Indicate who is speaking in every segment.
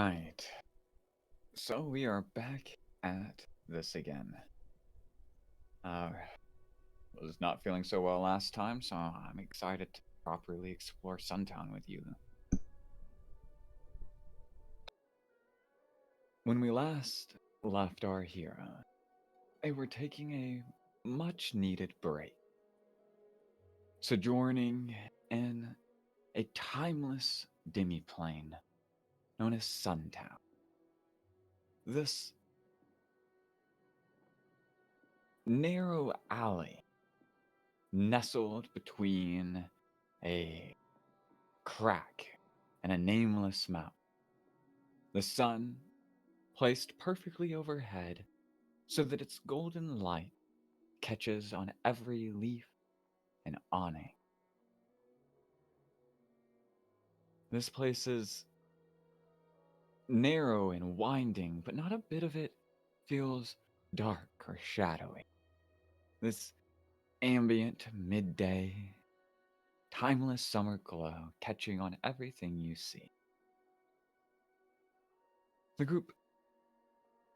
Speaker 1: Right. So we are back at this again. Uh, was not feeling so well last time, so I'm excited to properly explore Suntown with you. When we last left our hero, they were taking a much needed break, sojourning in a timeless demiplane known as Suntown. This narrow alley nestled between a crack and a nameless mountain. The sun placed perfectly overhead so that its golden light catches on every leaf and awning. This place is narrow and winding, but not a bit of it feels dark or shadowy. This ambient midday, timeless summer glow catching on everything you see. The group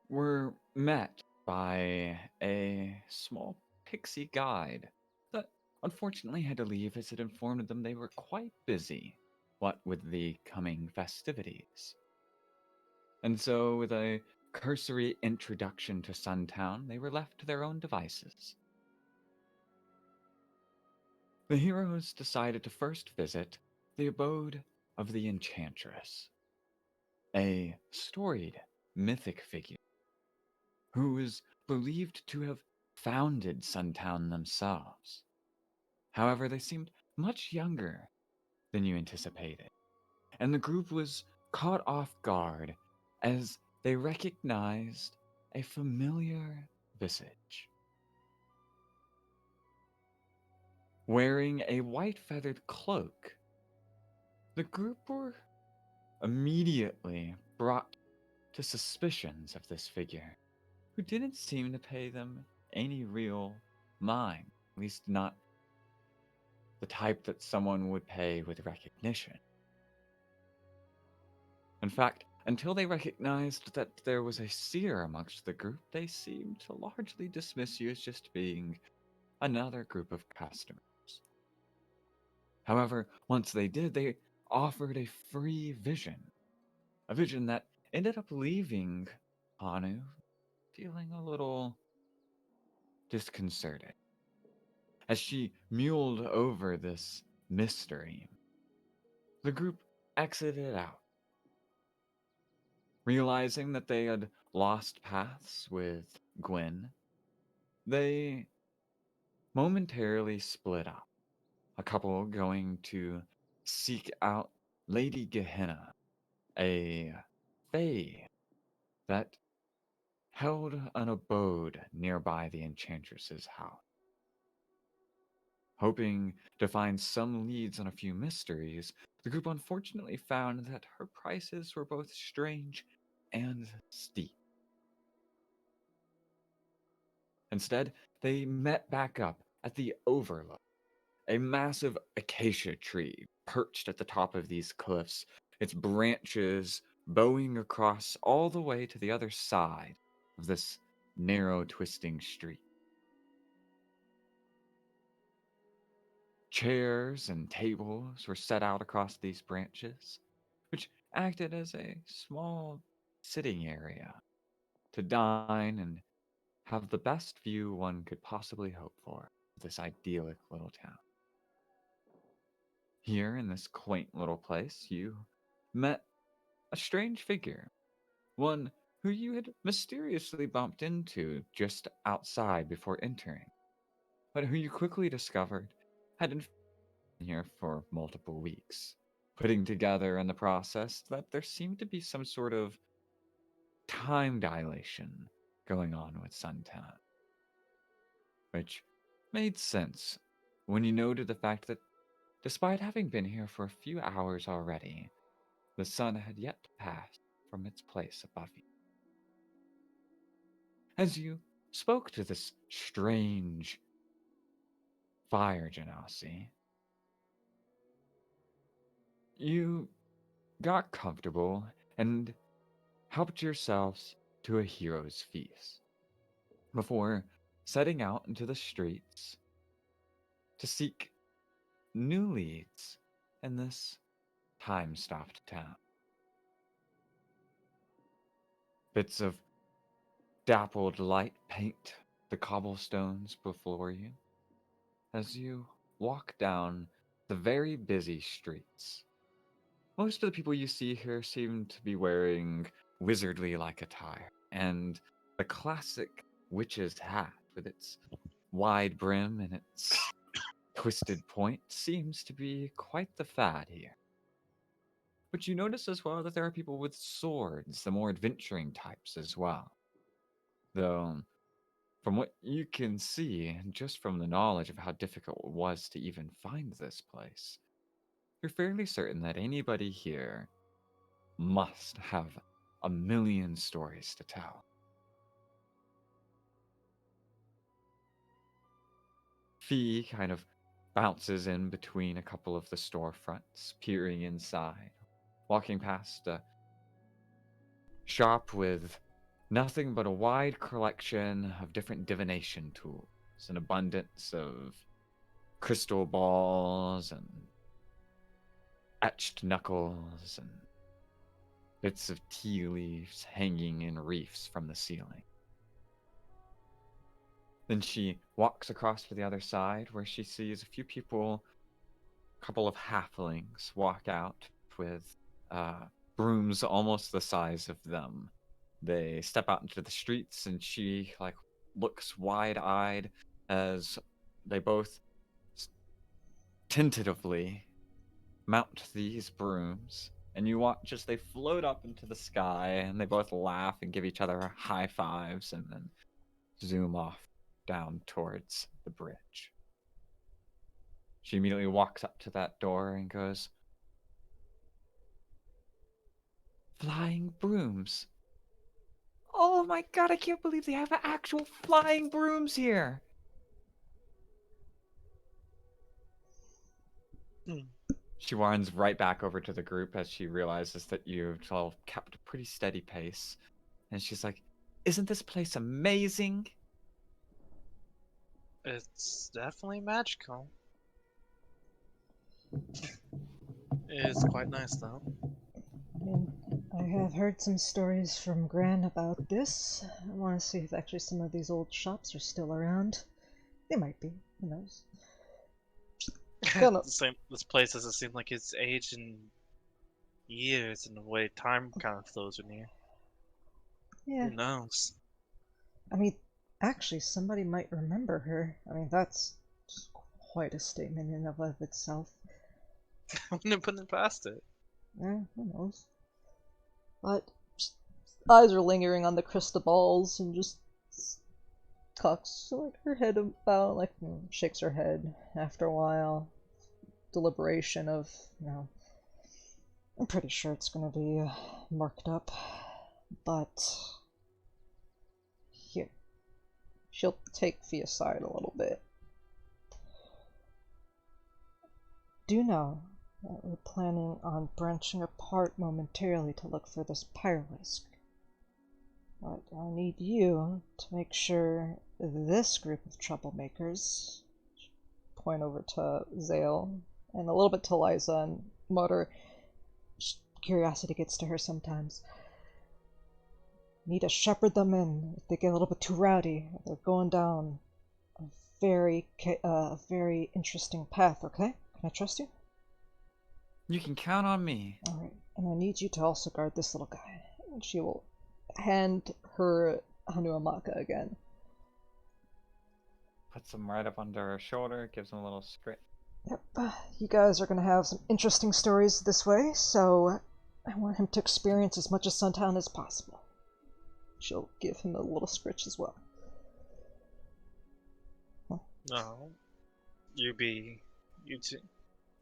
Speaker 1: were met by a small pixie guide that unfortunately had to leave as it informed them they were quite busy, what with the coming festivities. And so, with a cursory introduction to Suntown, they were left to their own devices. The heroes decided to first visit the abode of the Enchantress, a storied mythic figure who is believed to have founded Suntown themselves. However, they seemed much younger than you anticipated, and the group was caught off guard as they recognized a familiar visage. Wearing a white feathered cloak, the group were immediately brought to suspicions of this figure, who didn't seem to pay them any real mind, at least not the type that someone would pay with recognition. In fact, until they recognized that there was a seer amongst the group, they seemed to largely dismiss you as just being another group of customers. However, once they did, they offered a free vision, a vision that ended up leaving Hanu feeling a little disconcerted as she muled over this mystery. The group exited out, realizing that they had lost paths with Gwen. They momentarily split up, a couple going to seek out Lady Gehenna, a fae that held an abode nearby the Enchantress's house. Hoping to find some leads on a few mysteries, the group unfortunately found that her prices were both strange and steep. Instead, they met back up at the Overlook, a massive acacia tree perched at the top of these cliffs, its branches bowing across all the way to the other side of this narrow, twisting street. Chairs and tables were set out across these branches, which acted as a small sitting area to dine and have the best view one could possibly hope for of this idyllic little town. Here in this quaint little place, you met a strange figure, one who you had mysteriously bumped into just outside before entering, but who you quickly discovered had been here for multiple weeks, putting together in the process that there seemed to be some sort of time dilation going on with Suntown, which made sense when you noted the fact that despite having been here for a few hours already, the sun had yet to pass from its place above you. As you spoke to this strange fire genasi, you got comfortable and helped yourselves to a hero's feast before setting out into the streets to seek new leads in this time stopped town. Bits of dappled light paint the cobblestones before you as you walk down the very busy streets. Most of the people you see here seem to be wearing wizardly like attire, and the classic witch's hat with its wide brim and its twisted point seems to be quite the fad here. But you notice as well that there are people with swords, the more adventuring types as well. Though, from what you can see, just from the knowledge of how difficult it was to even find this place, you're fairly certain that anybody here must have a million stories to tell. Fee kind of bounces in between a couple of the storefronts, peering inside, walking past a shop with nothing but a wide collection of different divination tools, an abundance of crystal balls and etched knuckles and bits of tea leaves hanging in wreaths from the ceiling. Then she walks across to the other side where she sees a few people, a couple of halflings, walk out with brooms almost the size of them. They step out into the streets and she looks wide-eyed as they both tentatively mount these brooms, and you watch as they float up into the sky and they both laugh and give each other high fives and then zoom off down towards the bridge. She immediately walks up to that door and goes, "Flying brooms. Oh my god, I can't believe they have actual flying brooms here." She runs right back over to the group as she realizes that you've all kept a pretty steady pace. And she's like, "Isn't this place amazing?"
Speaker 2: It's definitely magical. It is quite nice, though.
Speaker 3: I mean, I have heard some stories from Gran about this. I want to see if actually some of these old shops are still around. They might be. Who knows?
Speaker 2: This place doesn't seem like it's aged in years in the way time kind of flows in here.
Speaker 3: Yeah.
Speaker 2: Who knows?
Speaker 3: I mean, actually, somebody might remember her. I mean, that's quite a statement in and of itself.
Speaker 2: I wouldn't have put it past it.
Speaker 3: Yeah, who knows? But eyes are lingering on the crystal balls and just cocks like her head about, like shakes her head after a while. Deliberation of, I'm pretty sure it's gonna be marked up, but here, she'll take Fee aside a little bit. Do know that we're planning on branching apart momentarily to look for this pyralisk. But I need you to make sure this group of troublemakers, point over to Zale, and a little bit to Liza and mutter, curiosity gets to her sometimes. Need to shepherd them in. If they get a little bit too rowdy, they're going down a very interesting path, okay? Can I trust you?
Speaker 1: You can count on me.
Speaker 3: Alright, and I need you to also guard this little guy. And she will hand her Hanuamaka again.
Speaker 1: Puts him right up under her shoulder, gives him a little scratch.
Speaker 3: Yep, you guys are gonna have some interesting stories this way, so I want him to experience as much of Suntown as possible. She'll give him a little scritch as well.
Speaker 2: No. You two.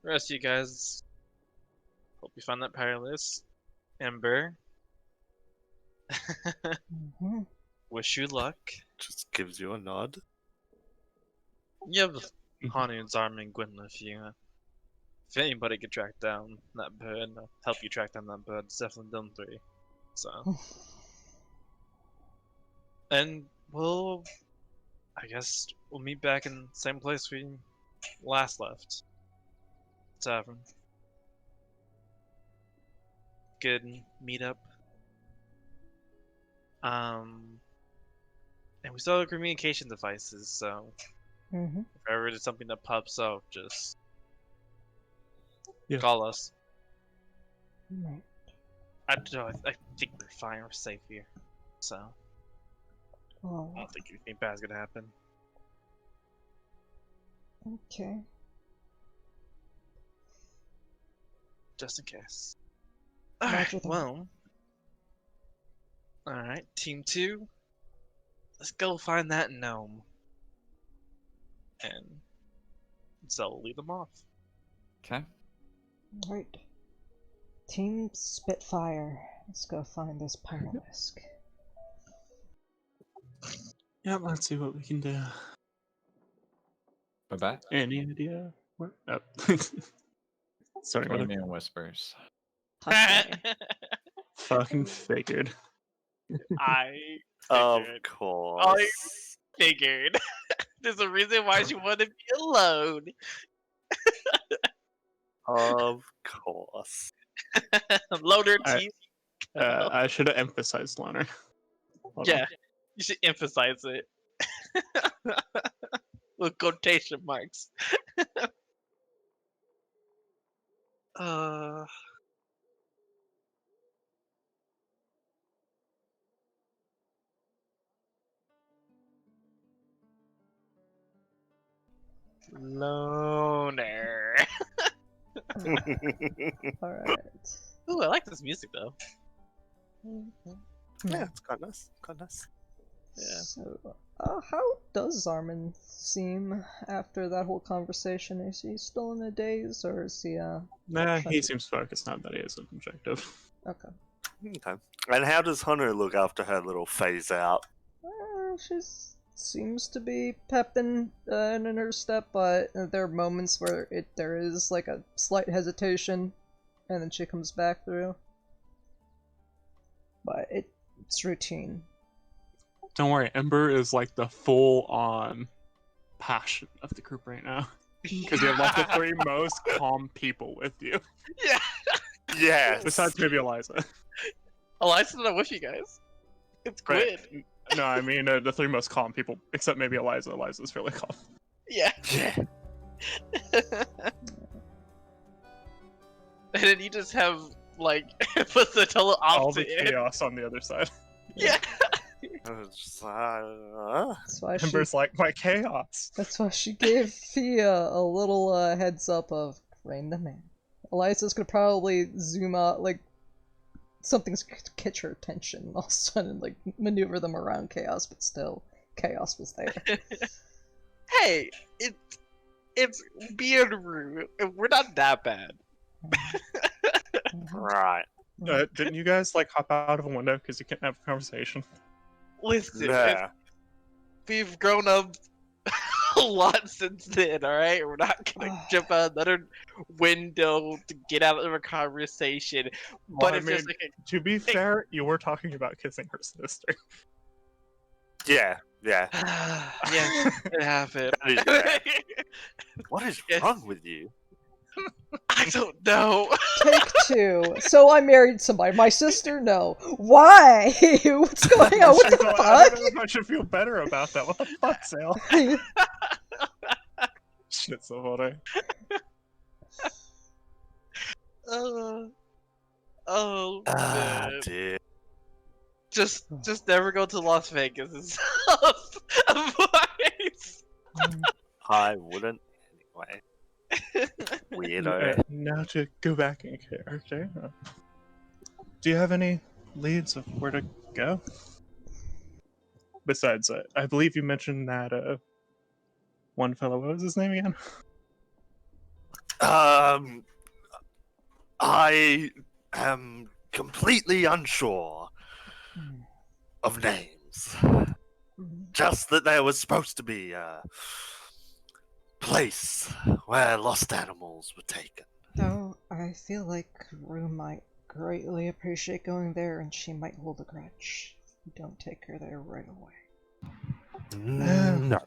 Speaker 2: The rest of you guys, hope you find that perilous. Ember.
Speaker 3: Mm-hmm.
Speaker 2: Wish you luck.
Speaker 4: Just gives you a nod.
Speaker 2: You have Hanu's arm and Gwyn with you. If anybody could track down that bird, help you track down that bird, it's definitely them three. So, and I guess we'll meet back in the same place we last left. Tavern. Good meetup. And we still have communication devices, so
Speaker 3: Mm-hmm.
Speaker 2: if ever there's something that pops up, just
Speaker 5: Yeah.
Speaker 2: call us.
Speaker 3: Right.
Speaker 2: I think we're fine. We're safe here. So I
Speaker 3: Oh,
Speaker 2: don't think anything bad's gonna happen.
Speaker 3: okay.
Speaker 2: Just in case.
Speaker 3: Roger
Speaker 2: Alright,
Speaker 3: that.
Speaker 2: well. Alright, Team 2. Let's go find that gnome. And so we'll lead them off.
Speaker 1: Okay.
Speaker 3: Right. Team Spitfire. Let's go find this Pyralisk.
Speaker 5: Yeah, let's see what we can do.
Speaker 1: Bye bye.
Speaker 5: Any idea? Where? Oh. Sorry,
Speaker 1: What do
Speaker 5: brother.
Speaker 1: you mean whispers?
Speaker 5: Fucking figured.
Speaker 2: I
Speaker 4: Of
Speaker 2: figured.
Speaker 4: course.
Speaker 2: Figured. There's a reason why she wanted to be alone.
Speaker 4: Of course.
Speaker 2: Loader
Speaker 5: I-
Speaker 2: teeth.
Speaker 5: I should have emphasized Loner. Hold on.
Speaker 2: Yeah, you should emphasize it. With quotation marks. uh. Loner.
Speaker 3: Alright.
Speaker 2: Ooh, I like this music though.
Speaker 4: Yeah, it's quite nice. Quite nice.
Speaker 2: Yeah.
Speaker 3: So, how does Armin seem after that whole conversation? Is he still in a daze, or is he,
Speaker 5: Nah, he
Speaker 3: Sunday.
Speaker 5: seems focused now that he has an objective.
Speaker 3: okay.
Speaker 4: Okay. And how does Hunter look after her little phase out?
Speaker 3: She seems to be pepping in her step, but there are moments where there is like a slight hesitation, and then she comes back through. But it's routine.
Speaker 5: Don't worry, Ember is like the full-on passion of the group right now. Because you have like the three most calm people with you.
Speaker 2: Yeah.
Speaker 4: Yes.
Speaker 5: Besides maybe Eliza.
Speaker 2: Eliza's not with you guys. It's Quinn.
Speaker 5: Right. No, I mean the three most calm people, except maybe Eliza. Eliza's fairly calm.
Speaker 2: Yeah.
Speaker 4: Yeah.
Speaker 2: And then you just have like puts the total
Speaker 5: All the
Speaker 2: opposite. in.
Speaker 5: chaos on the other side.
Speaker 2: Yeah.
Speaker 4: It's,
Speaker 3: That's why
Speaker 5: Ember's like, my chaos.
Speaker 3: That's why she gave Thea a little heads up of rein them in. Eliza's gonna probably zoom out, like something's gonna catch her attention, and all of a sudden like maneuver them around chaos, but still chaos was there.
Speaker 2: Hey, it's being rude. We're not that bad.
Speaker 4: right.
Speaker 5: Didn't you guys like hop out of a window because you couldn't have a conversation?
Speaker 2: Listen,
Speaker 4: Yeah.
Speaker 2: we've grown up a lot since then, alright? We're not gonna jump out another window to get out of a conversation. But
Speaker 5: Well,
Speaker 2: if there's like
Speaker 5: To be fair, you were talking about kissing her sister.
Speaker 4: Yeah. Yeah.
Speaker 2: a... yeah, it happened.
Speaker 4: Yeah. What is
Speaker 2: Yes.
Speaker 4: wrong with you?
Speaker 2: I don't know.
Speaker 3: Take two. So I married somebody. My sister? No. Why? What's going on? What the
Speaker 5: I
Speaker 3: fuck?
Speaker 5: don't know if I should feel better about that. What the fuck, Sale? Shit, so funny.
Speaker 2: Oh
Speaker 4: Ah,
Speaker 2: man.
Speaker 4: dear.
Speaker 2: Just never go to Las Vegas. It's advice.
Speaker 4: I wouldn't anyway. Weirdo.
Speaker 5: Now to go back in character. Do you have any leads of where to go? Besides, I believe you mentioned that one fellow. What was his name again?
Speaker 4: I am completely unsure of names. Just that there was supposed to be a place where lost animals were taken.
Speaker 3: Though I feel like Rue might greatly appreciate going there, and she might hold a grudge if we don't take her there right away.
Speaker 4: No.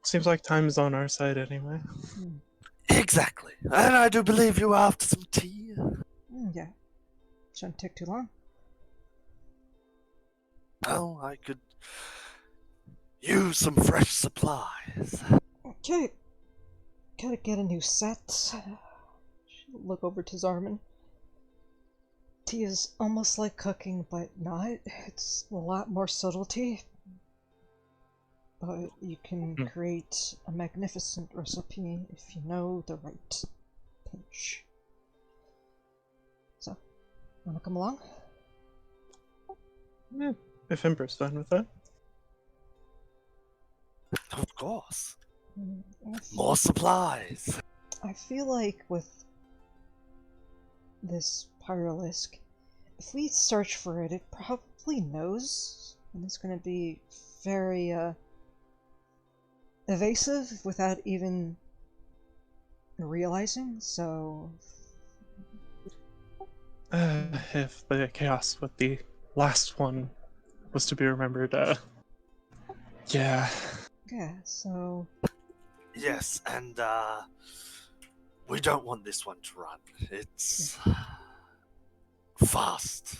Speaker 5: Seems like time is on our side anyway.
Speaker 4: Exactly. And I do believe you are after some tea.
Speaker 3: Yeah. Shouldn't take too long.
Speaker 4: Well, I could use some fresh supplies.
Speaker 3: Okay. Gotta get a new set. She'll look over to Zarman. Tea is almost like cooking, but not. It's a lot more subtlety. But you can create a magnificent recipe if you know the right pinch. So, wanna come along?
Speaker 5: Yeah, if Ember's fine with that.
Speaker 4: Of course.
Speaker 3: I f-
Speaker 4: More supplies.
Speaker 3: I feel like with this Pyrolisk, if we search for it, it probably knows, and it's gonna be very, evasive without even realizing, so...
Speaker 5: If the chaos with the last one was to be remembered, yeah.
Speaker 3: Yeah, so...
Speaker 4: Yes, and we don't want this one to run. It's fast.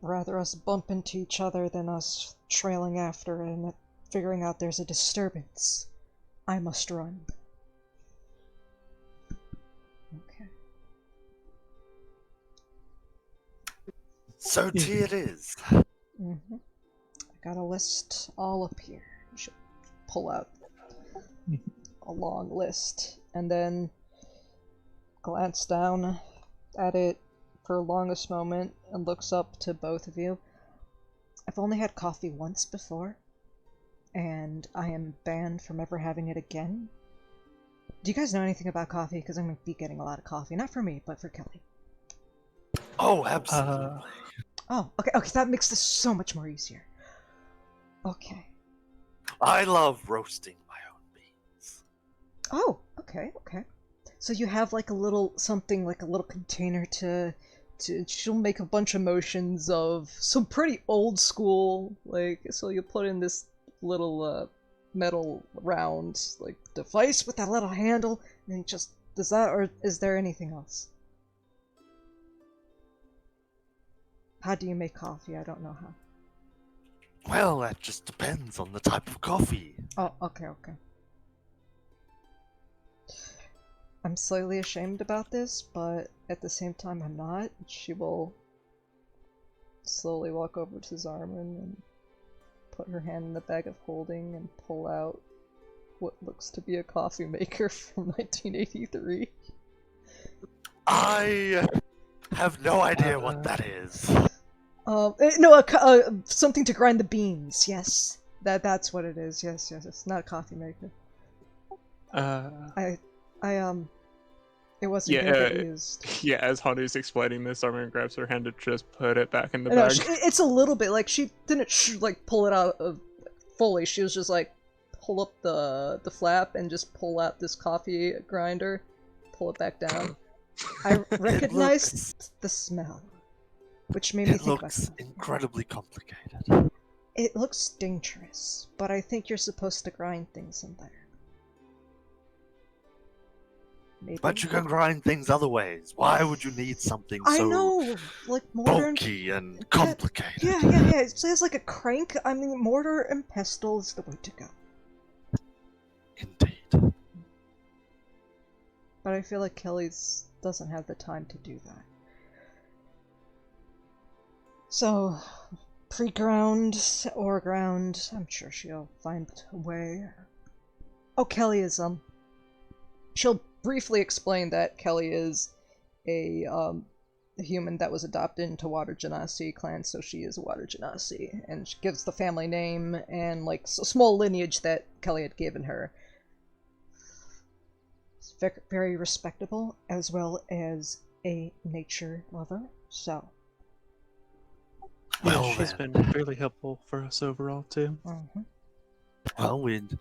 Speaker 3: rather us bump into each other than us trailing after and figuring out there's a disturbance. I must run. Okay.
Speaker 4: So tea it is.
Speaker 3: I got a list all up here. Should pull out a long list and then glance down at it for the longest moment and looks up to both of you. I've only had coffee once before, and I am banned from ever having it again. Do you guys know anything about coffee? Because I'm going to be getting a lot of coffee. Not for me, but for Kelly.
Speaker 4: Oh, absolutely.
Speaker 3: Oh, okay, that makes this so much more easier. Okay.
Speaker 4: I love roasting my own beans.
Speaker 3: Oh, okay. So you have like a little something, like a little container to she'll make a bunch of motions of some pretty old school, like, so you put in this little metal round like device with that little handle, and then just does that, or is there anything else? How do you make coffee? I don't know how.
Speaker 4: Well, that just depends on the type of coffee.
Speaker 3: Oh, okay. I'm slightly ashamed about this, but at the same time I'm not. She will slowly walk over to Zarman and put her hand in the bag of holding and pull out what looks to be a coffee maker from 1983.
Speaker 4: I have no idea what that is.
Speaker 3: No, something to grind the beans. Yes, that's what it is. Yes, it's not a coffee maker. It wasn't
Speaker 5: Yeah,
Speaker 3: gonna get used.
Speaker 5: Yeah, as Hanu's explaining this, Armin grabs her hand to just put it back in the
Speaker 3: No,
Speaker 5: bag.
Speaker 3: it's a little bit like she didn't like pull it out of fully. She was just like pull up the flap and just pull out this coffee grinder, pull it back down. I recognized the smell, which made me think about
Speaker 4: It looks
Speaker 3: something.
Speaker 4: incredibly complicated.
Speaker 3: It looks dangerous, but I think you're supposed to grind things in there. Maybe.
Speaker 4: But you can grind things other ways. Why would you need something
Speaker 3: I
Speaker 4: so
Speaker 3: know, like mortar and
Speaker 4: bulky and complicated?
Speaker 3: yeah. It says like a crank. I mean, mortar and pestle is the way to go.
Speaker 4: Indeed.
Speaker 3: But I feel like Kelly's doesn't have the time to do that. So, pre-ground or ground, I'm sure she'll find a way. Oh, Kelly is, she'll briefly explain that Kelly is a human that was adopted into Water Genasi clan, so she is a Water Genasi, and she gives the family name and, like, a small lineage that Kelly had given her. It's very respectable, as well as a nature lover, so...
Speaker 4: Well,
Speaker 5: Yeah, she's
Speaker 4: then.
Speaker 5: been really helpful for us overall, too.
Speaker 4: Well, we'd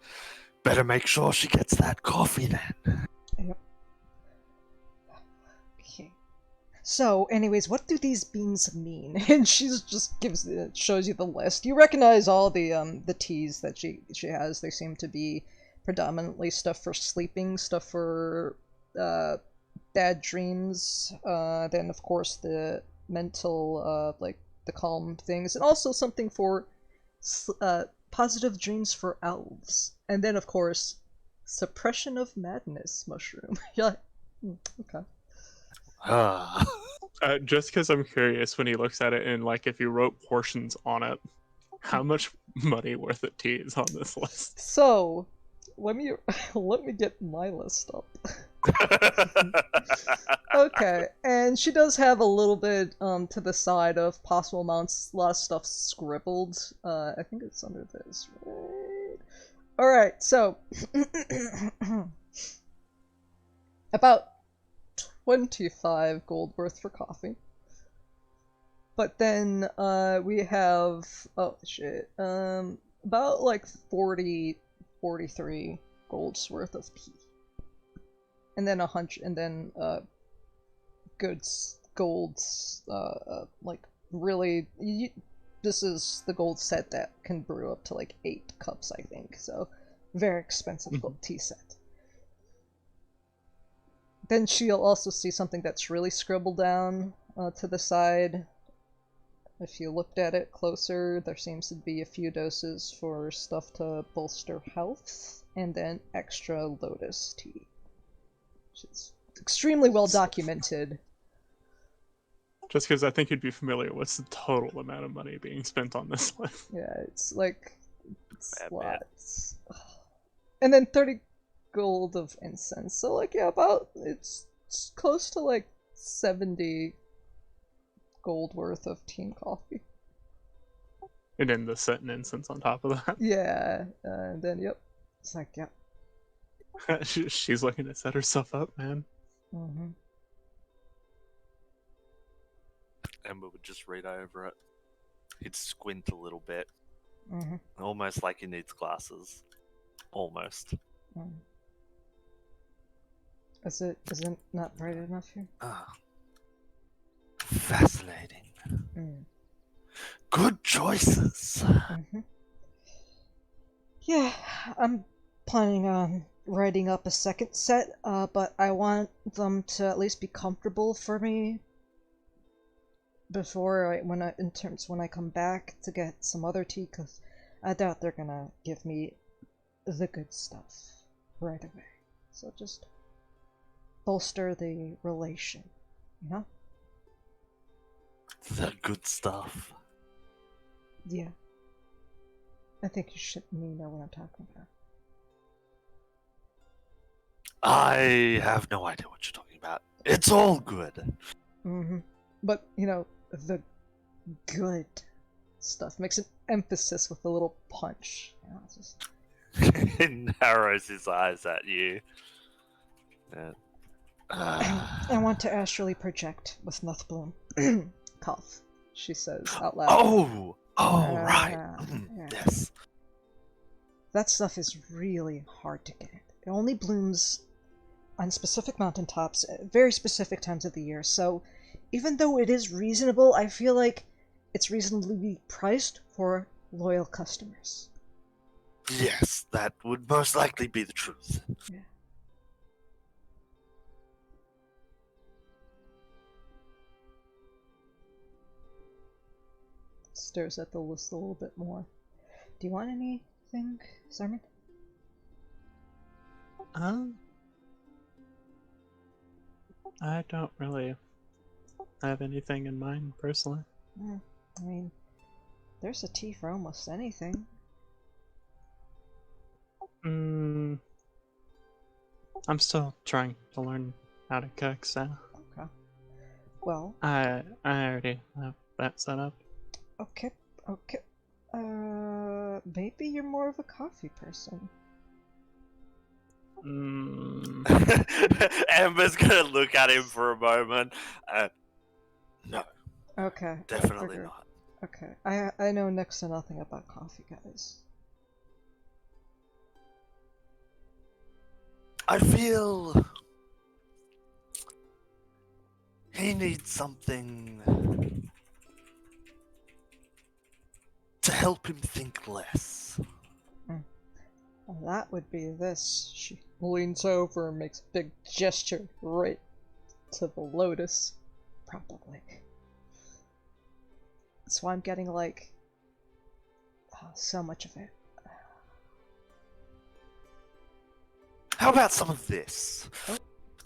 Speaker 4: better make sure she gets that coffee then.
Speaker 3: Yep. Okay. So, anyways, what do these beans mean? And she's just shows you the list. You recognize all the teas that she has. They seem to be predominantly stuff for sleeping, stuff for bad dreams. Then of course the mental, like the calm things, and also something for positive dreams for elves. And then of course, suppression of madness mushroom. Yeah. Okay.
Speaker 4: Ah.
Speaker 5: Just because I'm curious, when he looks at it and like if you wrote portions on it, how much money worth of tea is on this list?
Speaker 3: So, let me let me get my list up. Okay, and she does have a little bit to the side of possible amounts, a lot of stuff scribbled. I think it's under this. Right? All right, so about 25 gold worth for coffee. But then we have about like 43 golds worth of tea. And then 100, and then golds, like really, this is the gold set that can brew up to like 8 cups, I think. So very expensive gold tea set. Then she'll also see something that's really scribbled down to the side. If you looked at it closer, there seems to be a few doses for stuff to bolster health, and then extra lotus tea. Which is extremely well documented.
Speaker 5: Just because I think you'd be familiar with the total amount of money being spent on this list.
Speaker 3: Yeah, it's like
Speaker 4: Bad
Speaker 3: lots. And then 30 gold of incense. So like yeah, about it's close to like 70 gold worth of tea and coffee.
Speaker 5: And then the set and incense on top of that.
Speaker 3: Yeah, and then yep. It's like yeah.
Speaker 5: She's looking to set herself up, man.
Speaker 3: Mm-hmm.
Speaker 4: Ember would just read over it. He'd squint a little bit,
Speaker 3: Mm-hmm.
Speaker 4: almost like he needs glasses. Almost.
Speaker 3: Mm. Is it not bright enough here?
Speaker 4: Ah. Fascinating.
Speaker 3: Mm.
Speaker 4: Good choices.
Speaker 3: Mm-hmm. Yeah, I'm planning on writing up a second set, but I want them to at least be comfortable for me before when I come back to get some other tea, because I doubt they're gonna give me the good stuff right away. So just bolster the relation, you know?
Speaker 4: The good stuff.
Speaker 3: Yeah. I think you know what I'm talking about.
Speaker 4: I have no idea what you're talking about. It's all good.
Speaker 3: Mm-hmm. But, you know, the good stuff makes an emphasis with a little punch. You know, it's just...
Speaker 4: He narrows his eyes at you.
Speaker 3: I want to astrally project with Nuthbloom. Cough, she says out loud.
Speaker 4: Oh, right.
Speaker 3: Yeah.
Speaker 4: Yes.
Speaker 3: That stuff is really hard to get. It only blooms on specific mountaintops at very specific times of the year, so even though it is reasonable, I feel like it's reasonably priced for loyal customers.
Speaker 4: Yes, that would most likely be the truth.
Speaker 3: Yeah. Stares at the list a little bit more. Do you want anything, Sermon?
Speaker 5: I don't really have anything in mind personally.
Speaker 3: I mean, there's a tea for almost anything.
Speaker 5: I'm still trying to learn how to cook, so
Speaker 3: Okay. Well,
Speaker 5: I already have that set up.
Speaker 3: okay. Maybe you're more of a coffee person.
Speaker 4: Amber's gonna look at him for a moment. No,
Speaker 3: Okay.
Speaker 4: definitely
Speaker 3: I
Speaker 4: not.
Speaker 3: Okay. I know next to nothing about coffee, guys.
Speaker 4: I feel He needs something to help him think less.
Speaker 3: Well, that would be this. She leans over and makes a big gesture right to the lotus. Probably. That's why I'm getting, like, so much of it.
Speaker 4: How about some of this?
Speaker 3: Oh.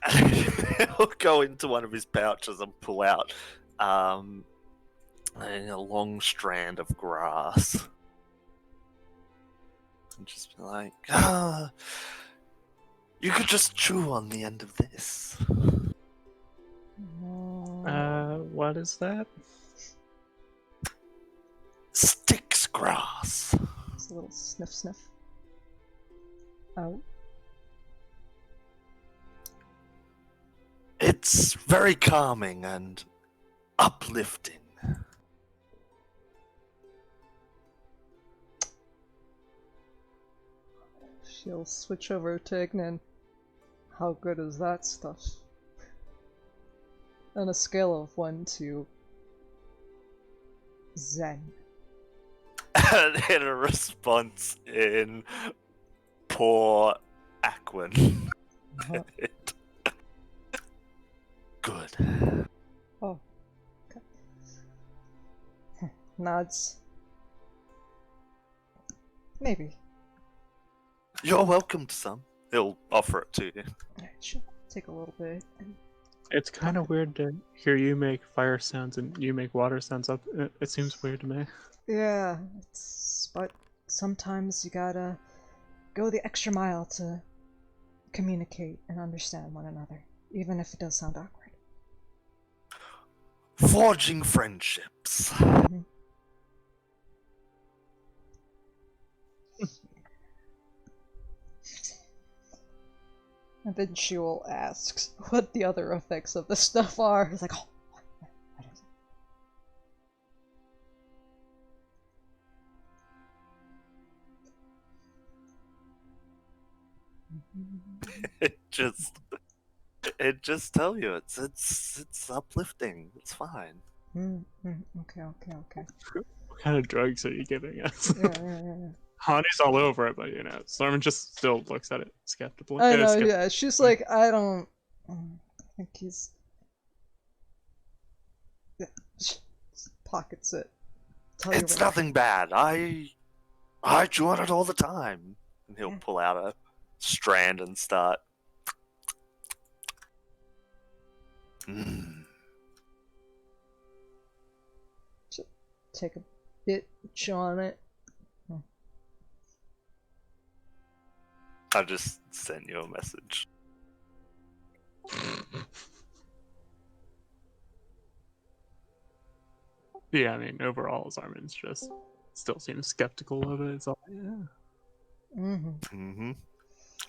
Speaker 4: He'll go into one of his pouches and pull out a long strand of grass. And just be like, you could just chew on the end of this.
Speaker 5: What is that?
Speaker 4: Styx grass.
Speaker 3: It's a little sniff sniff. Oh.
Speaker 4: It's very calming and uplifting.
Speaker 3: She'll switch over to Ignan. How good is that stuff? On a scale of 1 to Zen.
Speaker 4: And in a response in poor Aquan.
Speaker 3: Uh-huh.
Speaker 4: Good.
Speaker 3: Oh. Okay. Nods. Maybe.
Speaker 4: You're welcome to some. He'll offer it to you.
Speaker 3: Alright, she'll take a little bit. And...
Speaker 5: It's kind of weird to hear you make fire sounds and you make water sounds up. It seems weird to me.
Speaker 3: yeah, but sometimes you gotta go the extra mile to communicate and understand one another, even if it does sound awkward.
Speaker 4: Forging friendships.
Speaker 3: Mhm. And then she will ask what the other effects of the stuff are. It's like, oh, what is
Speaker 4: It just tell you it's uplifting. It's fine.
Speaker 3: Okay.
Speaker 5: What kind of drugs are you giving us?
Speaker 3: Yeah.
Speaker 5: Honey's all over it, but Storm just still looks at it skeptically.
Speaker 3: I know, yeah. She's like, I don't... I think he's... Yeah. She pockets it. Tell you
Speaker 4: It's
Speaker 3: what.
Speaker 4: nothing bad. I chew on it all the time. And he'll pull out a strand and start.
Speaker 3: Take a bit, chew on it.
Speaker 4: I just sent you a message.
Speaker 5: Yeah, I mean, overall, Zarman's just still seems skeptical of it. It's all,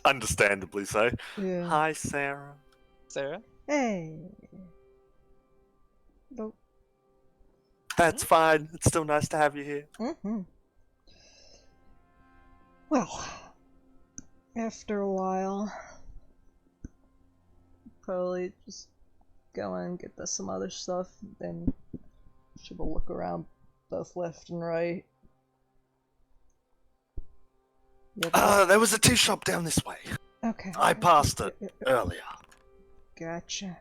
Speaker 4: Understandably so.
Speaker 3: Yeah.
Speaker 4: Hi, Sarah.
Speaker 2: Sarah?
Speaker 3: Hey. Nope.
Speaker 4: That's fine. It's still nice to have you here.
Speaker 3: Well, after a while, probably just go and get some other stuff, then she will look around both left and right.
Speaker 4: There was a tea shop down this way.
Speaker 3: Okay.
Speaker 4: I passed it earlier.
Speaker 3: Gotcha.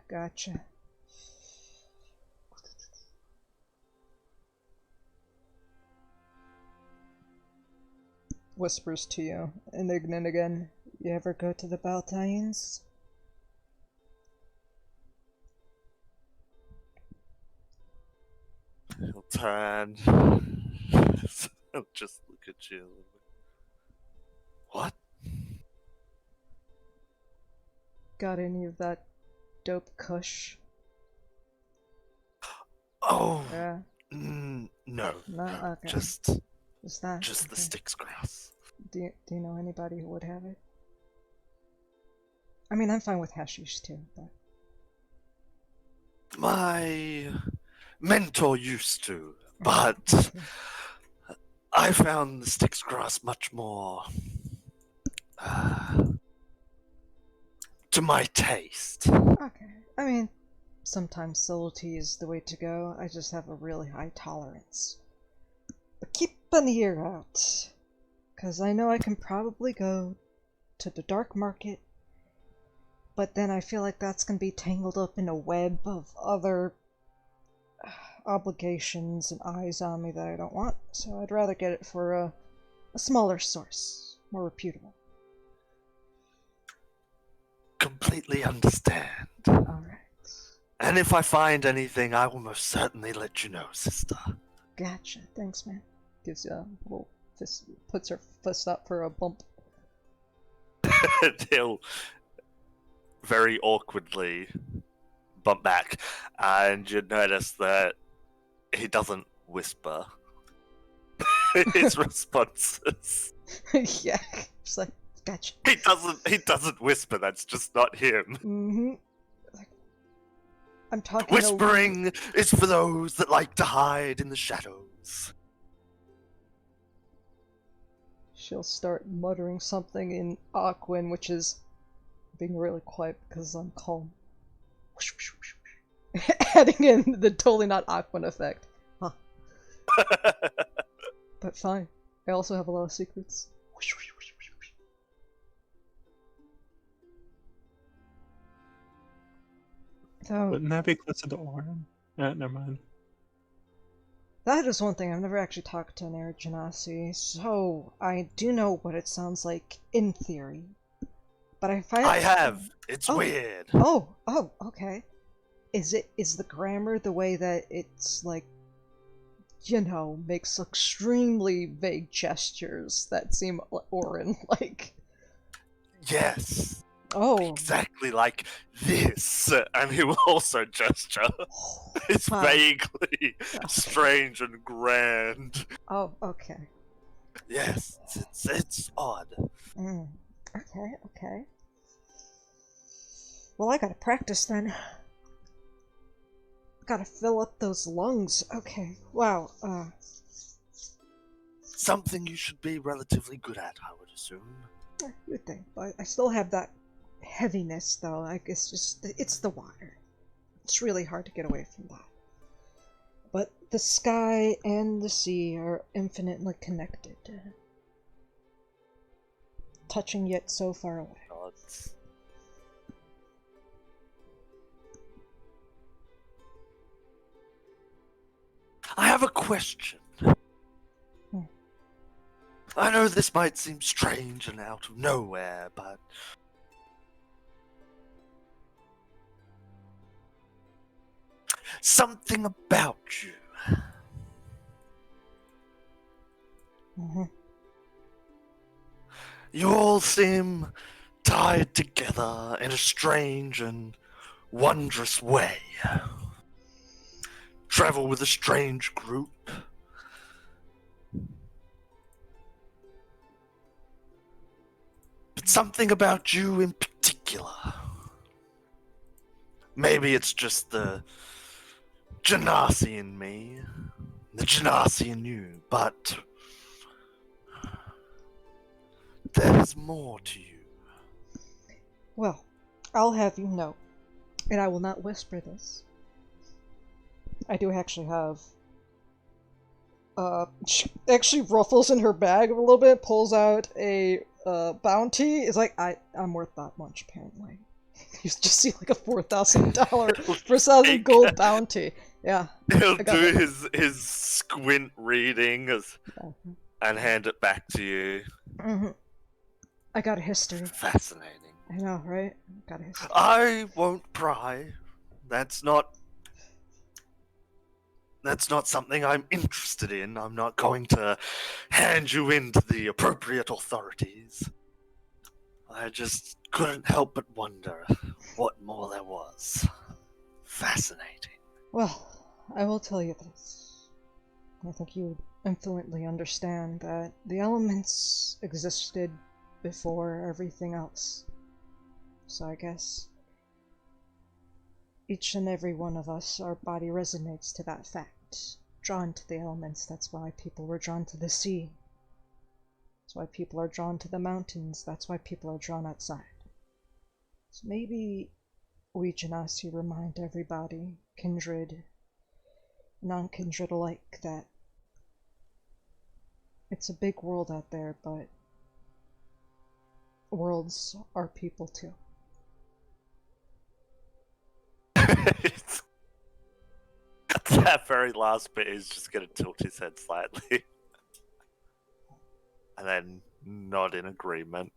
Speaker 3: Whispers to you, indignant again. You ever go to the Baltains?
Speaker 4: He'll turn. He'll just look at you a little bit. What?
Speaker 3: Got any of that dope kush?
Speaker 4: Oh.
Speaker 3: Yeah.
Speaker 4: No.
Speaker 3: No? Okay.
Speaker 4: Just
Speaker 3: that?
Speaker 4: the
Speaker 3: Okay.
Speaker 4: Styx grass.
Speaker 3: Do you know anybody who would have it? I mean, I'm fine with hashish too, but...
Speaker 4: My mentor used to, but
Speaker 3: Okay.
Speaker 4: I found the Styx grass much more to my taste.
Speaker 3: Okay. I mean, sometimes subtlety is the way to go. I just have a really high tolerance. But keep an ear out, because I know I can probably go to the dark market, but then I feel like that's going to be tangled up in a web of other obligations and eyes on me that I don't want, so I'd rather get it for a smaller source, more reputable.
Speaker 4: Completely understand.
Speaker 3: Alright.
Speaker 4: And if I find anything, I will most certainly let you know, sister.
Speaker 3: Gotcha. Thanks, man. Gives you a little fist, puts her fist up for a bump.
Speaker 4: He'll very awkwardly bump back, and you notice that he doesn't whisper his responses.
Speaker 3: Yeah. Just like, gotcha.
Speaker 4: He doesn't whisper, that's just not him.
Speaker 3: Mm-hmm. Like, I'm talking
Speaker 4: Whispering is for those that like to hide in the shadows.
Speaker 3: She'll start muttering something in Aquan, which is being really quiet because I'm calm. Adding in the totally not Aquan effect. Huh. But fine. I also have a lot of secrets. So,
Speaker 5: Wouldn't that be closer to Orin? Never mind.
Speaker 3: that is one thing. I've never actually talked to an Air Genasi, so I do know what it sounds like in theory. But I find
Speaker 4: I have. It's
Speaker 3: Oh.
Speaker 4: weird.
Speaker 3: Oh, okay. Is the grammar the way that it's like, you know, makes extremely vague gestures that seem Orin like?
Speaker 4: Yes.
Speaker 3: Oh,
Speaker 4: Exactly like this. And he will also gesture. It's
Speaker 3: Wow.
Speaker 4: vaguely strange and grand.
Speaker 3: Oh, okay.
Speaker 4: Yes, it's odd.
Speaker 3: Okay. Well, I gotta practice then. Gotta fill up those lungs. Okay. Wow.
Speaker 4: Something you should be relatively good at, I would assume.
Speaker 3: You'd think, but I still have that heaviness, though. Like, it's the water. It's really hard to get away from that. But the sky and the sea are infinitely connected. Touching yet so far away.
Speaker 4: Nods. I have a question. I know this might seem strange and out of nowhere, but something about you. You all seem tied together in a strange and wondrous way. Travel with a strange group. But something about you in particular. Maybe it's just the Genasi in me, the Genasi in you, but there's more to you.
Speaker 3: Well, I'll have you know, and I will not whisper this. I do actually have. She actually ruffles in her bag a little bit, pulls out a bounty. Is like, I'm worth that much apparently. You just see like a $4,000 for 1,000 gold bounty. Yeah.
Speaker 4: He'll
Speaker 3: I got
Speaker 4: do
Speaker 3: it.
Speaker 4: his squint reading and hand it back to you.
Speaker 3: I got a history.
Speaker 4: Fascinating.
Speaker 3: I know, right? Got a history.
Speaker 4: I won't pry. That's not something I'm interested in. I'm not going to hand you in to the appropriate authorities. I just couldn't help but wonder what more there was. Fascinating.
Speaker 3: Well, I will tell you this. I think you infinitely understand that the elements existed before everything else. So I guess each and every one of us, our body resonates to that fact. Drawn to the elements, that's why people were drawn to the sea. That's why people are drawn to the mountains, that's why people are drawn outside. So maybe we Genasi remind everybody, kindred, non-kindred alike, that it's a big world out there, but worlds are people too.
Speaker 4: That very last bit is just going to tilt his head slightly. And then nod in agreement.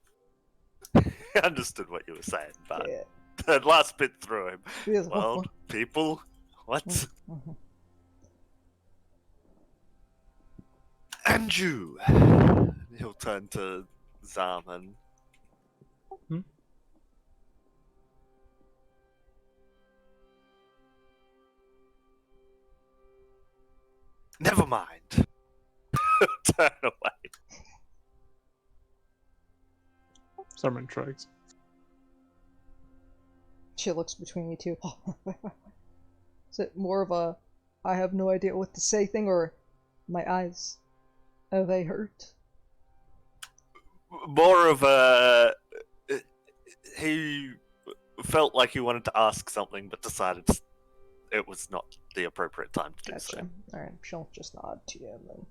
Speaker 4: He understood what you were saying, but
Speaker 3: Yeah.
Speaker 4: the last bit threw him.
Speaker 3: Yes,
Speaker 4: Well, people, what?
Speaker 3: Mhm.
Speaker 4: And you. He'll turn to Zaman.
Speaker 5: Hmm?
Speaker 4: Never mind. Turn away.
Speaker 5: Sermon shrugs.
Speaker 3: She looks between you two. Is it more of a I have no idea what to say thing, or my eyes, are they hurt?
Speaker 4: More of a. He felt like he wanted to ask something, but decided it was not the appropriate time to do so.
Speaker 3: Gotcha. Alright, she'll just nod to you and then.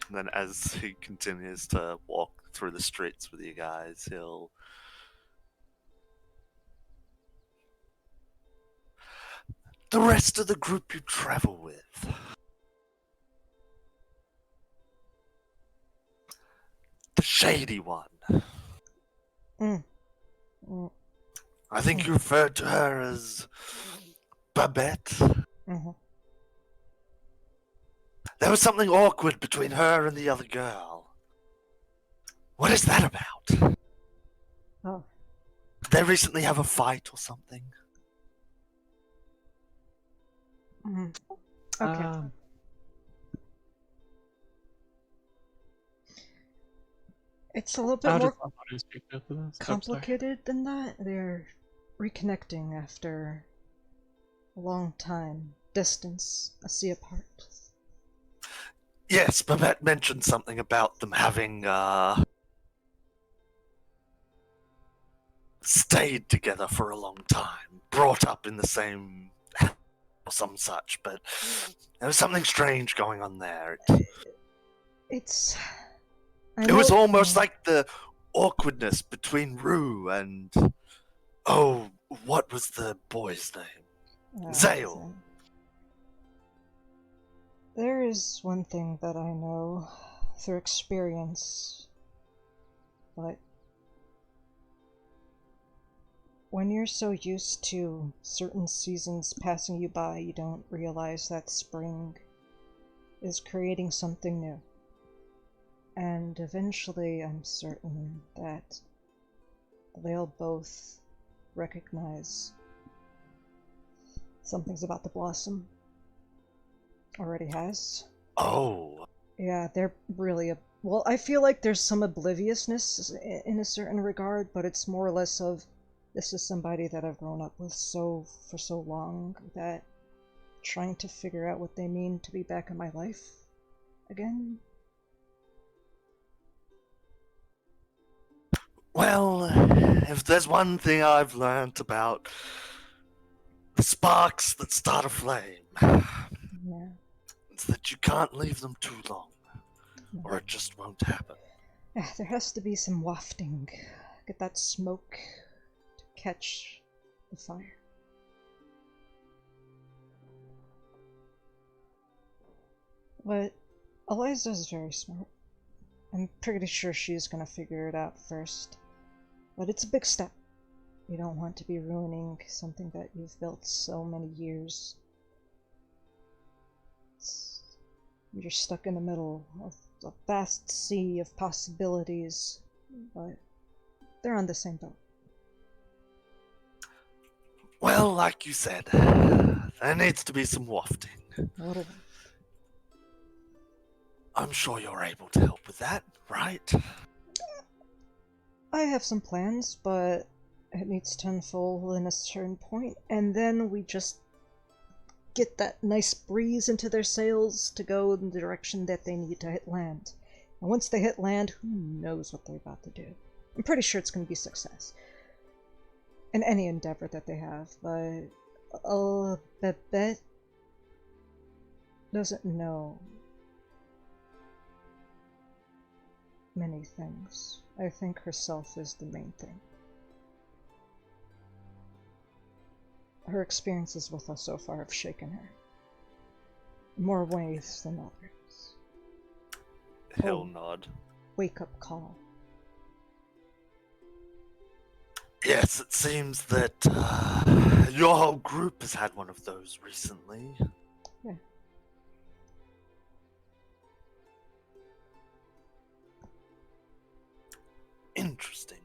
Speaker 4: And then as he continues to walk through the streets with you guys, he'll... The rest of the group you travel with. The shady one.
Speaker 3: Mm.
Speaker 4: I think you referred to her as Babette.
Speaker 3: Mm-hmm.
Speaker 4: There was something awkward between her and the other girl. What is that about?
Speaker 3: Oh.
Speaker 4: Did they recently have a fight or something?
Speaker 3: Mm-hmm. Okay. It's a little bit
Speaker 5: I'll
Speaker 3: more
Speaker 5: just let Manu speak to this. Oh, sorry.
Speaker 3: complicated than that. They're reconnecting after a long time. Distance, a sea apart.
Speaker 4: Yes, Babette mentioned something about them having, stayed together for a long time, brought up in the same house or some such, but there was something strange going on there.
Speaker 3: It's...
Speaker 4: It was almost like the awkwardness between Rue and... Oh, what was the boy's name? Zale.
Speaker 3: There is one thing that I know through experience, but when you're so used to certain seasons passing you by, you don't realize that spring is creating something new. And eventually, I'm certain that they'll both recognize something's about to blossom. Already has.
Speaker 4: Oh.
Speaker 3: Yeah, they're really well, I feel like there's some obliviousness in a certain regard, but it's more or less of this is somebody that I've grown up with for so long that trying to figure out what they mean to be back in my life again.
Speaker 4: Well, if there's one thing I've learned about the sparks that start a flame,
Speaker 3: Yeah.
Speaker 4: it's that you can't leave them too long, or it just won't happen.
Speaker 3: Yeah, there has to be some wafting. Get that smoke to catch the fire. But Eliza's very smart. I'm pretty sure she's gonna figure it out first. But it's a big step. You don't want to be ruining something that you've built so many years. You're stuck in the middle of a vast sea of possibilities, but they're on the same boat.
Speaker 4: Well, like you said, there needs to be some wafting.
Speaker 3: A little.
Speaker 4: I'm sure you're able to help with that, right?
Speaker 3: I have some plans, but it needs to unfold in a certain point, and then we just get that nice breeze into their sails to go in the direction that they need to hit land. And once they hit land, who knows what they're about to do. I'm pretty sure it's going to be success in any endeavor that they have, but Babette doesn't know many things. I think herself is the main thing. Her experiences with us so far have shaken her. More ways than others.
Speaker 4: He'll
Speaker 3: Oh.
Speaker 4: nod.
Speaker 3: Wake up call.
Speaker 4: Yes, it seems that your whole group has had one of those recently.
Speaker 3: Yeah.
Speaker 4: Interesting.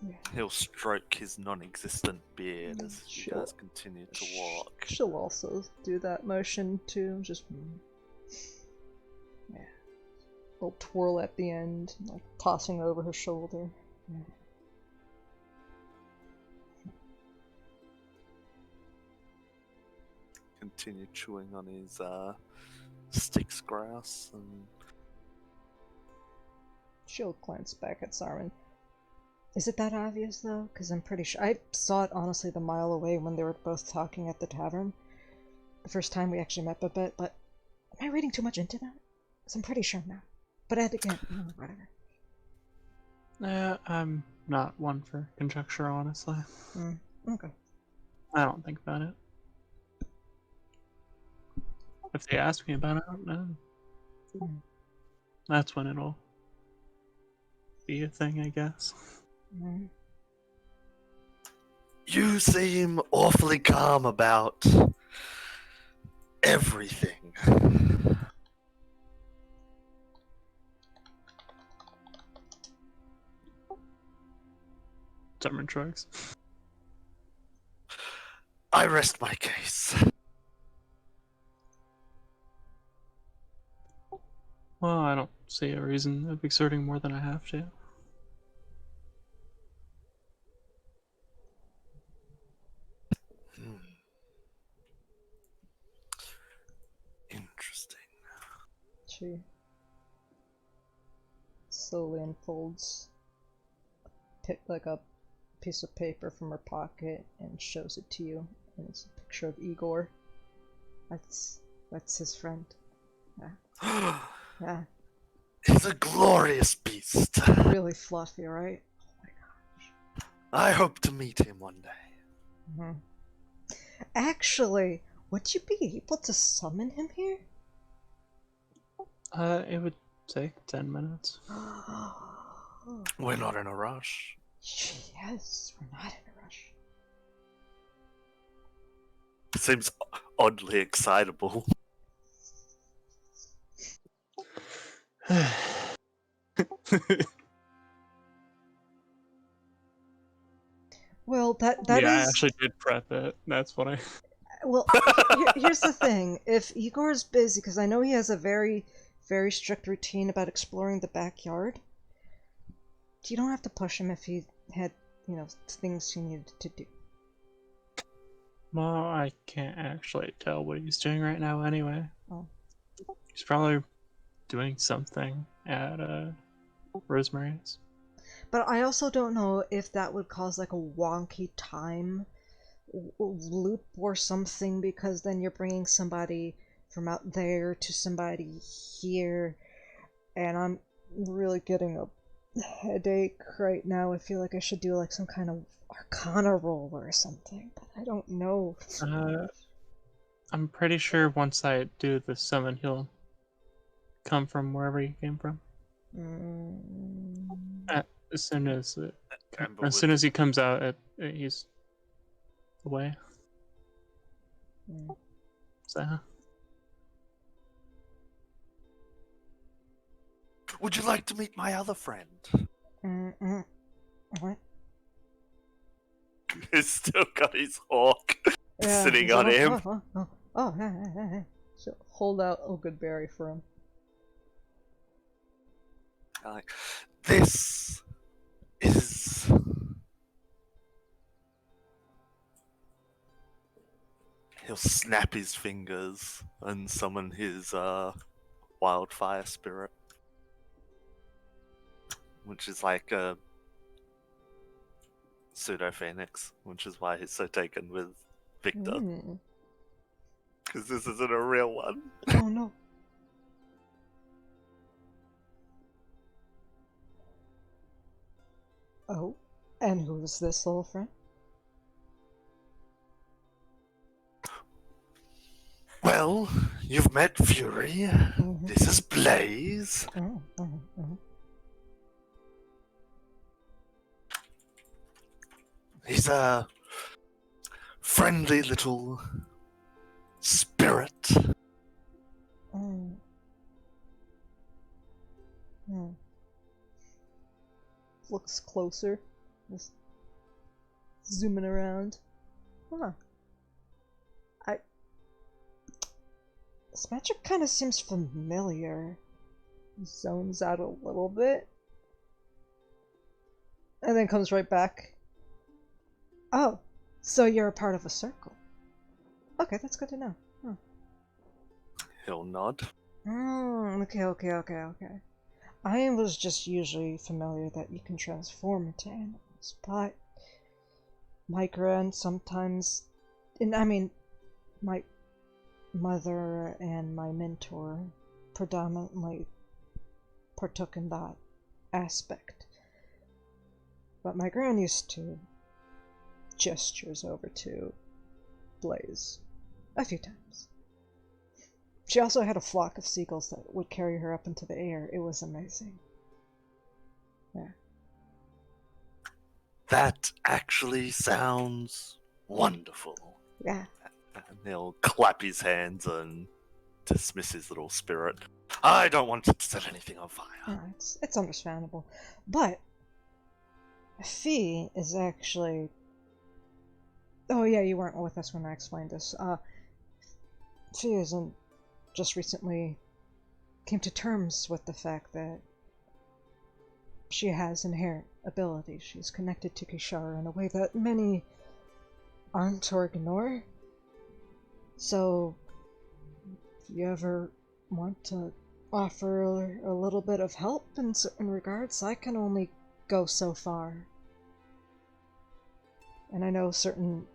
Speaker 3: Yeah.
Speaker 4: He'll stroke his non-existent beard as you
Speaker 3: Sure.
Speaker 4: guys continue to walk.
Speaker 3: She'll also do that motion too, just yeah. A little twirl at the end, like tossing over her shoulder. Yeah.
Speaker 4: Continue chewing on his sticks grass and
Speaker 3: She'll glance back at Sarman. Is it that obvious though? Because I'm pretty sure I saw it honestly the mile away when they were both talking at the tavern. The first time we actually met Babette, but am I reading too much into that? Because I'm pretty sure now. But again, whatever.
Speaker 5: I'm not one for conjecture, honestly.
Speaker 3: Okay.
Speaker 5: I don't think about it. If they ask me about it, I don't know. That's when it'll be a thing, I guess.
Speaker 4: you seem awfully calm about everything.
Speaker 5: Summer drugs.
Speaker 4: I rest my case.
Speaker 5: Well, I don't see a reason of exerting more than I have to.
Speaker 4: Interesting.
Speaker 3: She slowly unfolds like a piece of paper from her pocket and shows it to you. And it's a picture of Igor. That's his friend. Yeah. Yeah.
Speaker 4: He's a glorious beast.
Speaker 3: Really fluffy, right? Oh my gosh.
Speaker 4: I hope to meet him one day.
Speaker 3: Actually, would you be able to summon him here?
Speaker 5: It would take 10 minutes.
Speaker 4: We're not in a rush.
Speaker 3: Yes, we're not in a rush.
Speaker 4: Seems oddly excitable.
Speaker 3: Well, that
Speaker 5: yeah, I
Speaker 3: is...
Speaker 5: actually did prep it. That's what I...
Speaker 3: Well, here's the thing. If Igor's busy, because I know he has a very, very strict routine about exploring the backyard, you don't have to push him if he had, things he needed to do.
Speaker 5: Well, I can't actually tell what he's doing right now anyway.
Speaker 3: Oh.
Speaker 5: He's probably doing something at Rosemary's.
Speaker 3: But I also don't know if that would cause like a wonky time loop or something, because then you're bringing somebody from out there to somebody here, and I'm really getting a headache right now. I feel like I should do like some kind of Arcana roll or something, but I don't know.
Speaker 5: I'm pretty sure once I do the summon, he'll come from wherever he came from. As soon as he comes out, he's away. So.
Speaker 4: Would you like to meet my other friend?
Speaker 3: What?
Speaker 4: He's still got his hawk
Speaker 3: Yeah,
Speaker 4: sitting on him.
Speaker 3: Hey. So hold out a good berry for him.
Speaker 4: Like, this is he'll snap his fingers and summon his wildfire spirit, which is like a pseudo phoenix, which is why he's so taken with Victor,
Speaker 3: Mm.
Speaker 4: because this isn't a real one.
Speaker 3: Oh no. Oh, and who's this little friend?
Speaker 4: Well, you've met Fury.
Speaker 3: Mhm.
Speaker 4: This is Blaze.
Speaker 3: Oh, oh, oh.
Speaker 4: He's a friendly little spirit.
Speaker 3: Oh. Hmm. Looks closer. Just zooming around. Huh. This magic kind of seems familiar. Zones out a little bit. And then comes right back. Oh, so you're a part of a circle. Okay, that's good to know. Huh.
Speaker 4: He'll nod.
Speaker 3: Okay. I was just usually familiar that you can transform into animals, but my grand sometimes, and I mean, my mother and my mentor predominantly partook in that aspect. But my gran used to gestures over to Blaze a few times. She also had a flock of seagulls that would carry her up into the air. It was amazing. Yeah.
Speaker 4: That actually sounds wonderful.
Speaker 3: Yeah.
Speaker 4: And he'll clap his hands and dismiss his little spirit. I don't want to set anything on fire.
Speaker 3: Yeah, it's understandable. But Fee is actually... Oh yeah, you weren't with us when I explained this. Fee isn't just recently came to terms with the fact that she has inherent ability. She's connected to Kishara in a way that many aren't or ignore. So, if you ever want to offer a little bit of help in certain regards, I can only go so far. And I know certain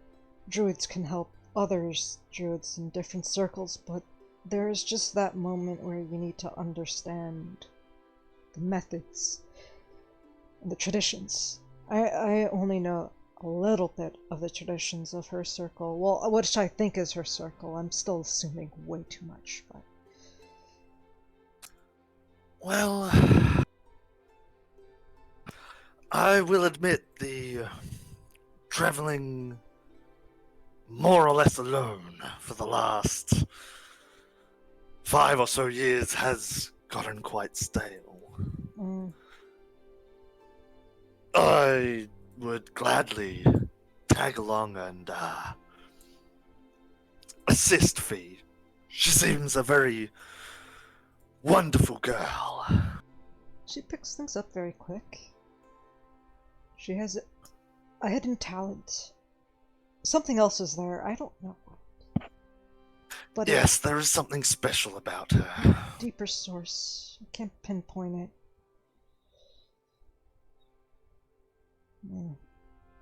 Speaker 3: druids can help others druids in different circles, but there's just that moment where you need to understand the methods and the traditions. I only know a little bit of the traditions of her circle. Well, which I think is her circle. I'm still assuming way too much, but...
Speaker 4: Well, I will admit the traveling more or less alone for the last 5 or so years has gotten quite stale.
Speaker 3: Mm,
Speaker 4: I would gladly tag along and assist Fee. She seems a very wonderful girl.
Speaker 3: she picks things up very quick. She has a hidden talent. Something else is there. I don't know what. But
Speaker 4: Yes, there is something special about her.
Speaker 3: a deeper source. I can't pinpoint it.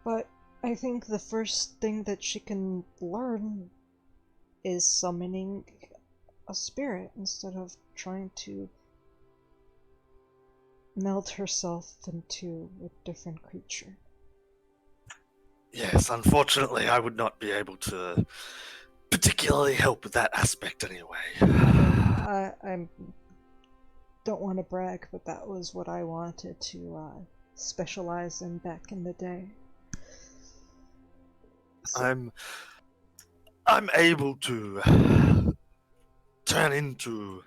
Speaker 3: But I think the first thing that she can learn is summoning a spirit instead of trying to meld herself into a different creature.
Speaker 4: Yes, unfortunately, I would not be able to particularly help with that aspect anyway.
Speaker 3: I don't want to brag, but that was what I wanted to specialize in back in the day. So,
Speaker 4: I'm able to turn into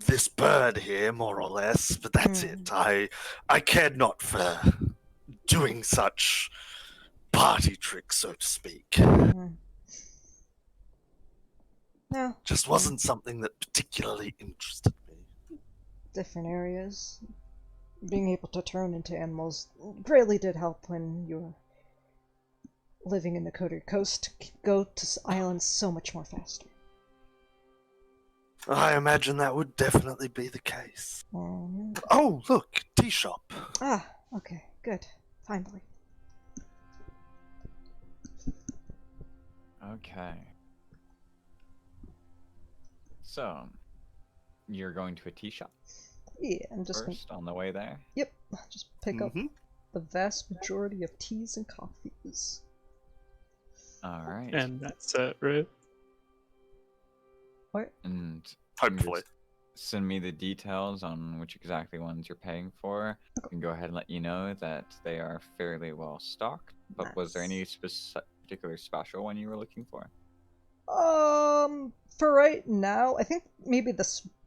Speaker 4: this bird here, more or less, but that's it. I cared not for doing such party tricks, so to speak.
Speaker 3: no,
Speaker 4: Just wasn't something that particularly interested me.
Speaker 3: different areas. Being able to turn into animals greatly did help when you were living in the Coder Coast to go to islands so much more faster.
Speaker 4: I imagine that would definitely be the case. Oh, look, tea shop.
Speaker 3: Ah, okay, good. Finally.
Speaker 1: Okay. So, you're going to a tea shop
Speaker 3: Yeah, I'm just gonna.
Speaker 1: first on the way there?
Speaker 3: Yep, just pick up
Speaker 4: Mhm.
Speaker 3: the vast majority of teas and coffees.
Speaker 1: Alright.
Speaker 5: And that's it, right?
Speaker 3: What?
Speaker 1: And you
Speaker 4: Hopefully.
Speaker 1: just send me the details on which exactly ones you're paying for. I can go ahead and let you know that they are fairly well stocked. But was there any particular special one you were looking for?
Speaker 3: For right now, I think maybe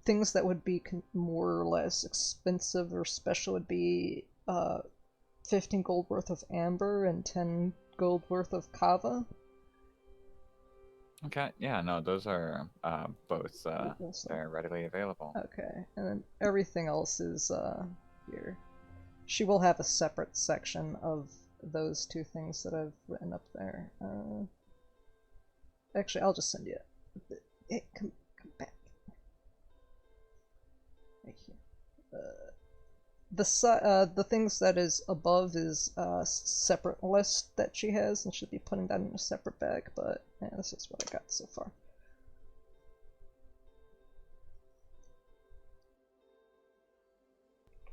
Speaker 3: things that would be more or less expensive or special would be 15 gold worth of amber and 10 gold worth of kava.
Speaker 1: Okay, yeah, no, those are both
Speaker 3: Also.
Speaker 1: they're readily available.
Speaker 3: Okay, and then everything else is here. She will have a separate section of those two things that I've written up there. Actually, I'll just send you it. Come back. Right here. The things that is above is a separate list that she has, and she'll be putting that in a separate bag. But yeah, this is what I got so far.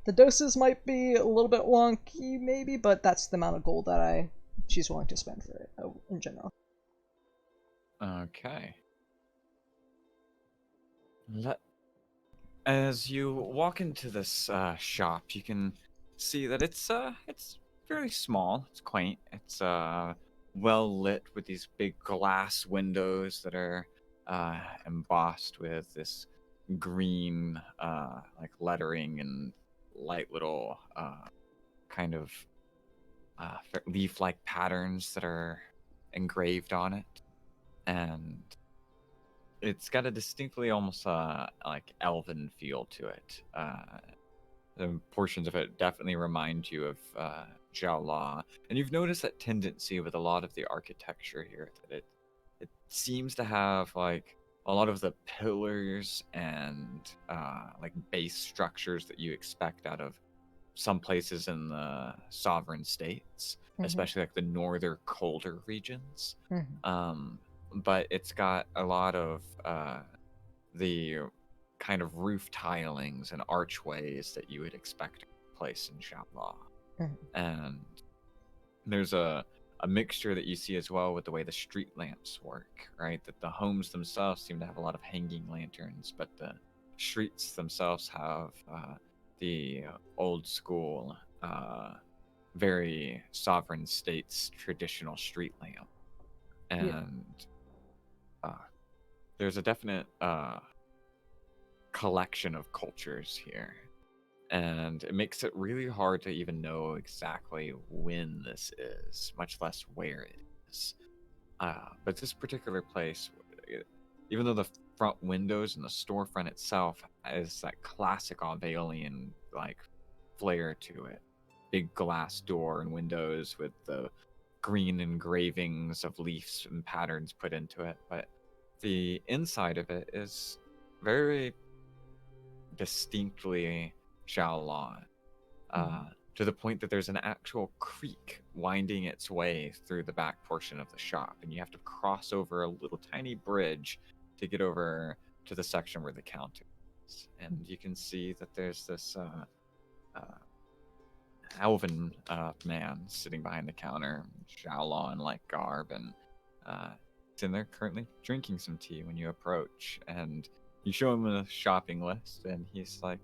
Speaker 3: The doses might be a little bit wonky, maybe, but that's the amount of gold that she's willing to spend for it in general.
Speaker 1: Okay. As you walk into this shop, you can see that it's fairly small. It's quaint. It's well lit with these big glass windows that are embossed with this green like lettering and light little kind of leaf-like patterns that are engraved on it, and it's got a distinctly almost like elven feel to it. The portions of it definitely remind you of Jiaola, and you've noticed that tendency with a lot of the architecture here that it seems to have like a lot of the pillars and like base structures that you expect out of some places in the sovereign states, especially like the northern colder regions. But it's got a lot of the kind of roof tilings and archways that you would expect to place in Shatlaw. And there's a mixture that you see as well with the way the street lamps work, right? That the homes themselves seem to have a lot of hanging lanterns, but the streets themselves have the old school, very sovereign states traditional street lamp. And there's a definite collection of cultures here, and it makes it really hard to even know exactly when this is, much less where it is. But this particular place, even though the front windows and the storefront itself has that classic Auvalian like flair to it, big glass door and windows with the green engravings of leaves and patterns put into it, but the inside of it is very distinctly Shaolin, to the point that there's an actual creek winding its way through the back portion of the shop, and you have to cross over a little tiny bridge to get over to the section where the counter is. And you can see that there's this elven man sitting behind the counter, Shaolin-like garb, and he's in there currently drinking some tea when you approach, and you show him a shopping list, and he's like,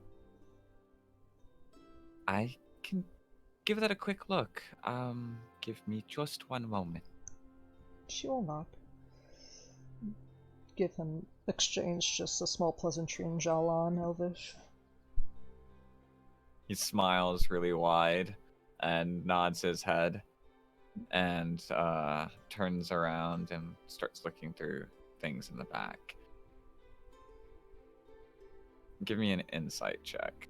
Speaker 1: I can give that a quick look. Give me just one moment.
Speaker 3: She will not. Give him exchange just a small pleasantry in Jalan Elvish.
Speaker 1: He smiles really wide and nods his head and turns around and starts looking through things in the back. Give me an insight check.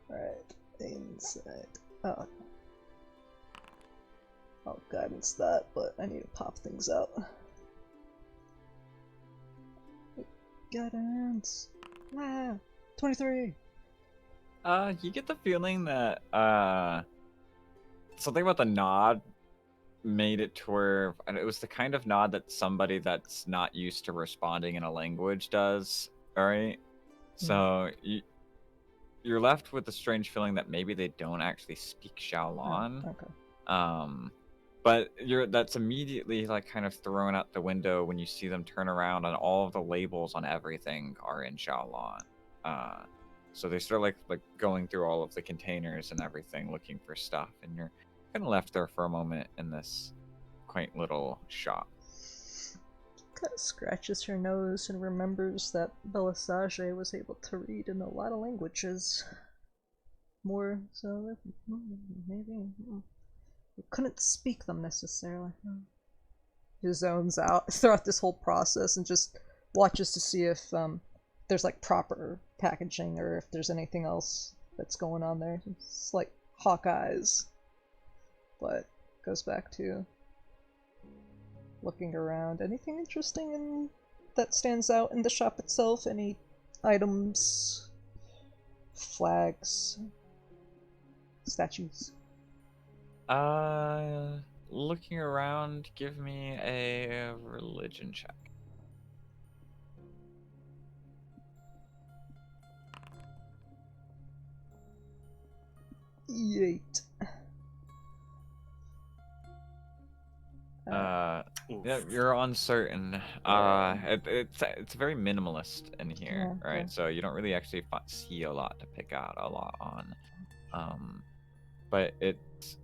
Speaker 3: Alright, inside. Oh, I'll guidance that, but I need to pop things out. Guidance. Ah, 23.
Speaker 1: You get the feeling that something about the nod made it to where and it was the kind of nod that somebody that's not used to responding in a language does. All right, so you're left with the strange feeling that maybe they don't actually speak Shaolon.
Speaker 3: Oh, okay.
Speaker 1: But that's immediately like kind of thrown out the window when you see them turn around and all of the labels on everything are in Shaolon. So they start like going through all of the containers and everything looking for stuff, and you're kind of left there for a moment in this quaint little shop.
Speaker 3: Kind of scratches her nose and remembers that Belisage was able to read in a lot of languages. More so, maybe. We couldn't speak them necessarily. He zones out throughout this whole process and just watches to see if there's like proper packaging or if there's anything else that's going on there. It's like Hawkeye's, but goes back to looking around. Anything interesting that stands out in the shop itself? Any items, flags, statues?
Speaker 1: Looking around, give me a religion check.
Speaker 3: Yeet.
Speaker 1: Yeah, you're uncertain. It's very minimalist in here,
Speaker 3: Yeah,
Speaker 1: right?
Speaker 3: okay.
Speaker 1: So you don't really actually see a lot to pick out a lot on. But it's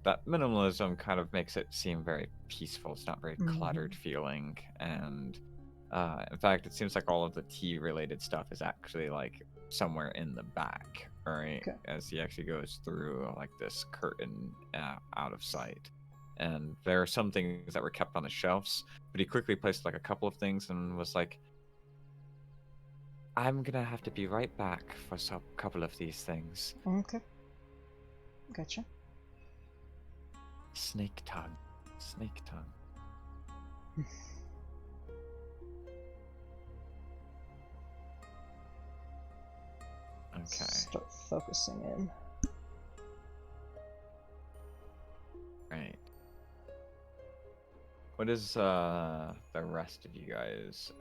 Speaker 1: that minimalism kind of makes it seem very peaceful. It's not very cluttered feeling, and in fact, it seems like all of the tea related stuff is actually like somewhere in the back, right?
Speaker 3: Okay.
Speaker 1: As he actually goes through like this curtain out of sight. And there are some things that were kept on the shelves, but he quickly placed like a couple of things and was like, I'm gonna have to be right back for some couple of these things.
Speaker 3: Okay. Gotcha.
Speaker 1: Snake tongue. Snake tongue. Okay.
Speaker 3: Start focusing in.
Speaker 1: Right. What is the rest of you guys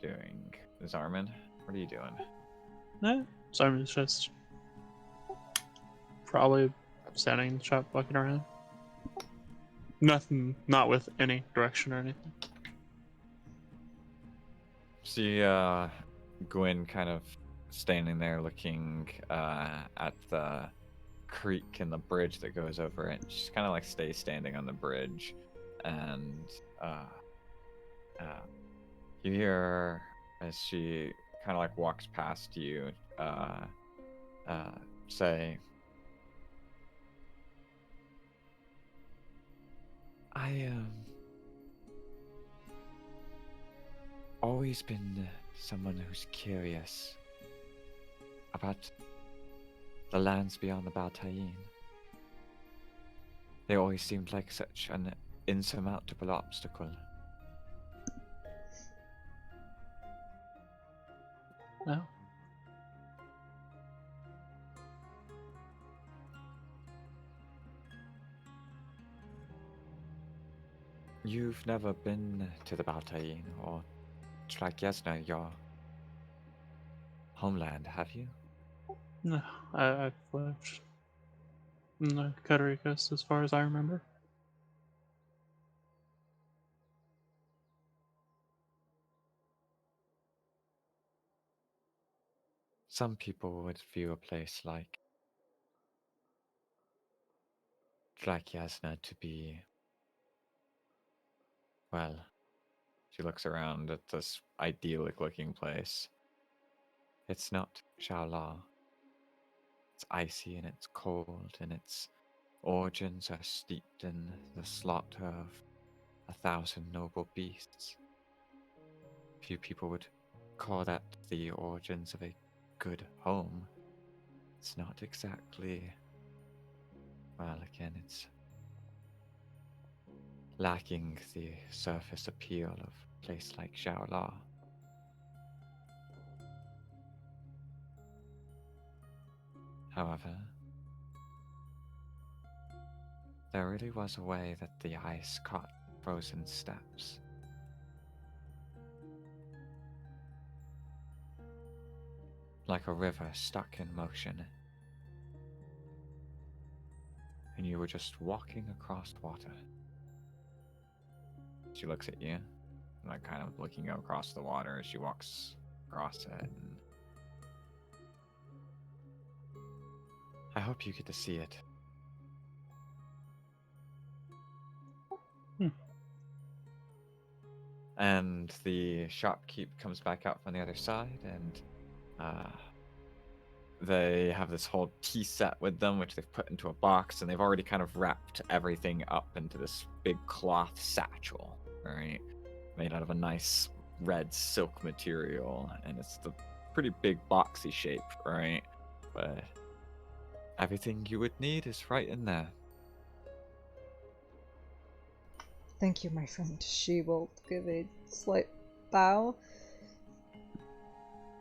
Speaker 1: doing? Zarman, what are you doing?
Speaker 5: No, Simon's just probably standing in the shop looking around. Nothing, not with any direction or anything.
Speaker 1: See Gwen kind of standing there looking at the creek and the bridge that goes over it. She's kind of like stays standing on the bridge, and you hear her as she kind of like walks past you say, I always been someone who's curious about the lands beyond the Baltayin. They always seemed like such an insurmountable obstacle.
Speaker 5: No.
Speaker 1: You've never been to the Baltayin or Tlakyesna, your homeland, have you?
Speaker 5: No, I've lived in the Cuttery Coast as far as I remember.
Speaker 1: Some people would view a place like Tlakyesna to be, well, she looks around at this idyllic looking place. It's not Shaola. It's icy and it's cold, and its origins are steeped in the slaughter of 1,000 noble beasts. Few people would call that the origins of a good home. It's not exactly, well, again, it's lacking the surface appeal of a place like Shaola. However, there really was a way that the ice caught frozen steps. Like a river stuck in motion. And you were just walking across water. She looks at you, like kind of looking across the water as she walks across it. And I hope you get to see it. And the shopkeep comes back out from the other side, and they have this whole tea set with them, which they've put into a box, and they've already kind of wrapped everything up into this big cloth satchel, right? Made out of a nice red silk material, and it's the pretty big boxy shape, right? But everything you would need is right in there.
Speaker 3: Thank you, my friend. She will give a slight bow.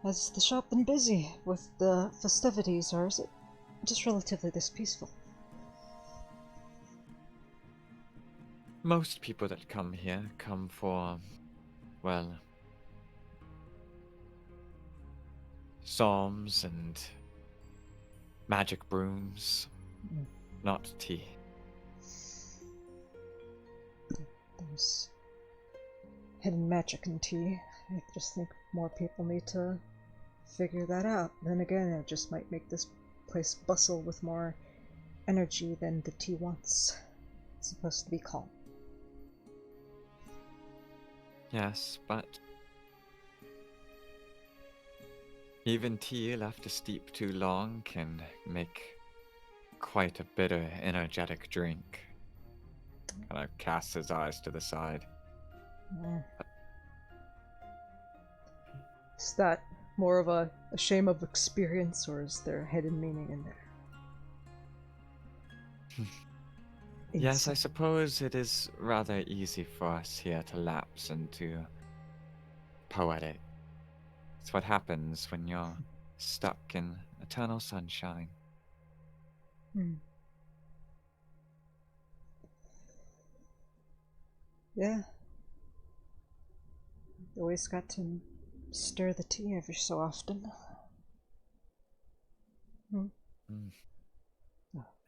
Speaker 3: Has the shop been busy with the festivities, or is it just relatively this peaceful?
Speaker 1: Most people that come here come for, well, psalms and magic brooms, not tea.
Speaker 3: There's hidden magic in tea. I just think more people need to figure that out. Then again, it just might make this place bustle with more energy than the tea wants. It's supposed to be calm.
Speaker 1: Yes, but even tea left to steep too long can make quite a bitter, energetic drink. Kind of casts his eyes to the side.
Speaker 3: Is that more of a shame of experience, or is there a hidden meaning in there?
Speaker 1: Yes, I suppose it is rather easy for us here to lapse into poetic. It's what happens when you're stuck in eternal sunshine.
Speaker 3: Yeah. You always got to stir the tea every so often.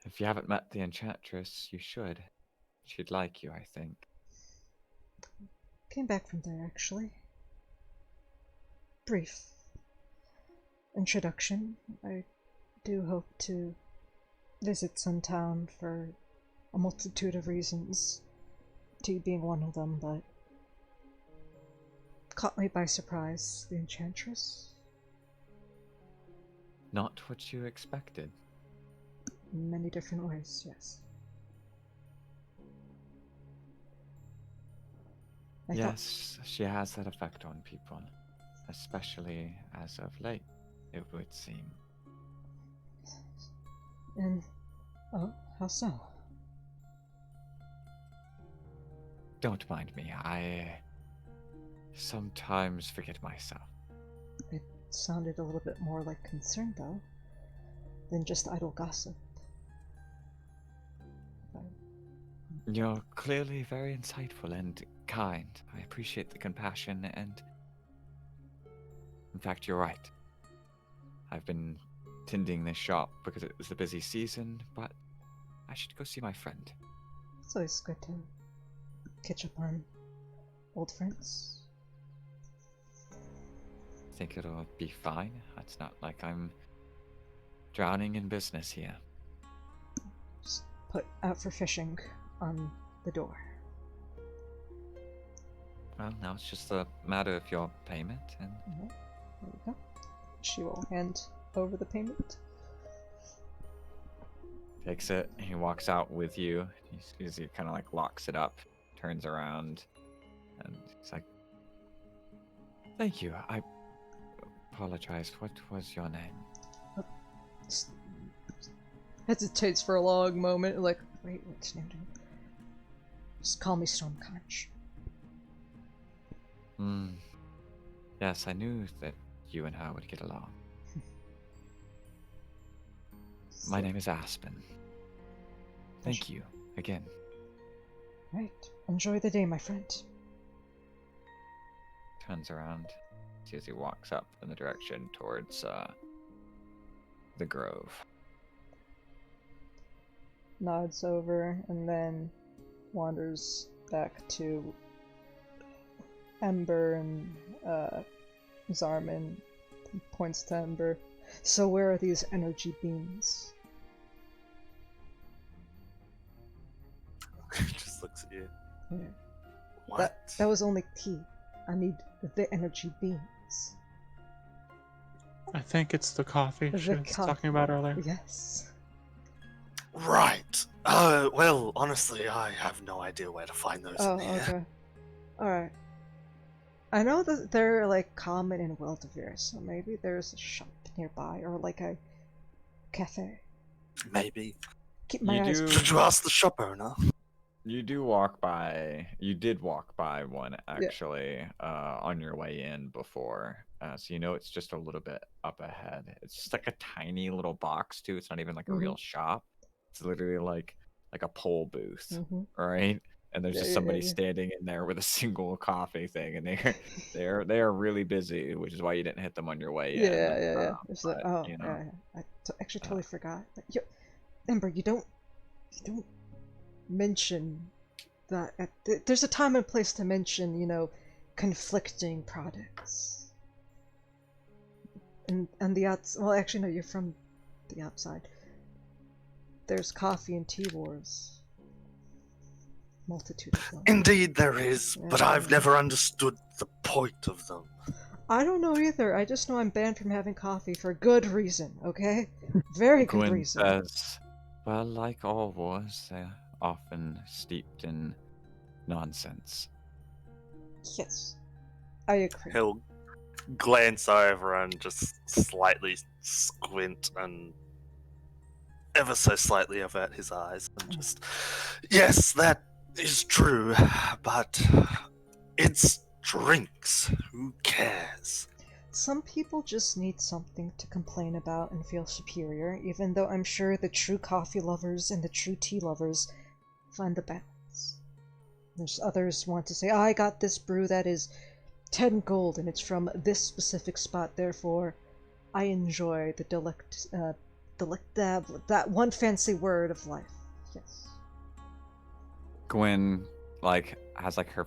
Speaker 1: If you haven't met the Enchantress, you should. She'd like you, I think.
Speaker 3: Came back from there, actually. Brief introduction. I do hope to visit Suntown for a multitude of reasons, tea being one of them, but caught me by surprise, the Enchantress.
Speaker 1: Not what you expected.
Speaker 3: In many different ways, yes.
Speaker 1: Yes, she has that effect on people, especially as of late, it would seem.
Speaker 3: And, oh, how so?
Speaker 1: Don't mind me, I sometimes forget myself.
Speaker 3: It sounded a little bit more like concern, though, than just idle gossip.
Speaker 1: You're clearly very insightful and kind. I appreciate the compassion, and in fact, you're right. I've been tending this shop because it was the busy season, but I should go see my friend.
Speaker 3: It's always good to catch up on old friends.
Speaker 1: I think it'll be fine. It's not like I'm drowning in business here.
Speaker 3: Just put out for fishing on the door.
Speaker 1: Well, now it's just a matter of your payment, and
Speaker 3: There we go. She will hand over the payment.
Speaker 1: takes it. He walks out with you. He kind of like locks it up, turns around, and he's like, "Thank you. I apologize. What was your name?"
Speaker 3: Hesitates for a long moment, like, wait, what's name? Just call me Stormconch.
Speaker 1: Yes, I knew that you and her would get along. My name is Aspen. Thank you again.
Speaker 3: Right. Enjoy the day, my friend.
Speaker 1: Turns around, see as he walks up in the direction towards the grove.
Speaker 3: Nods over and then wanders back to Ember and Zarman. Points to Ember. So where are these energy beams?
Speaker 4: Just looks at you.
Speaker 3: Yeah.
Speaker 4: What?
Speaker 3: That was only tea. I need the energy beams.
Speaker 5: I think it's the coffee
Speaker 3: The
Speaker 5: she was
Speaker 3: coffee.
Speaker 5: talking about earlier.
Speaker 3: Yes.
Speaker 4: Right. Well, honestly, I have no idea where to find those
Speaker 3: Oh,
Speaker 4: in here.
Speaker 3: okay. Alright. I know that they're like common in Wildevere, so maybe there's a shop nearby or like a cafe.
Speaker 4: Maybe.
Speaker 3: Keep my
Speaker 1: You
Speaker 3: eyes
Speaker 1: do-
Speaker 3: peeled.
Speaker 4: Should you ask the shop owner?
Speaker 1: You did walk by one actually on your way in before. So you know it's just a little bit up ahead. It's just like a tiny little box too. It's not even like a real shop. It's literally like a pole booth,
Speaker 3: Mm-hmm.
Speaker 1: right? And there's
Speaker 3: Yeah,
Speaker 1: just
Speaker 3: yeah,
Speaker 1: somebody
Speaker 3: yeah.
Speaker 1: standing in there with a single coffee thing, and they are really busy, which is why you didn't hit them on your way
Speaker 3: Yeah,
Speaker 1: in.
Speaker 3: yeah. It's like,
Speaker 1: but,
Speaker 3: oh,
Speaker 1: you know,
Speaker 3: yeah. I actually totally forgot. Ember, you don't mention that. There's a time and place to mention, conflicting products. And the outs. Well, actually, no. You're from the outside. There's coffee and tea wars. Multitude of them.
Speaker 4: Indeed, there is, but
Speaker 3: Yeah.
Speaker 4: I've never understood the point of them.
Speaker 3: I don't know either. I just know I'm banned from having coffee for good reason. Okay, very good
Speaker 1: Gwyn
Speaker 3: reason.
Speaker 1: says, "Well, like all wars, they're often steeped in nonsense."
Speaker 3: Yes, I agree.
Speaker 4: He'll glance over and just slightly squint and ever so slightly avert his eyes and just, yes, that is true, but it's drinks. Who cares?
Speaker 3: Some people just need something to complain about and feel superior, even though I'm sure the true coffee lovers and the true tea lovers find the balance. There's others who want to say, I got this brew that is 10 gold and it's from this specific spot, therefore I enjoy the that one fancy word of life. Yes.
Speaker 1: Gwyn has her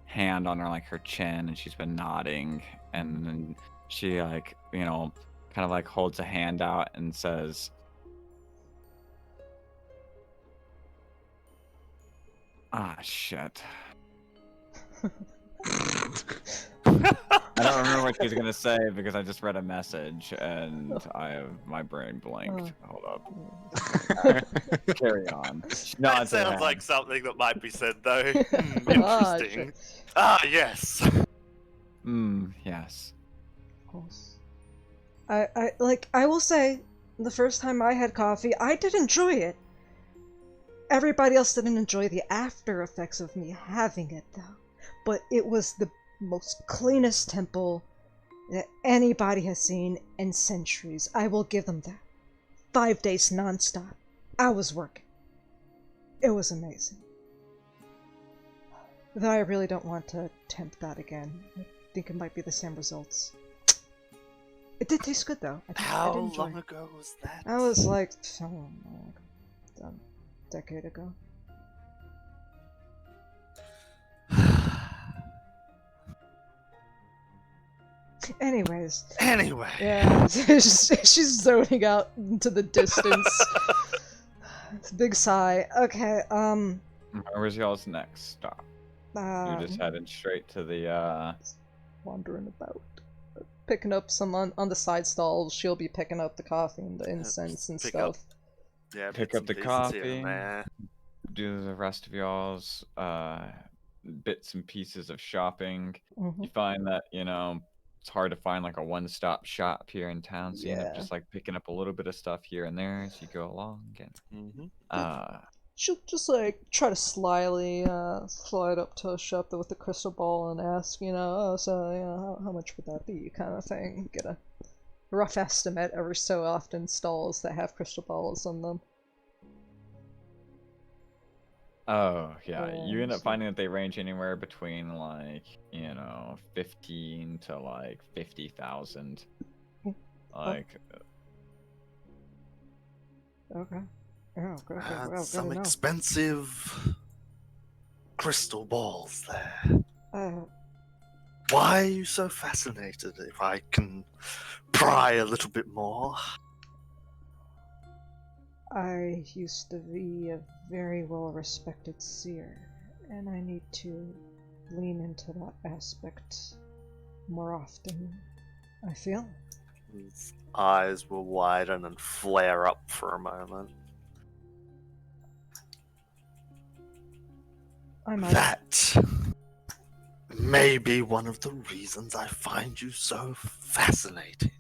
Speaker 1: hand on her chin, and she's been nodding, and then she kind of holds a hand out and says, "Ah, shit." I don't remember what she's gonna say because I just read a message and my brain blanked. Hold up. Carry on. No,
Speaker 4: That sounds like something that might be said, though. Interesting.
Speaker 3: Ah,
Speaker 4: Yes.
Speaker 1: Yes.
Speaker 3: of course. I will say, the first time I had coffee, I did enjoy it. Everybody else didn't enjoy the after effects of me having it, though. But it was the most cleanest temple that anybody has seen in centuries. I will give them that. 5 days non-stop. I was working. It was amazing. Though I really don't want to attempt that again. I think it might be the same results. It did taste good, though. I did
Speaker 4: How
Speaker 3: enjoy
Speaker 4: long
Speaker 3: it.
Speaker 4: ago was that?
Speaker 3: That was like, I don't know, a decade ago. Anyways.
Speaker 4: Anyway.
Speaker 3: Yeah, she's zoning out into the distance. Big sigh. Okay,
Speaker 1: Where's y'all's next stop? You're just heading straight to the
Speaker 3: wandering about. Picking up some on the side stalls. She'll be picking up the coffee and the incense and
Speaker 4: pick
Speaker 3: stuff.
Speaker 4: Yeah,
Speaker 1: Pick
Speaker 4: bits
Speaker 1: up
Speaker 4: and
Speaker 1: the
Speaker 4: pieces here
Speaker 1: coffee.
Speaker 4: and there.
Speaker 1: do the rest of y'all's bits and pieces of shopping.
Speaker 3: Mhm.
Speaker 1: You find that, it's hard to find like a one-stop shop here in town, so you end up
Speaker 3: Yeah.
Speaker 1: just like picking up a little bit of stuff here and there as you go along. And
Speaker 3: She'll just like try to slyly slide up to a shop with the crystal ball and ask, so how much would that be, kind of thing. Get a rough estimate, every so often stalls that have crystal balls on them.
Speaker 1: Oh, yeah. You end
Speaker 3: And
Speaker 1: up finding that they range anywhere between, like, 15 to, like, 50,000. Like,
Speaker 3: okay. Oh, okay, well, good
Speaker 4: Some
Speaker 3: to know.
Speaker 4: expensive crystal balls there.
Speaker 3: Uh,
Speaker 4: Why are you so fascinated? If I can pry a little bit more.
Speaker 3: I used to be a very well-respected seer, and I need to lean into that aspect more often, I feel.
Speaker 4: His eyes will widen and flare up for a moment.
Speaker 3: I might.
Speaker 4: That may be one of the reasons I find you so fascinating.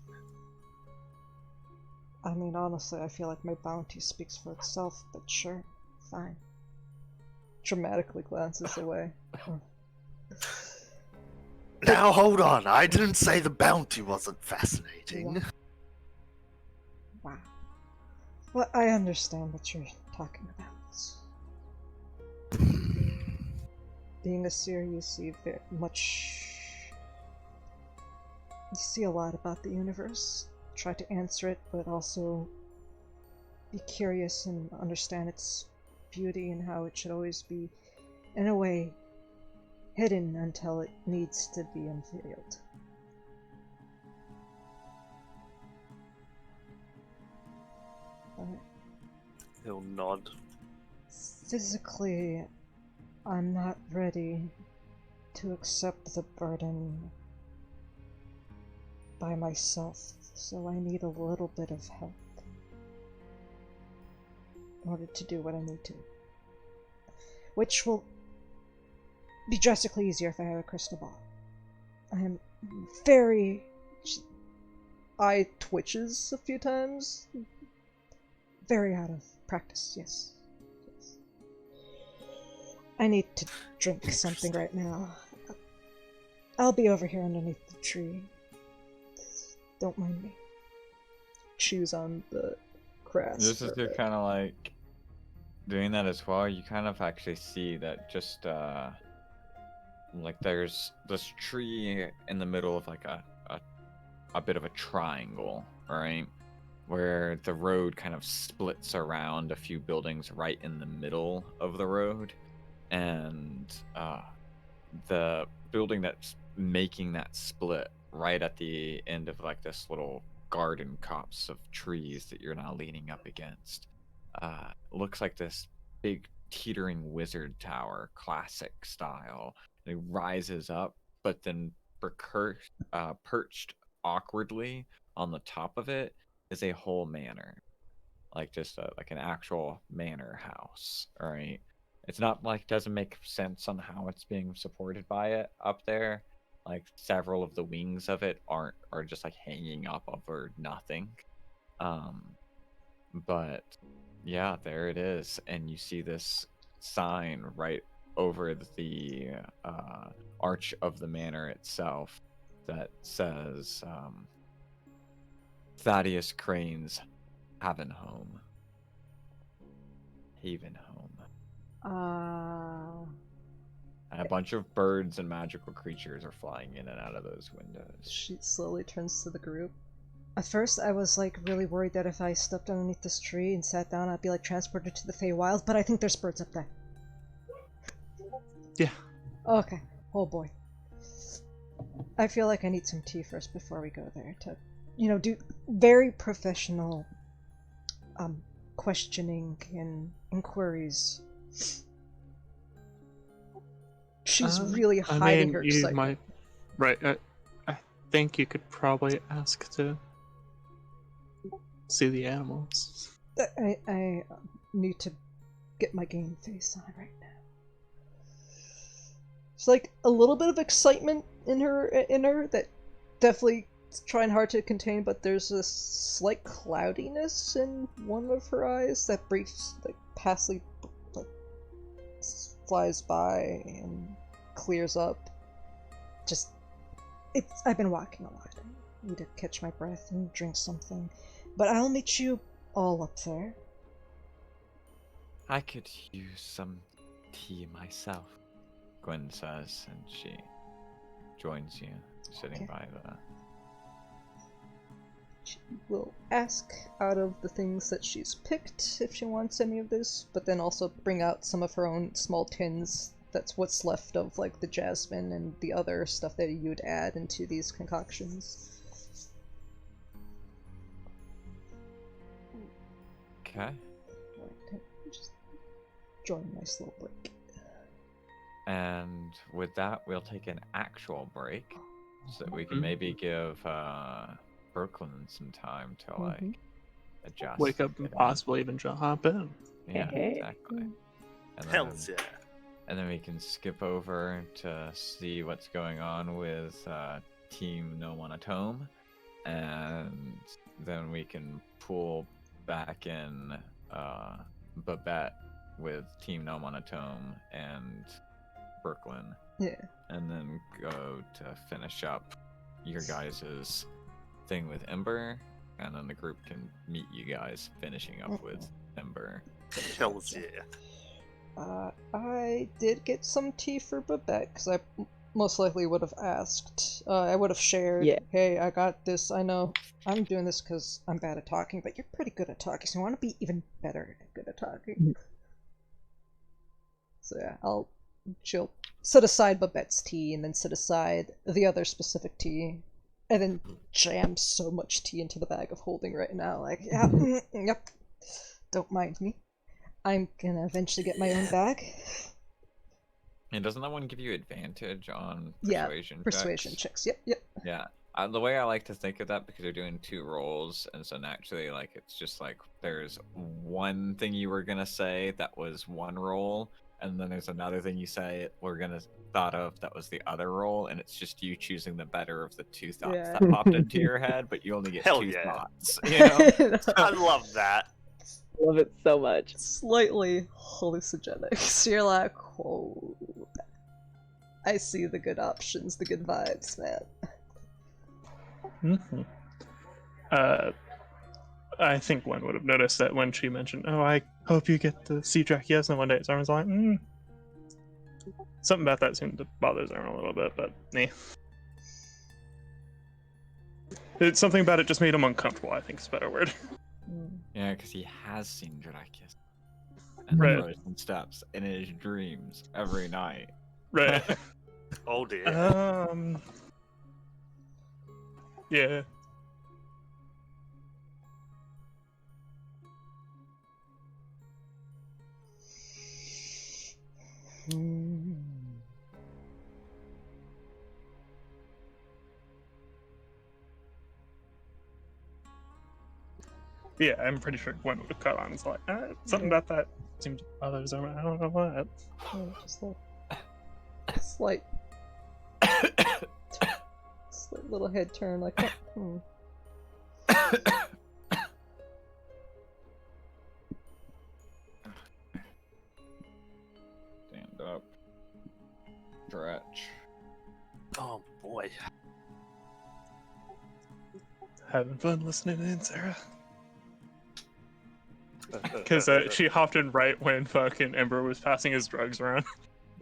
Speaker 3: I mean, honestly, I feel like my bounty speaks for itself, but sure, fine. Dramatically glances away.
Speaker 4: Now hold on, I didn't say the bounty wasn't fascinating.
Speaker 3: Wow. Well, I understand what you're talking about. Being a seer, you see very much. You see a lot about the universe. Try to answer it, but also be curious and understand its beauty and how it should always be, in a way, hidden until it needs to be unveiled.
Speaker 4: He'll nod.
Speaker 3: Physically, I'm not ready to accept the burden by myself, so I need a little bit of help in order to do what I need to. Which will be drastically easier if I have a crystal ball. I am very... Eye twitches a few times. Very out of practice, yes. I need to drink something right now. I'll be over here underneath the tree. Don't mind me. Chews on the grass.
Speaker 1: just as you're kind of, like, doing that as well, you kind of actually see that just, like, there's this tree in the middle of, like, a bit of a triangle, right? Where the road kind of splits around a few buildings right in the middle of the road. And the building that's making that split right at the end of, like, this little garden copse of trees that you're now leaning up against looks like this big teetering wizard tower, classic style. It rises up, but then perched awkwardly on the top of it is a whole manor, like just like an actual manor house. All right, it's not like, doesn't make sense on how it's being supported by it up there. Like, several of the wings of it are just like hanging up over nothing. But yeah, there it is, and you see this sign right over the arch of the manor itself that says Thaddeus Crane's Haven Home. Haven Home. And a bunch of birds and magical creatures are flying in and out of those windows.
Speaker 3: She slowly turns to the group. At first, I was like really worried that if I stepped underneath this tree and sat down, I'd be like transported to the Feywild, but I think there's birds up there.
Speaker 5: Yeah.
Speaker 3: Okay. Oh boy. I feel like I need some tea first before we go there to, do very professional questioning and inquiries. She's really hiding her excitement.
Speaker 5: Right. I think you could probably ask to see the animals.
Speaker 3: I need to get my game face on right now. It's like a little bit of excitement in her that definitely trying hard to contain, but there's a slight cloudiness in one of her eyes that briefs, like, passively, like, flies by and clears up. I've been walking a lot. need to catch my breath and drink something. But I'll meet you all up there.
Speaker 1: I could use some tea myself, Gwen says, and she joins you, sitting
Speaker 3: Okay.
Speaker 1: by the...
Speaker 3: She will ask out of the things that she's picked if she wants any of this, but then also bring out some of her own small tins. That's what's left of like the jasmine and the other stuff that you'd add into these concoctions.
Speaker 1: Okay.
Speaker 3: Alright, just join a nice little break.
Speaker 1: And with that, we'll take an actual break, so that we can maybe give Brooklyn some time to like adjust.
Speaker 5: Wake up and
Speaker 1: get in.
Speaker 5: possibly even hop in.
Speaker 1: Yeah,
Speaker 6: Hey.
Speaker 1: exactly. And
Speaker 4: Hells yeah.
Speaker 1: And then we can skip over to see what's going on with Team No Monotone, and then we can pull back in Babette with Team No Monotone and Brooklyn,
Speaker 3: Yeah.
Speaker 1: and then go to finish up your guys' thing with Ember, and then the group can meet you guys finishing up with Ember.
Speaker 4: Hells yeah.
Speaker 3: I did get some tea for Babette, because I most likely would have asked. I would have shared,
Speaker 6: Yeah.
Speaker 3: hey, I got this. I know I'm doing this because I'm bad at talking, but you're pretty good at talking, so I want to be even better at good at talking. So yeah, she'll set aside Babette's tea, and then set aside the other specific tea, and then jam so much tea into the bag of holding right now, like, yeah, yep, don't mind me. I'm gonna eventually get my own bag.
Speaker 1: And doesn't that one give you advantage on
Speaker 3: Yeah,
Speaker 1: persuasion?
Speaker 3: Persuasion
Speaker 1: checks?
Speaker 3: checks. Yep.
Speaker 1: Yeah. The way I like to think of that, because you're doing 2 rolls, and so naturally, like, it's just like there's one thing you were gonna say that was one roll, and then there's another thing you say we're gonna thought of that was the other roll, and it's just you choosing the better of the 2 thoughts
Speaker 3: Yeah.
Speaker 1: that popped into your head, but you only get
Speaker 4: Hell
Speaker 1: 2
Speaker 4: yeah.
Speaker 1: thoughts. You know?
Speaker 4: I love that.
Speaker 6: Love it so much.
Speaker 3: Slightly hallucinogenic. So you're like, whoa. I see the good options, the good vibes, man.
Speaker 5: I think Gwen would have noticed that when she mentioned, "Oh, I hope you get the sea track yes no one day." So I was like, something about that seemed to bother Zara a little bit, but it's something about it just made him uncomfortable. I think is a better word.
Speaker 1: Yeah, because he has seen Drakus and
Speaker 5: Right.
Speaker 1: the frozen steps in his dreams every night.
Speaker 5: Right.
Speaker 4: Oh dear.
Speaker 5: Yeah. Yeah, I'm pretty sure Gwen would have caught on. It's like, something about that seemed to bother Zara. I don't know what.
Speaker 3: Just like slight little head turn, like,
Speaker 1: Stand up. Stretch.
Speaker 4: Oh boy.
Speaker 5: Having fun listening in, Sarah. Because she hopped in right when fucking Ember was passing his drugs around.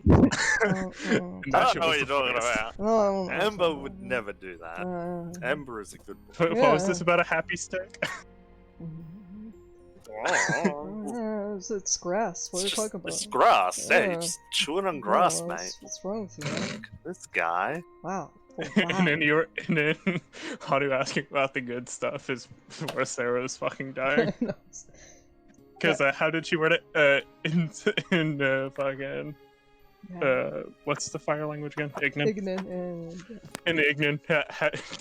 Speaker 5: And
Speaker 4: I
Speaker 5: that
Speaker 4: don't know
Speaker 5: shit
Speaker 4: what
Speaker 5: was
Speaker 4: you're
Speaker 5: the
Speaker 4: talking
Speaker 5: funniest.
Speaker 4: about. Ember would never do that. Ember is a good boy.
Speaker 5: What was this about a happy stick?
Speaker 3: It's grass. What are you talking about?
Speaker 4: It's grass. Hey,
Speaker 3: Yeah.
Speaker 4: just chewing on grass,
Speaker 3: Oh,
Speaker 4: mate.
Speaker 3: what's wrong with you, man?
Speaker 4: This guy.
Speaker 3: Wow. Oh,
Speaker 5: And then
Speaker 3: wow.
Speaker 5: Hadu asking about the good stuff is where Sarah was fucking dying.
Speaker 3: No,
Speaker 5: Because how did she word it? In fucking what's the fire language again? Ignan.
Speaker 3: Ignan and
Speaker 5: In Ignan,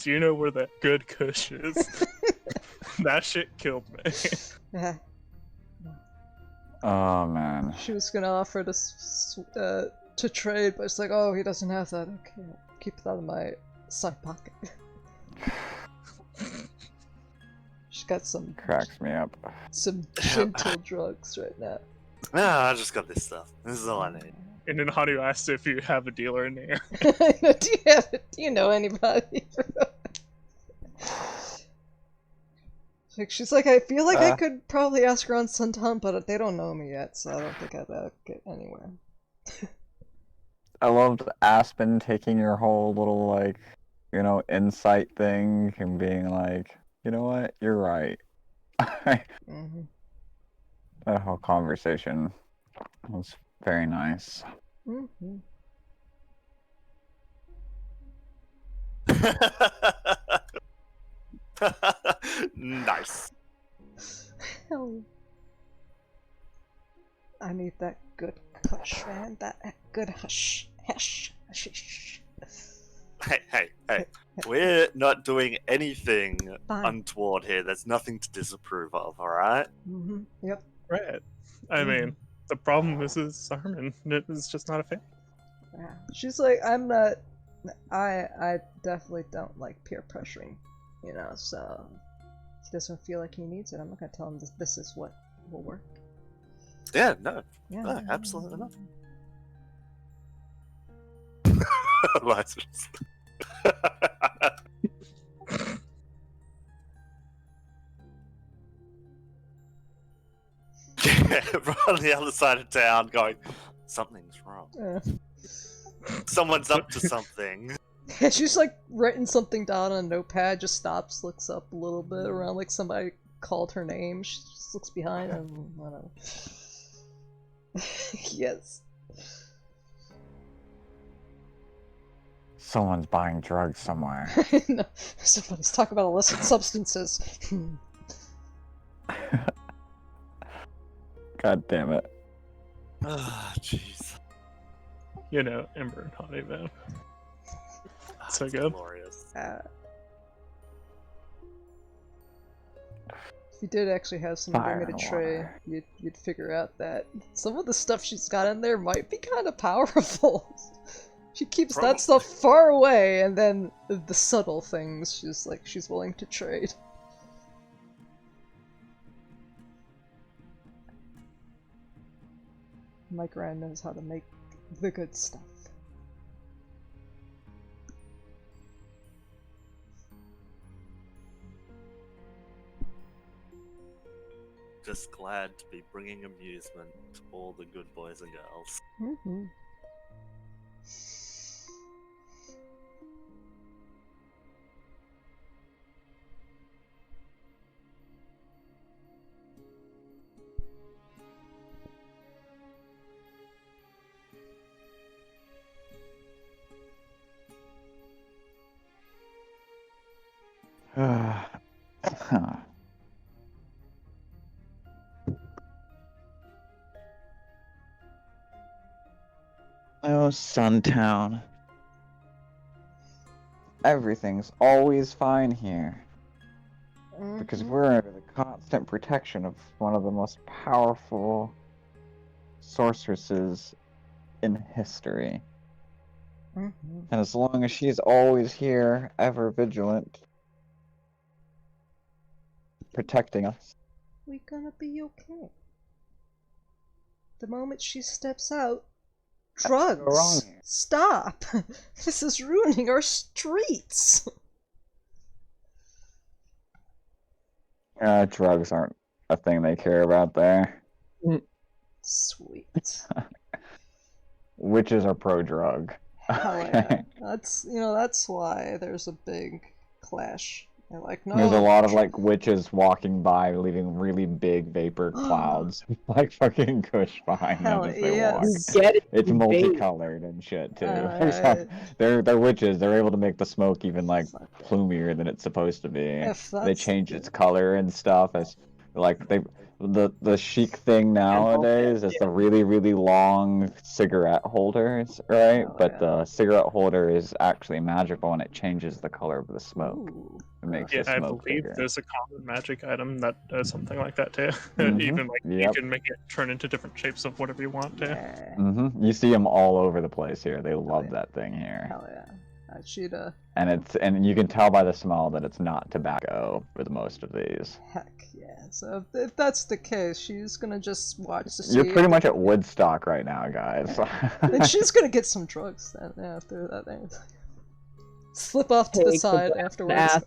Speaker 5: do you know where the good kush is? That shit killed me.
Speaker 3: yeah.
Speaker 1: Oh man.
Speaker 3: She was gonna offer to trade, but it's like, oh, he doesn't have that. Okay, I'll keep that in my side pocket. She's got some
Speaker 1: Cracks me up.
Speaker 3: gentle drugs right now.
Speaker 4: Nah, I just got this stuff. This is all I need.
Speaker 5: And then Hadu asked if you have a dealer in there.
Speaker 3: Do you know anybody? Like, she's like, I feel like I could probably ask her on Suntown, but they don't know me yet, so I don't think I'd get anywhere.
Speaker 7: I loved Aspen taking your whole little, like, you know, insight thing and being like, you know what, you're right.
Speaker 3: Mm-hmm.
Speaker 7: That whole conversation was very nice.
Speaker 3: Mm-hmm.
Speaker 4: Nice.
Speaker 3: Hell yeah. I need that good hush, man. That good hush. Hush. Hush.
Speaker 4: Hey. We're not doing anything
Speaker 3: Fine.
Speaker 4: untoward here. There's nothing to disapprove of, alright?
Speaker 3: Mm-hmm. Yep.
Speaker 5: Right. I mean, the problem is Harmon is just not a fan.
Speaker 3: Yeah. She's like, I'm not. I definitely don't like peer pressuring, you know, so if he doesn't feel like he needs it, I'm not gonna tell him this is what will work.
Speaker 4: Yeah, no, absolutely not. Lazarus. Yeah, we're on the other side of town going, something's wrong. Someone's up to something.
Speaker 3: She's like writing something down on a notepad, just stops, looks up a little bit around like somebody called her name. She just looks behind and I don't know. Yes.
Speaker 7: Someone's buying drugs somewhere.
Speaker 3: No, somebody's talking about illicit substances.
Speaker 7: God damn it.
Speaker 4: Ah, jeez.
Speaker 5: You know, Ember and Honey, man. So
Speaker 4: It's
Speaker 5: good.
Speaker 4: glorious.
Speaker 3: If you did actually have something
Speaker 7: Fire
Speaker 3: in a
Speaker 7: and
Speaker 3: tray,
Speaker 7: water.
Speaker 3: you'd figure out that some of the stuff she's got in there might be kind of powerful. She keeps
Speaker 4: Probably.
Speaker 3: that stuff far away, and then the subtle things she's willing to trade. My grand knows how to make the good stuff.
Speaker 4: Just glad to be bringing amusement to all the good boys and girls.
Speaker 3: Mm-hmm.
Speaker 7: Oh, Suntown. Everything's always fine here. Because we're under the constant protection of one of the most powerful sorceresses in history.
Speaker 3: Mm-hmm.
Speaker 7: And as long as she's always here, ever vigilant, protecting us.
Speaker 3: We're gonna be okay. The moment she steps out, drugs!
Speaker 7: go wrong here.
Speaker 3: Stop! This is ruining our streets!
Speaker 7: Drugs aren't a thing they care about there.
Speaker 3: Sweet.
Speaker 7: Witches are pro-drug.
Speaker 3: Hell yeah. That's why there's a big clash. They're like, no.
Speaker 7: There's a lot of like witches walking by, leaving really big vapor clouds, like fucking kush behind them
Speaker 3: Hell
Speaker 7: as they
Speaker 3: yes.
Speaker 7: walk.
Speaker 6: Get it?
Speaker 7: It's
Speaker 6: Bait.
Speaker 7: multicolored and shit too.
Speaker 3: Alright.
Speaker 7: They're witches. They're able to make the smoke even like plumier than it's supposed to be.
Speaker 3: If
Speaker 7: They
Speaker 3: that's
Speaker 7: change its color and stuff. As like the chic thing nowadays is the really long cigarette holders, right?
Speaker 3: Oh,
Speaker 7: But
Speaker 3: yeah.
Speaker 7: the cigarette holder is actually magical and it changes the color of the smoke.
Speaker 3: Ooh.
Speaker 7: It makes
Speaker 5: Yeah,
Speaker 7: the
Speaker 5: I
Speaker 7: smoke
Speaker 5: believe
Speaker 7: bigger.
Speaker 5: there's a common magic item that does something like that too.
Speaker 7: Mhm.
Speaker 5: Even like you
Speaker 7: Yep.
Speaker 5: can make it turn into different shapes of whatever you want to.
Speaker 3: Yeah.
Speaker 7: You see them all over the place here. They love
Speaker 3: yeah.
Speaker 7: that thing here.
Speaker 3: Hell yeah. She'd,
Speaker 7: And you can tell by the smell that it's not tobacco with most of these.
Speaker 3: heck yeah. So if that's the case, she's gonna just watch to see.
Speaker 7: You're pretty much at Woodstock right now, guys.
Speaker 3: And she's gonna get some drugs then after that. Then. Slip off to the
Speaker 6: Take the
Speaker 3: side
Speaker 6: black
Speaker 3: afterwards.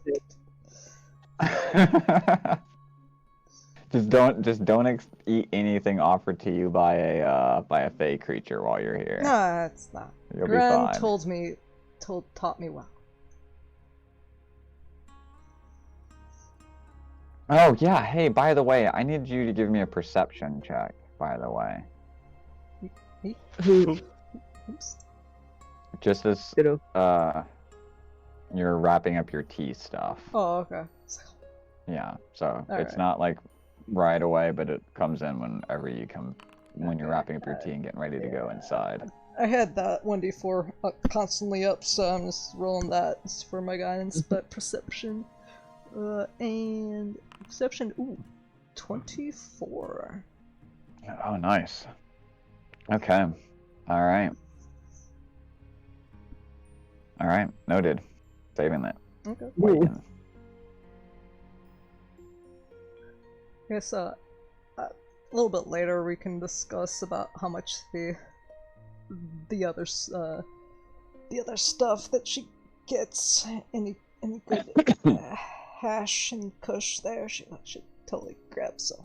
Speaker 6: acid.
Speaker 7: just don't eat anything offered to you by a fey creature while you're here.
Speaker 3: No, it's not.
Speaker 7: You'll be
Speaker 3: Gran
Speaker 7: fine.
Speaker 3: taught me well.
Speaker 7: Oh yeah, hey, by the way, I need you to give me a perception check, by the way.
Speaker 3: Oops.
Speaker 7: Just as
Speaker 6: Ditto.
Speaker 7: you're wrapping up your tea stuff.
Speaker 3: Oh, okay.
Speaker 7: Yeah, so it's
Speaker 3: Alright.
Speaker 7: not like right away, but it comes in whenever you come when you're
Speaker 3: Okay,
Speaker 7: wrapping up your tea and getting ready to go inside.
Speaker 3: I had that 1d4 constantly up, so I'm just rolling that for my guidance. But perception, and perception, ooh, 24.
Speaker 7: Oh, nice. Okay. All right. All right. Noted. Saving that.
Speaker 3: Okay.
Speaker 7: Waiting.
Speaker 3: I guess a little bit later we can discuss about how much the other stuff that she gets, any good hash and kush there, she should totally grab some.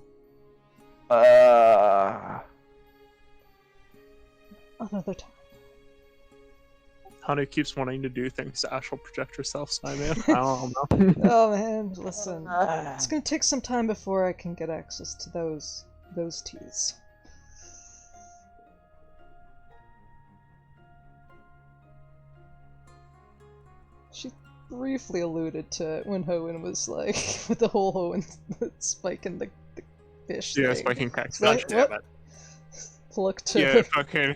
Speaker 3: Another time.
Speaker 5: Honey keeps wanting to do things to astral project herself, so I don't know.
Speaker 3: Oh man, listen, it's gonna take some time before I can get access to those teas. She briefly alluded to it when Hoenn was like, with the whole Hoenn spiking the fish
Speaker 5: Yeah,
Speaker 3: thing.
Speaker 5: spiking cactus.
Speaker 3: Like,
Speaker 4: Damn
Speaker 3: what?
Speaker 4: it.
Speaker 3: Look to
Speaker 5: Yeah, fucking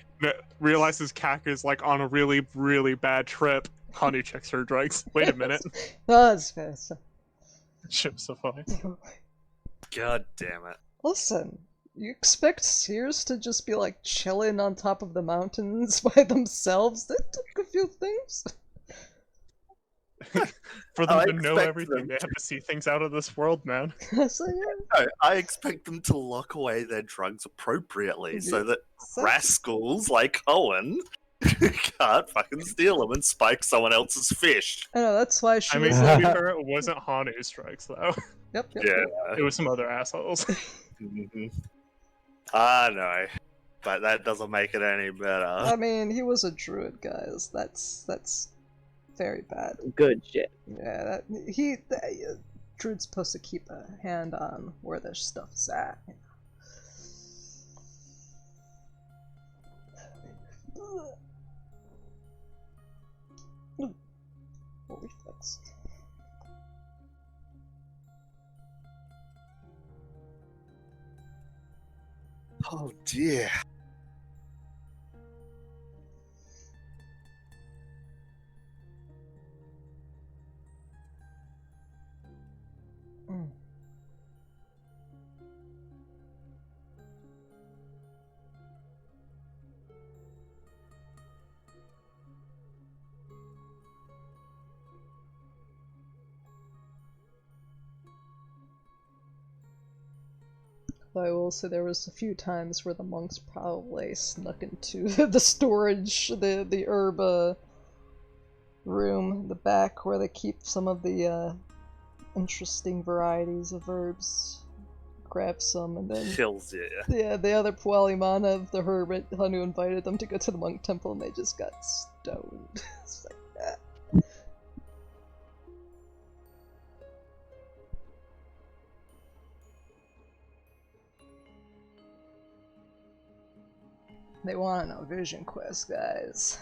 Speaker 5: realizes Cack is like on a really, really bad trip. Honey checks her drugs. Wait a minute.
Speaker 3: No, that's fair.
Speaker 5: Shit's so funny.
Speaker 4: God damn it.
Speaker 3: Listen, you expect Sears to just be like chilling on top of the mountains by themselves? They took a few things.
Speaker 5: For them
Speaker 4: I
Speaker 5: to know
Speaker 4: expect
Speaker 5: everything,
Speaker 4: them
Speaker 5: they have to see things out of this world, man.
Speaker 3: So, yeah.
Speaker 4: No, I expect them to lock away their drugs appropriately so that
Speaker 3: So-
Speaker 4: rascals like Owen can't fucking steal them and spike someone else's fish.
Speaker 3: I know, that's why she
Speaker 5: I mean,
Speaker 3: was
Speaker 5: to
Speaker 3: like,
Speaker 5: be fair, it wasn't Hanu's drugs, though.
Speaker 3: yep.
Speaker 4: Yeah.
Speaker 5: It was some other assholes.
Speaker 4: Mhm. I know, but that doesn't make it any
Speaker 3: I
Speaker 4: better.
Speaker 3: mean, he was a druid, guys. That's very bad.
Speaker 6: Good shit.
Speaker 3: Yeah, druid's supposed to keep a hand on where their stuff's at. Ooh. Reflex.
Speaker 4: Oh dear.
Speaker 3: Mm. I will say there was a few times where the monks probably snuck into the storage, the herb room in the back where they keep some of the interesting varieties of herbs. Grab some and then
Speaker 4: Kills you.
Speaker 3: yeah, the other Pualimana of the hermit Hanu invited them to go to the monk temple and they just got stoned. It's like that. They want to know Vision Quest, guys.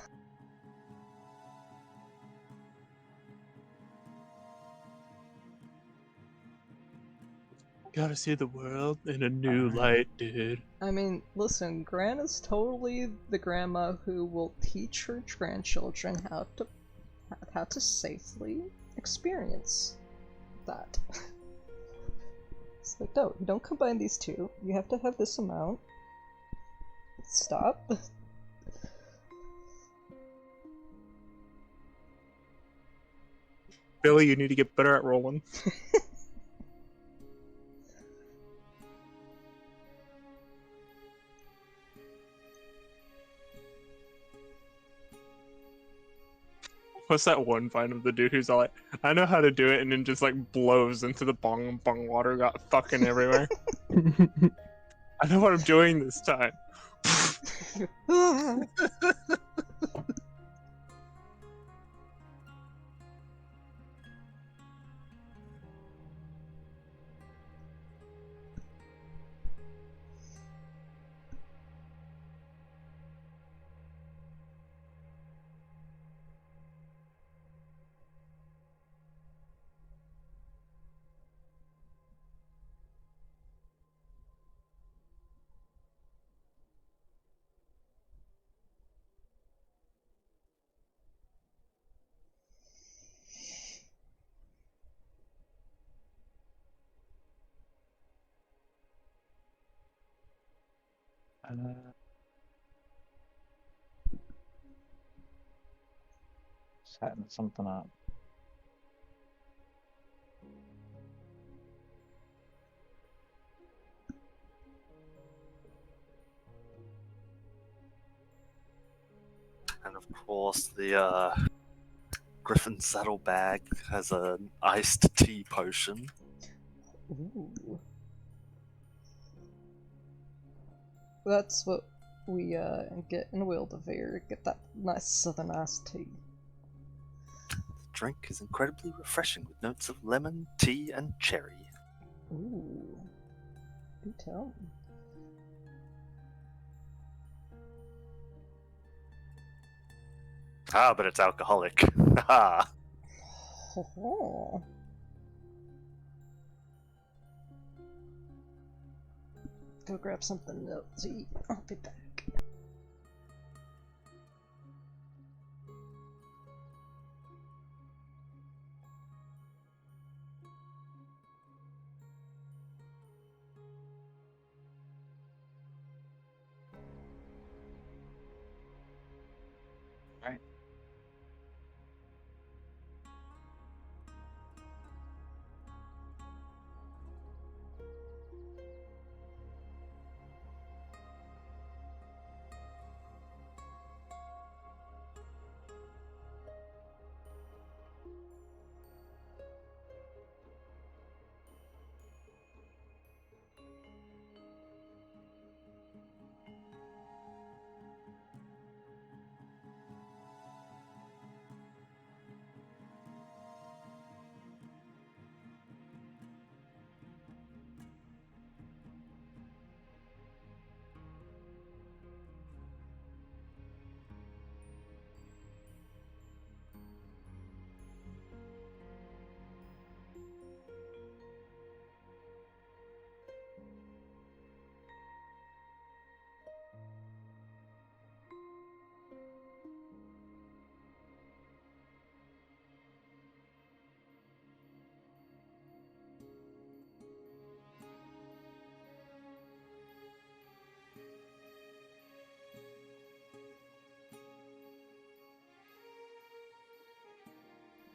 Speaker 5: Gotta see the world in a new light, dude.
Speaker 3: I mean, listen, Gran is totally the grandma who will teach her grandchildren how to safely experience that. It's like, no, you don't combine these two. You have to have this amount. Stop.
Speaker 5: Billy, you need to get better at rolling. What's that one vine of the dude who's all like, I know how to do it, and then just like blows into the bong water, got fucking everywhere. I know what I'm doing this time.
Speaker 7: Setting something up.
Speaker 4: And of course, the Griffin saddlebag has an iced tea potion.
Speaker 3: Ooh. That's what we get in Wildeveer. Get that nice southern iced tea.
Speaker 4: The drink is incredibly refreshing with notes of lemon, tea, and cherry.
Speaker 3: Ooh. Do tell me.
Speaker 4: Ah, but it's alcoholic. Haha.
Speaker 3: Ho-ho. Go grab something else to eat. I'll be back.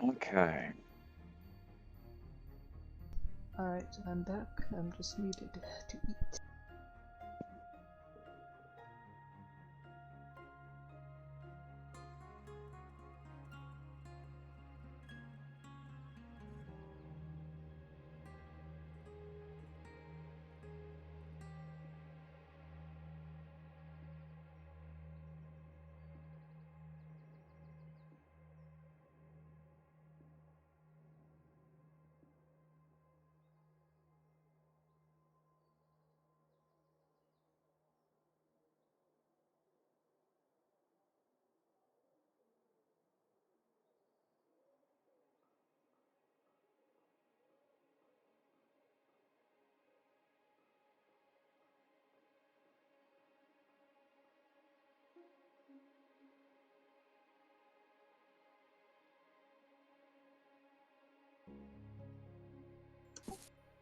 Speaker 7: Okay.
Speaker 3: Alright, I'm back. I'm just needed to eat.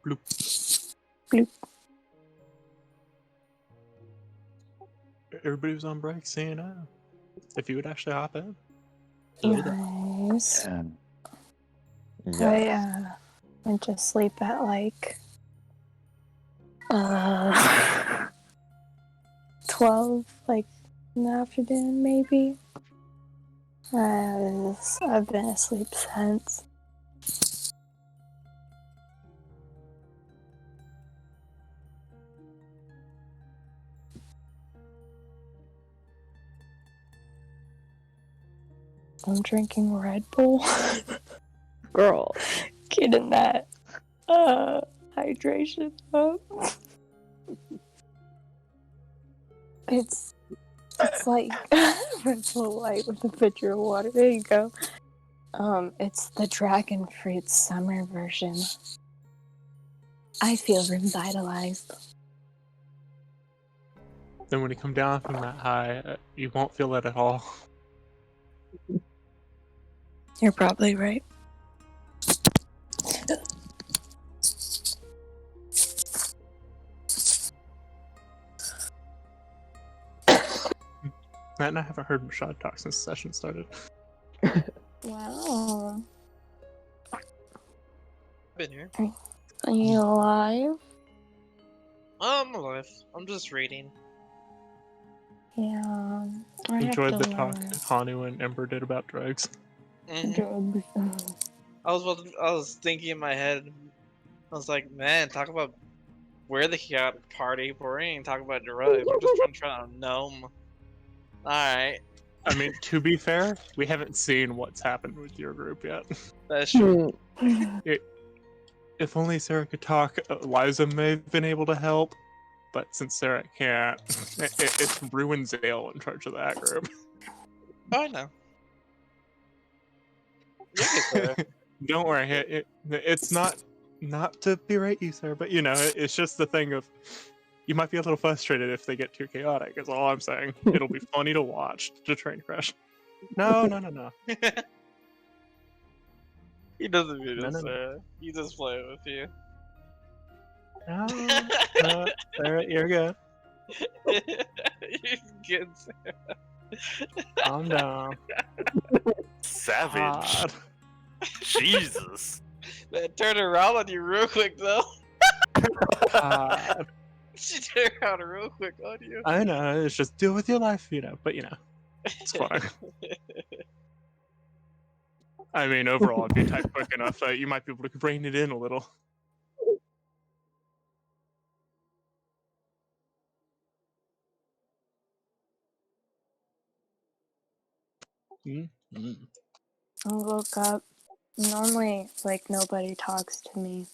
Speaker 5: Bloop.
Speaker 6: Bloop.
Speaker 5: Everybody was on break saying, if you would actually hop in. So did I.
Speaker 6: Nice.
Speaker 7: 10.
Speaker 6: I went to sleep at like 12, like in the afternoon maybe. I've been asleep since. I'm drinking Red Bull.
Speaker 8: Girl.
Speaker 6: Getting that hydration up. It's like Red Bull Light with a pitcher of water. There you go. It's the dragon fruit summer version. I feel revitalized.
Speaker 5: Then when you come down from that high, you won't feel it at all.
Speaker 6: You're probably right.
Speaker 5: Matt and I haven't heard Mashad talk since the session started.
Speaker 6: Wow.
Speaker 2: Been here.
Speaker 6: Are you alive?
Speaker 2: I'm alive. I'm just reading.
Speaker 6: Yeah. I have
Speaker 5: Enjoyed
Speaker 6: to
Speaker 5: the talk
Speaker 6: learn.
Speaker 5: Hanu and Ember did about drugs.
Speaker 2: Mhm.
Speaker 6: Drugs.
Speaker 2: I was thinking in my head. I was like, man, talk about we're the chaotic party, but we ain't talking about drugs. We're just trying to gnome. Alright,
Speaker 5: I mean, to be fair, we haven't seen what's happened with your group yet.
Speaker 2: that's true.
Speaker 5: If only Sarah could talk, Liza may have been able to help, but since Sarah can't, it's Ruin Zale in charge of that group.
Speaker 2: Oh, I know. You get there.
Speaker 5: Don't worry, it's not to berate you, Sarah, but you know, it's just the thing of you might be a little frustrated if they get too chaotic. Is all I'm saying. It'll be funny to watch to train crash. No.
Speaker 2: He doesn't do
Speaker 5: No,
Speaker 2: this,
Speaker 5: no.
Speaker 2: He just playing with you.
Speaker 5: No, Sarah, you're good.
Speaker 2: You're good,
Speaker 5: Calm down.
Speaker 4: Savage.
Speaker 5: God.
Speaker 4: Jesus.
Speaker 2: Man, turn around on you real quick, though.
Speaker 5: God.
Speaker 2: She turned around real quick on you.
Speaker 5: I know, it's just deal with your life, you know, but you know, it's fine. I mean, overall, if you type quick enough, you might be able to rein it in a little. Mm-hmm.
Speaker 6: I woke up. Normally, like, nobody talks to me.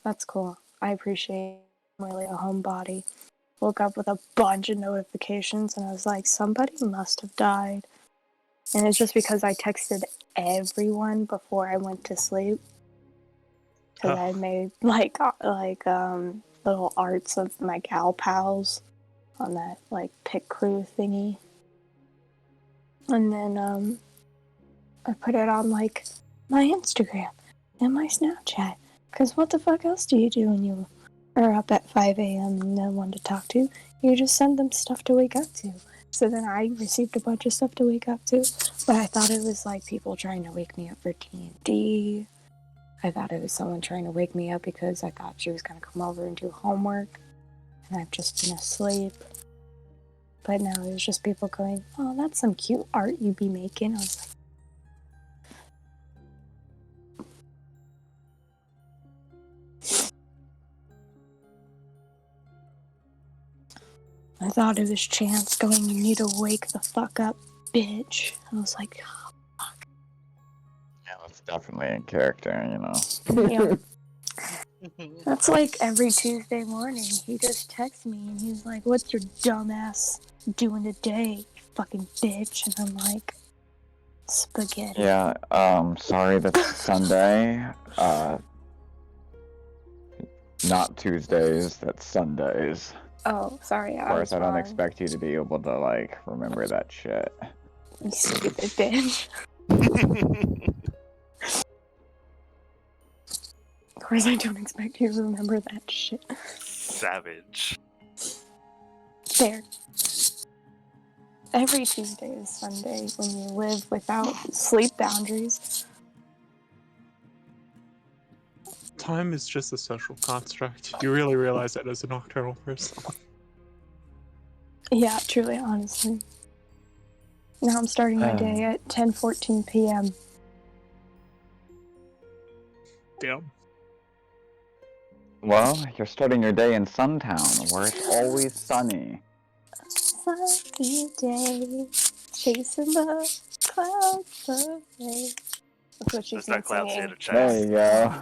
Speaker 6: That's cool. I appreciate I'm really a homebody. Woke up with a bunch of notifications and I was like, somebody must have died. And it's just because I texted everyone before I went to sleep. Because I made little arts of my gal pals on that like pick crew thingy. And then I put it on like my Instagram and my Snapchat. Because what the fuck else do you do when you are up at 5 a.m. and no one to talk to? You just send them stuff to wake up to. So then I received a bunch of stuff to wake up to. But I thought it was like people trying to wake me up for D&D. I thought it was someone trying to wake me up because I thought she was going to come over and do homework. And I've just been asleep. But no, it was just people going, oh, that's some cute art you'd be making. I was like, I thought it was Chance going, you need to wake the fuck up, bitch. I was like, oh, fuck.
Speaker 7: Yeah, that's definitely in character, you know.
Speaker 6: Yeah. That's like every Tuesday morning. He just texts me and he's like, what's your dumbass doing today, you fucking bitch? And I'm like, spaghetti.
Speaker 7: Yeah, sorry that's Sunday. Not Tuesdays, that's Sundays.
Speaker 6: Oh, sorry,
Speaker 7: Of
Speaker 6: I
Speaker 7: course,
Speaker 6: was
Speaker 7: I don't
Speaker 6: wrong.
Speaker 7: expect you to be able to, like, remember that shit.
Speaker 6: You stupid bitch. Of course, I don't expect you to remember that shit.
Speaker 4: Savage.
Speaker 6: There. Every Tuesday is Sunday when you live without sleep boundaries.
Speaker 5: Time is just a social construct. You really realize that as a nocturnal person.
Speaker 6: Yeah, truly, honestly. Now I'm starting my day at 10:14 p.m.
Speaker 5: Damn.
Speaker 7: Well, you're starting your day in Suntown, where it's always sunny.
Speaker 6: Sunny day, chasing the clouds away. That's what she's
Speaker 4: There's no
Speaker 6: been
Speaker 4: clouds here
Speaker 6: singing.
Speaker 4: to
Speaker 7: There
Speaker 4: chase.
Speaker 7: you go.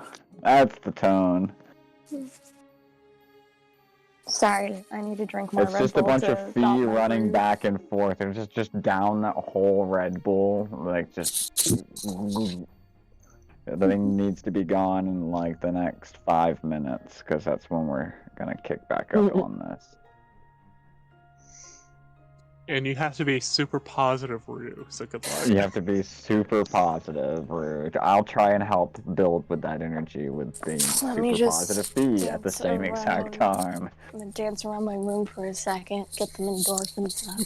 Speaker 7: That's the tone.
Speaker 6: Sorry, I need to drink more
Speaker 7: It's
Speaker 6: Red
Speaker 7: just a
Speaker 6: Bull
Speaker 7: bunch
Speaker 6: to
Speaker 7: of
Speaker 6: stop
Speaker 7: feet
Speaker 6: my
Speaker 7: running
Speaker 6: breathe.
Speaker 7: back and forth. They're just down that whole Red Bull. Like, just. The thing needs to be gone in like the next 5 minutes, because that's when we're gonna kick back up on this.
Speaker 5: And you have to be super positive, Rue. So good luck.
Speaker 7: You have to be super positive, Rude. I'll try and help build with that energy with being
Speaker 6: Let me
Speaker 7: super
Speaker 6: just
Speaker 7: positive B at the
Speaker 6: dance
Speaker 7: same exact
Speaker 6: around.
Speaker 7: time.
Speaker 6: I'm gonna dance around my room for a second, get them endorphins up.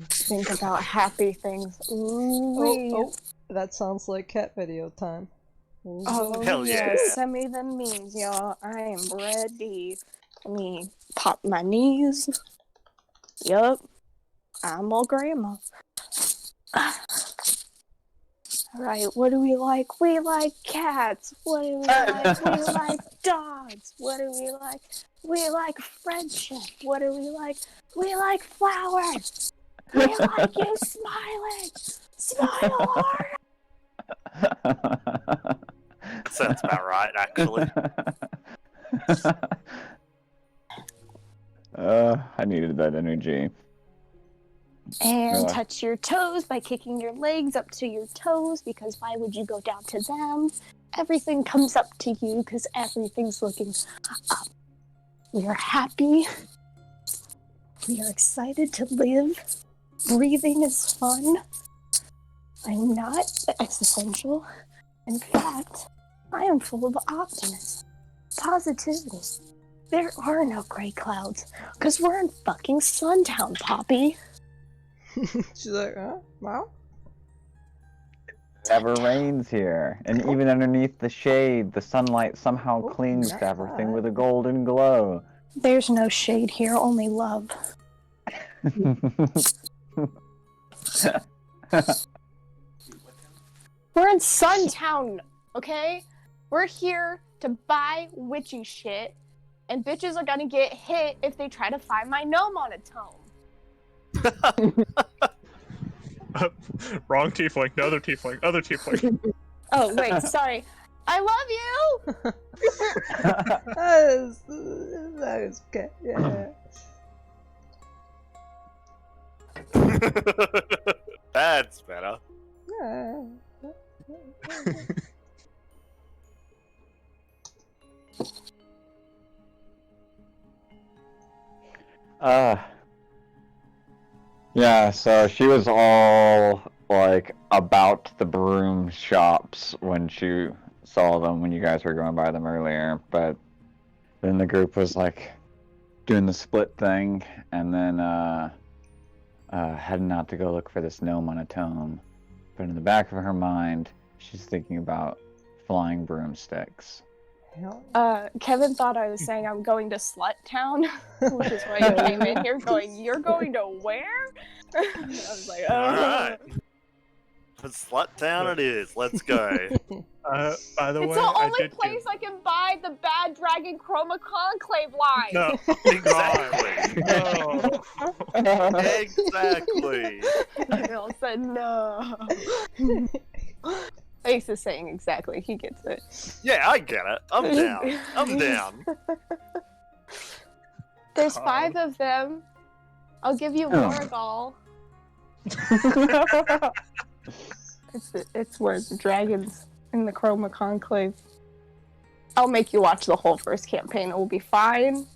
Speaker 6: Think about happy things. Ooh,
Speaker 3: Oh, that sounds like cat video time.
Speaker 6: Oh,
Speaker 4: Hell yeah.
Speaker 6: Send me the memes, y'all. I am ready. Let me pop my knees. Yup. I'm all grandma. Alright, what do we like? We like cats. What do we like? We like dogs. What do we like? We like friendship. What do we like? We like flowers. We like you smiling. Smile hard.
Speaker 4: Sounds about right, actually.
Speaker 7: I needed that energy.
Speaker 6: And
Speaker 7: Yeah.
Speaker 6: touch your toes by kicking your legs up to your toes, because why would you go down to them? Everything comes up to you because everything's looking up. We are happy. We are excited to live. Breathing is fun. I'm not existential. In fact, I am full of optimism, positivity. There are no gray clouds because we're in fucking Suntown, Poppy.
Speaker 3: She's like, wow.
Speaker 7: Never rains here, and even underneath the shade, the sunlight somehow
Speaker 3: Oh,
Speaker 7: clings
Speaker 3: not
Speaker 7: to everything
Speaker 3: bad.
Speaker 7: with a golden glow.
Speaker 6: There's no shade here, only love. We're in Suntown, okay? We're here to buy witchy shit, and bitches are gonna get hit if they try to find my gnome on a tome.
Speaker 5: Wrong tiefling. No, other tiefling. Other tiefling.
Speaker 6: Oh, wait, sorry. I love you!
Speaker 3: That is good. Yeah.
Speaker 4: That's better.
Speaker 3: Yeah.
Speaker 7: Yeah, so she was all like about the broom shops when she saw them when you guys were going by them earlier, but then the group was like doing the split thing and then heading out to go look for this gnome on a tome. But in the back of her mind, she's thinking about flying broomsticks.
Speaker 3: Hell.
Speaker 6: Kevin thought I was saying I'm going to Slut Town, which is why I came in here going, you're going to where? I was like,
Speaker 4: Alright. Slut Town it is. Let's go.
Speaker 5: By the
Speaker 6: It's
Speaker 5: way,
Speaker 6: the
Speaker 5: I
Speaker 6: only
Speaker 5: did
Speaker 6: place I can buy the Bad Dragon Chroma Conclave line.
Speaker 5: No.
Speaker 4: Exactly.
Speaker 5: No.
Speaker 4: Exactly.
Speaker 6: They all said no. Ace is saying exactly. He gets it.
Speaker 4: Yeah, I get it. I'm down. I'm down.
Speaker 6: There's 5 of them. I'll give you Wargall. It's where the dragons in the Chroma Conclave. I'll make you watch the whole first campaign. It will be fine.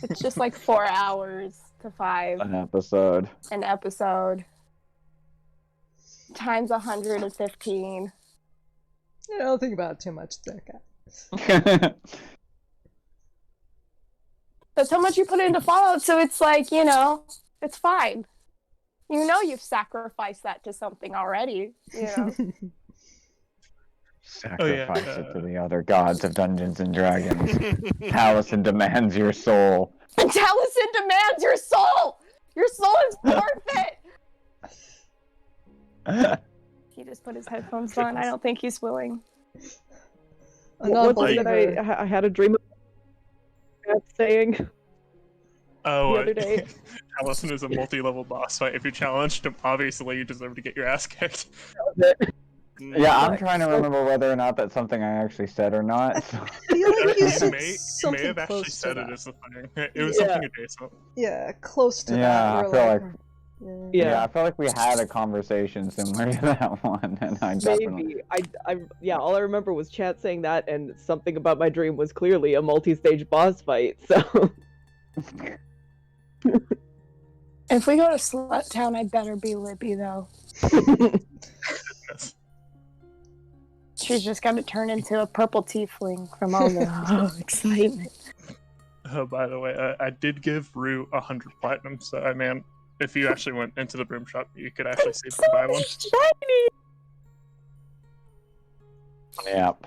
Speaker 6: It's just like 4 hours to 5
Speaker 7: An episode.
Speaker 6: an episode. Times 115.
Speaker 3: Don't think about it too much. It's okay.
Speaker 6: That's how much you put into Fallout, so it's like, it's fine. You know you've sacrificed that to something already,
Speaker 7: Sacrifice it to the other gods of Dungeons and Dragons. Taliesin demands your soul.
Speaker 6: And Taliesin demands your soul! Your soul is forfeit! He just put his headphones on. I don't think he's willing.
Speaker 3: A
Speaker 8: What was it
Speaker 3: non-believer.
Speaker 8: I had a dream of that saying
Speaker 5: Oh,
Speaker 8: the other day?
Speaker 5: Allison is a multi-level boss fight. If you challenged him, obviously you deserve to get your ass kicked.
Speaker 7: Yeah, I'm trying to remember whether or not that's something I actually said or not. So.
Speaker 3: I feel like you
Speaker 5: You
Speaker 3: said
Speaker 5: may
Speaker 3: something
Speaker 5: have actually
Speaker 3: close to
Speaker 5: said it
Speaker 3: that.
Speaker 5: as the thing. It was
Speaker 8: Yeah.
Speaker 5: something adjacent.
Speaker 3: Yeah, close to
Speaker 7: Yeah,
Speaker 3: that.
Speaker 7: I
Speaker 3: We're
Speaker 7: feel
Speaker 3: like,
Speaker 7: like-
Speaker 8: Yeah.
Speaker 7: I feel like we had a conversation similar to that one, and I definitely.
Speaker 8: Maybe. Yeah, all I remember was chat saying that, and something about my dream was clearly a multi-stage boss fight, so...
Speaker 6: If we go to Slut Town, I better be Libby, though.
Speaker 5: Yes.
Speaker 6: She's just got to turn into a purple tiefling from all the excitement.
Speaker 5: By the way, I did give Rue 100 platinum, so I mean, if you actually went into the broom shop, you could actually see them buy one.
Speaker 7: Yep.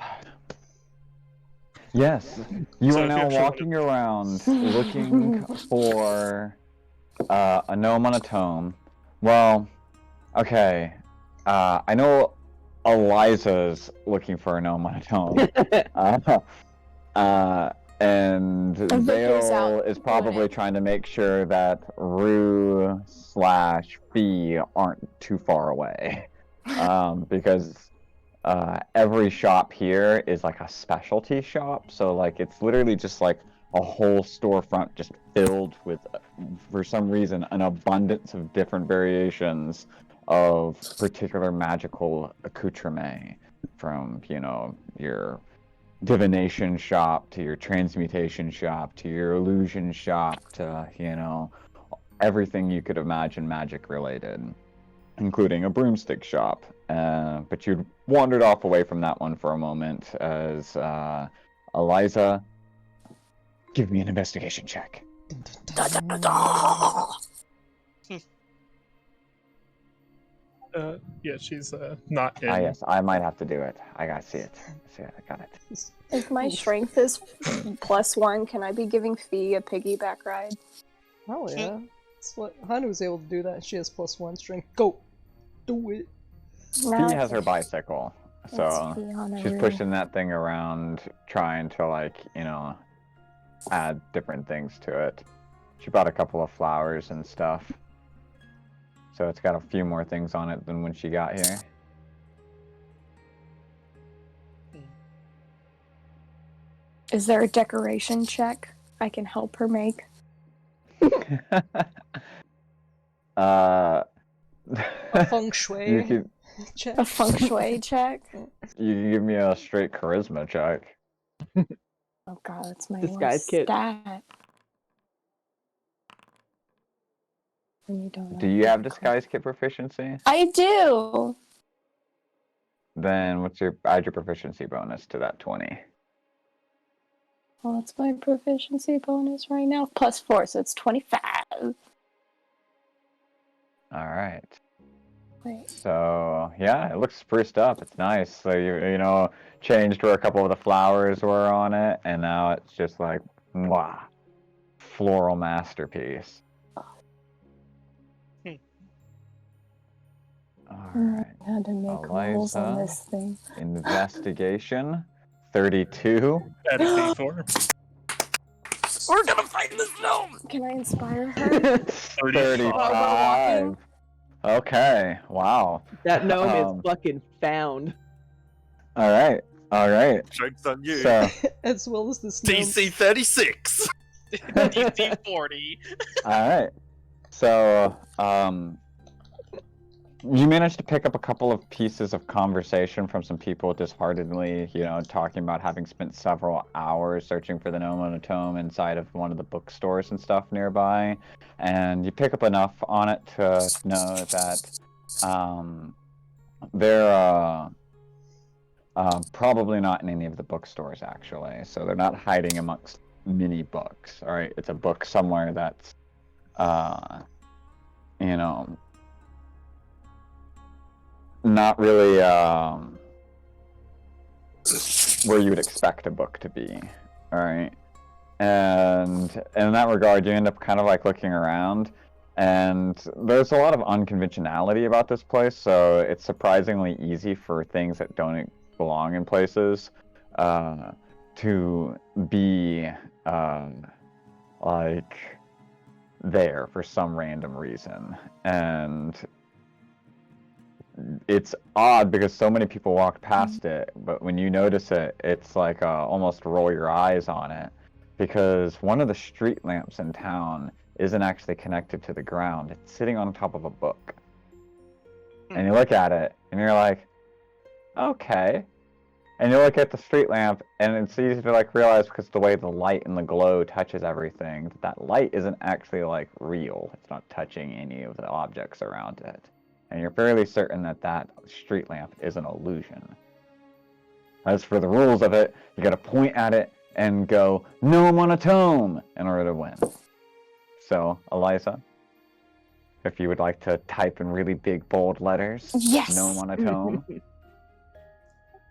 Speaker 7: Yes, you
Speaker 5: So
Speaker 7: are
Speaker 5: if you
Speaker 7: now
Speaker 5: actually
Speaker 7: walking around looking for a gnome on a tome. Well, okay. I know Eliza's looking for a gnome on a tome. And
Speaker 6: Victor's
Speaker 7: Vale
Speaker 6: out
Speaker 7: is
Speaker 6: doing
Speaker 7: probably
Speaker 6: it.
Speaker 7: trying to make sure that Rue/Fee aren't too far away. Because every shop here is like a specialty shop, so like it's literally just like a whole storefront just filled with, for some reason, an abundance of different variations of particular magical accoutrement, from your divination shop to your transmutation shop to your illusion shop to everything you could imagine magic related, including a broomstick shop. But you wandered off away from that one for a moment as Eliza, give me an investigation check.
Speaker 5: Yeah, she's not in.
Speaker 7: Ah, yes, I might have to do it. I gotta see it. See it. I got it.
Speaker 6: If my strength is +1, can I be giving Fee a piggyback ride?
Speaker 3: Oh yeah. That's what Hanu was able to do that. She has +1 strength. Go! Do it!
Speaker 6: No,
Speaker 7: Fee has her bicycle, so
Speaker 6: it's Fiona
Speaker 7: she's
Speaker 6: Rue.
Speaker 7: pushing that thing around, trying to add different things to it. She bought a couple of flowers and stuff, so it's got a few more things on it than when she got here.
Speaker 6: Is there a decoration check I can help her make?
Speaker 3: A feng
Speaker 7: you
Speaker 3: shui
Speaker 7: can
Speaker 3: check.
Speaker 6: A feng shui check?
Speaker 7: you can give me a straight charisma check.
Speaker 6: Oh god, that's my
Speaker 8: Disguise
Speaker 6: worst
Speaker 8: kit.
Speaker 6: stat. When you don't
Speaker 7: Do you have
Speaker 6: the
Speaker 7: disguise kit proficiency?
Speaker 6: I do!
Speaker 7: Then add your proficiency bonus to that 20?
Speaker 6: Well, that's my proficiency bonus right now. +4, so it's 25.
Speaker 7: All right.
Speaker 6: Wait.
Speaker 7: So yeah, it looks spruced up. It's nice. So you changed where a couple of the flowers were on it, and now it's just like mwah, floral masterpiece. All right.
Speaker 6: I had to make rolls on
Speaker 7: Eliza.
Speaker 6: this thing.
Speaker 7: Investigation 32.
Speaker 5: At a D4.
Speaker 4: We're gonna find this gnome!
Speaker 6: Can I inspire her?
Speaker 7: 35. Okay. Wow.
Speaker 8: That gnome
Speaker 7: Um,
Speaker 8: is fucking found.
Speaker 7: All right. All right.
Speaker 4: Joke's on you.
Speaker 7: So
Speaker 3: As well as this gnome.
Speaker 4: TC 36!
Speaker 2: DC 40.
Speaker 7: all right. So you managed to pick up a couple of pieces of conversation from some people disheartedly, talking about having spent several hours searching for the gnome on a tome inside of one of the bookstores and stuff nearby. And you pick up enough on it to know that they're probably not in any of the bookstores, actually. So they're not hiding amongst many books, all right? It's a book somewhere that's, not really where you would expect a book to be, all right? And in that regard, you end up kind of like looking around, And there's a lot of unconventionality about this place, so it's surprisingly easy for things that don't belong in places to be like there for some random reason. And it's odd because so many people walk past it, but when you notice it, it's like almost roll your eyes on it, because one of the street lamps in town isn't actually connected to the ground. It's sitting on top of a book. And you look at it, and you're like, okay. And you look at the street lamp, and it's easy to like realize, because the way the light and the glow touches everything, that light isn't actually like real. It's not touching any of the objects around it. And you're fairly certain that that street lamp is an illusion. As for the rules of it, you gotta point at it and go, gnome on a tome, in order to win. So, Eliza, if you would like to type in really big, bold letters,
Speaker 6: Yes.
Speaker 7: gnome on a tome.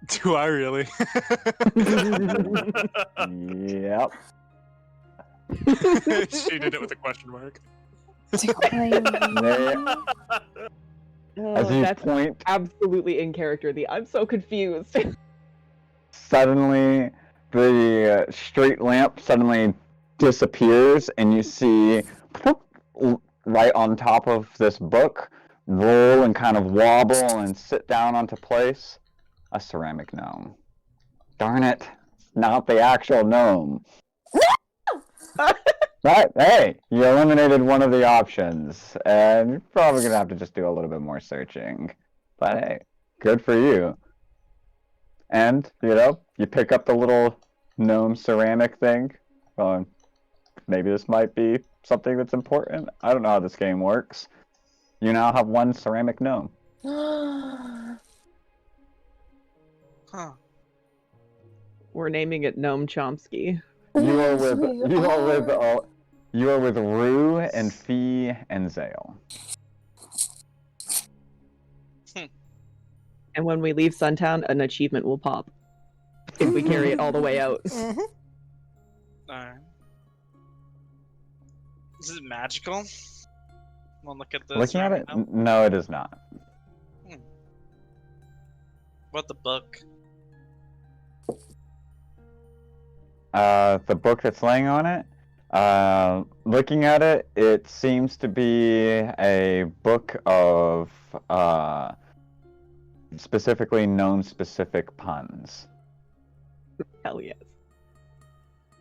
Speaker 5: Do I really?
Speaker 7: Yep.
Speaker 5: She did it with a question mark.
Speaker 7: There, as
Speaker 8: Oh,
Speaker 7: you
Speaker 8: that's
Speaker 7: point,
Speaker 8: absolutely in character. I'm so confused.
Speaker 7: suddenly the street lamp suddenly disappears, and you see right on top of this book roll and kind of wobble and sit down onto place a ceramic gnome. Darn it, it's not the actual gnome. Right, hey, you eliminated one of the options, and you're probably gonna have to just do a little bit more searching. But hey, good for you. And, you know, you pick up the little gnome ceramic thing, going, maybe this might be something that's important. I don't know how this game works. You now have one ceramic gnome.
Speaker 2: Huh.
Speaker 8: We're naming it Gnome Chomsky.
Speaker 7: You are with Rue and Fee and Zale.
Speaker 8: And when we leave Suntown, an achievement will pop. If we carry it all the way out.
Speaker 3: Mhm.
Speaker 2: Alright. Is it magical? Wanna look at the
Speaker 7: Looking at it,
Speaker 2: ceramic gnome?
Speaker 7: no, it is not.
Speaker 2: What the book?
Speaker 7: The book that's laying on it, looking at it, it seems to be a book of specifically gnome-specific puns.
Speaker 8: Hell yes.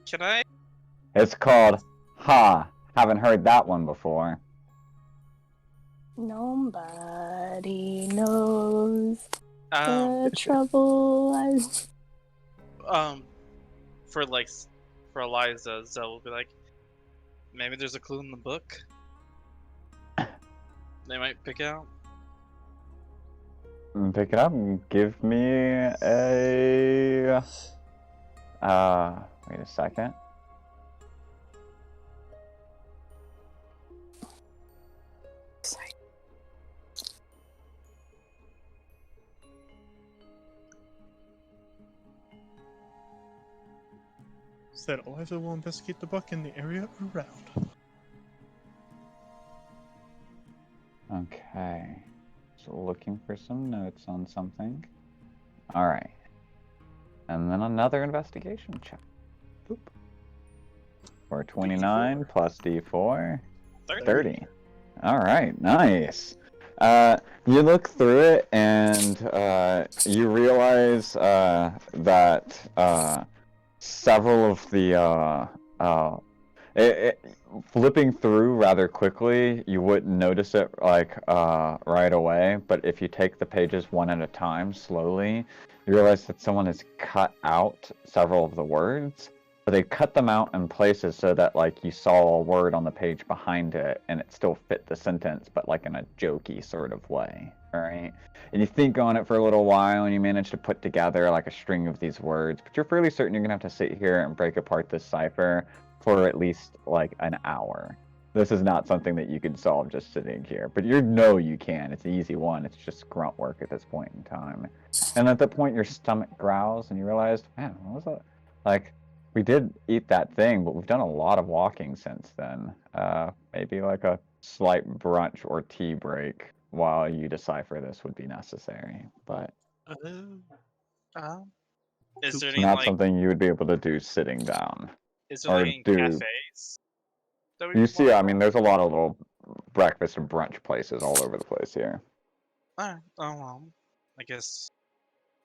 Speaker 2: Can I?
Speaker 7: It's called Ha! Haven't heard that one before.
Speaker 6: Nobody knows
Speaker 2: Um,
Speaker 6: the trouble I...
Speaker 2: for Eliza, Zell will be like, maybe there's a clue in the book. They might pick out.
Speaker 7: Pick it up and give me a... wait a second.
Speaker 5: Said Eliza will investigate the book in the area around.
Speaker 7: Okay. So looking for some notes on something. Alright. And then another investigation check. Boop. For 29 plus D4. 30. Alright, nice. You look through it, and you realize that several of the flipping through rather quickly, you wouldn't notice it like right away, but if you take the pages one at a time slowly, you realize that someone has cut out several of the words, but they cut them out in places so that like you saw a word on the page behind it and it still fit the sentence, but like in a jokey sort of way. All right, and you think on it for a little while, and you manage to put together like a string of these words, but you're fairly certain you're gonna have to sit here and break apart this cipher for at least like an hour. This is not something that you can solve just sitting here, but you know you can. It's an easy one. It's just grunt work at this point in time. And at that point, your stomach growls, and you realize, man, what was that? Like, we did eat that thing, but we've done a lot of walking since then. Maybe like a slight brunch or tea break while you decipher this would be necessary, but
Speaker 2: Um, is there
Speaker 7: it's
Speaker 2: any
Speaker 7: not
Speaker 2: like
Speaker 7: something you would be able to do sitting down
Speaker 2: is there like
Speaker 7: or
Speaker 2: any
Speaker 7: do.
Speaker 2: cafes that we
Speaker 7: You
Speaker 2: can
Speaker 7: see,
Speaker 2: walk
Speaker 7: I
Speaker 2: by?
Speaker 7: mean, there's a lot of little breakfast and brunch places all over the place here.
Speaker 2: Alright, oh well. I guess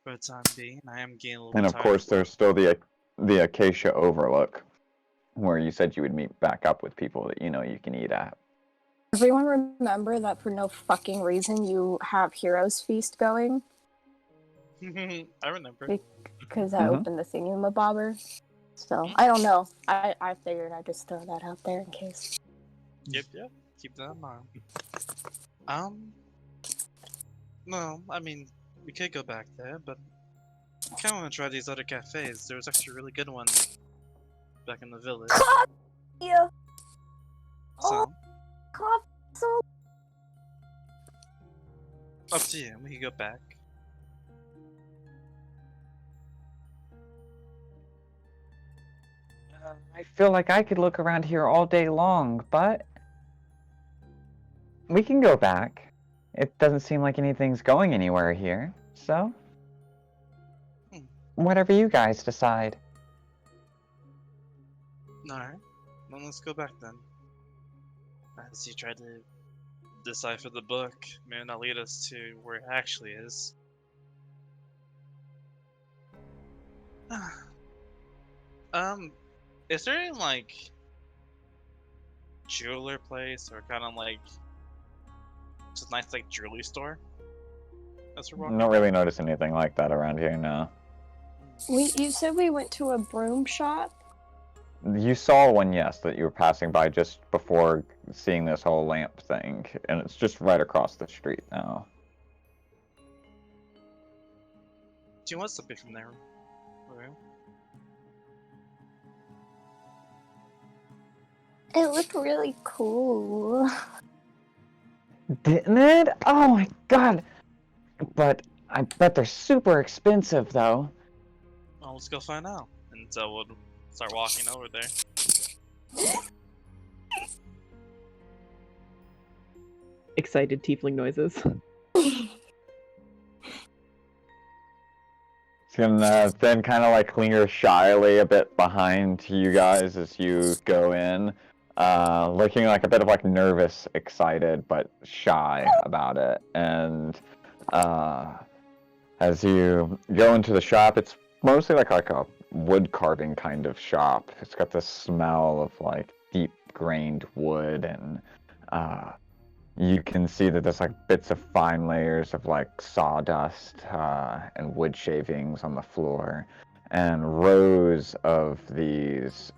Speaker 2: for the time being, I am getting a little
Speaker 7: And
Speaker 2: bit
Speaker 7: of
Speaker 2: tired of
Speaker 7: course, there's still the Acacia Overlook, where you said you would meet back up with people that you know you can eat at.
Speaker 6: Everyone remember that for no fucking reason you have Heroes Feast going?
Speaker 2: I remember.
Speaker 6: Because I
Speaker 7: Mhm.
Speaker 6: opened the thingamabobber. So, I don't know. I figured I'd just throw that out there in case.
Speaker 2: Yep. Keep that in mind. No, I mean, we could go back there, but I kind of want to try these other cafes. There was actually a really good one back in the village.
Speaker 6: Yeah.
Speaker 2: So,
Speaker 6: Coffee so
Speaker 2: up to you. We could go back.
Speaker 7: I feel like I could look around here all day long, but we can go back. It doesn't seem like anything's going anywhere here, so whatever you guys decide.
Speaker 2: Alright. Well, let's go back then. As you try to decipher the book, may not lead us to where it actually is. Is there any, like, jeweler place or kind of like just a nice, like, jewelry store? As we're walking
Speaker 7: Don't
Speaker 2: back?
Speaker 7: really notice anything like that around here, no.
Speaker 6: you said we went to a broom shop?
Speaker 7: You saw one, yes, that you were passing by just before seeing this whole lamp thing, and it's just right across the street now.
Speaker 2: Do you want something from there? Okay.
Speaker 6: It looked really cool.
Speaker 7: Didn't it? Oh my god! But I bet they're super expensive, though.
Speaker 2: Well, let's go find out. And so we'll start walking over there.
Speaker 8: Excited tiefling noises.
Speaker 7: It's gonna then kind of like linger shyly a bit behind you guys as you go in, looking like a bit of like nervous, excited, but shy about it. And as you go into the shop, it's mostly like a wood carving kind of shop. It's got this smell of like deep grained wood, and you can see that there's like bits of fine layers of like sawdust and wood shavings on the floor, and rows of these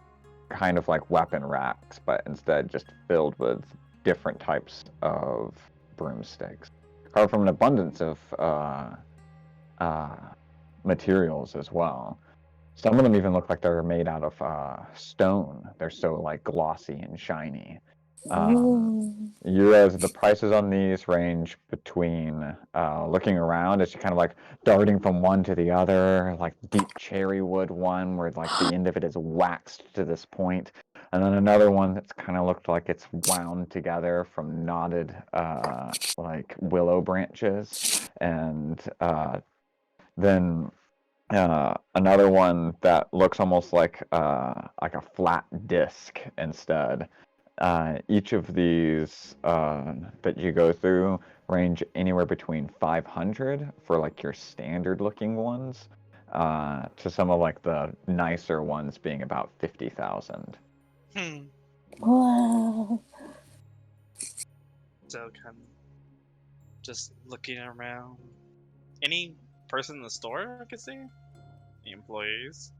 Speaker 7: kind of like weapon racks, but instead just filled with different types of broomsticks, carved from an abundance of materials as well. Some of them even look like they're made out of stone. They're so like glossy and shiny. You realize the prices on these range between looking around as you're kind of like darting from one to the other, like deep cherry wood one where like the end of it is waxed to this point, and then another one that's kind of looked like it's wound together from knotted like willow branches, and then another one that looks almost like a flat disc instead. Each of these that you go through range anywhere between 500 for like your standard looking ones, to some of like the nicer ones being about 50,000.
Speaker 6: Wow.
Speaker 2: So kind of just looking around. Any person in the store I could see? Any employees?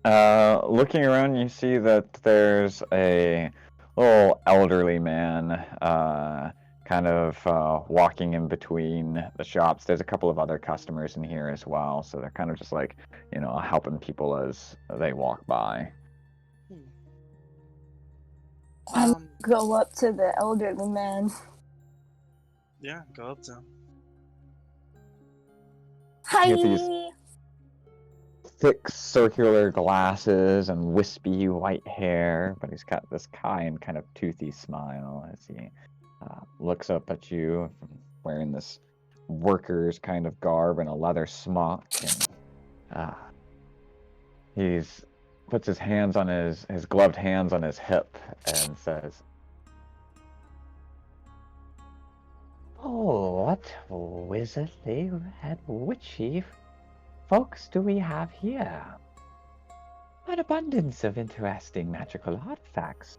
Speaker 7: Looking around, you see that there's a little elderly man kind of walking in between the shops. There's a couple of other customers in here as well, so they're kind of just like, helping people as they walk by.
Speaker 6: Go up to the elderly man.
Speaker 2: Yeah, go up to him.
Speaker 6: Hi.
Speaker 7: You get these thick circular glasses and wispy white hair, but he's got this kind of toothy smile as he looks up at you wearing this worker's kind of garb and a leather smock, and he's puts his hands on his gloved hands on his hip and says, "Oh, what wizardly and witchy folks do we have here? An abundance of interesting magical artifacts,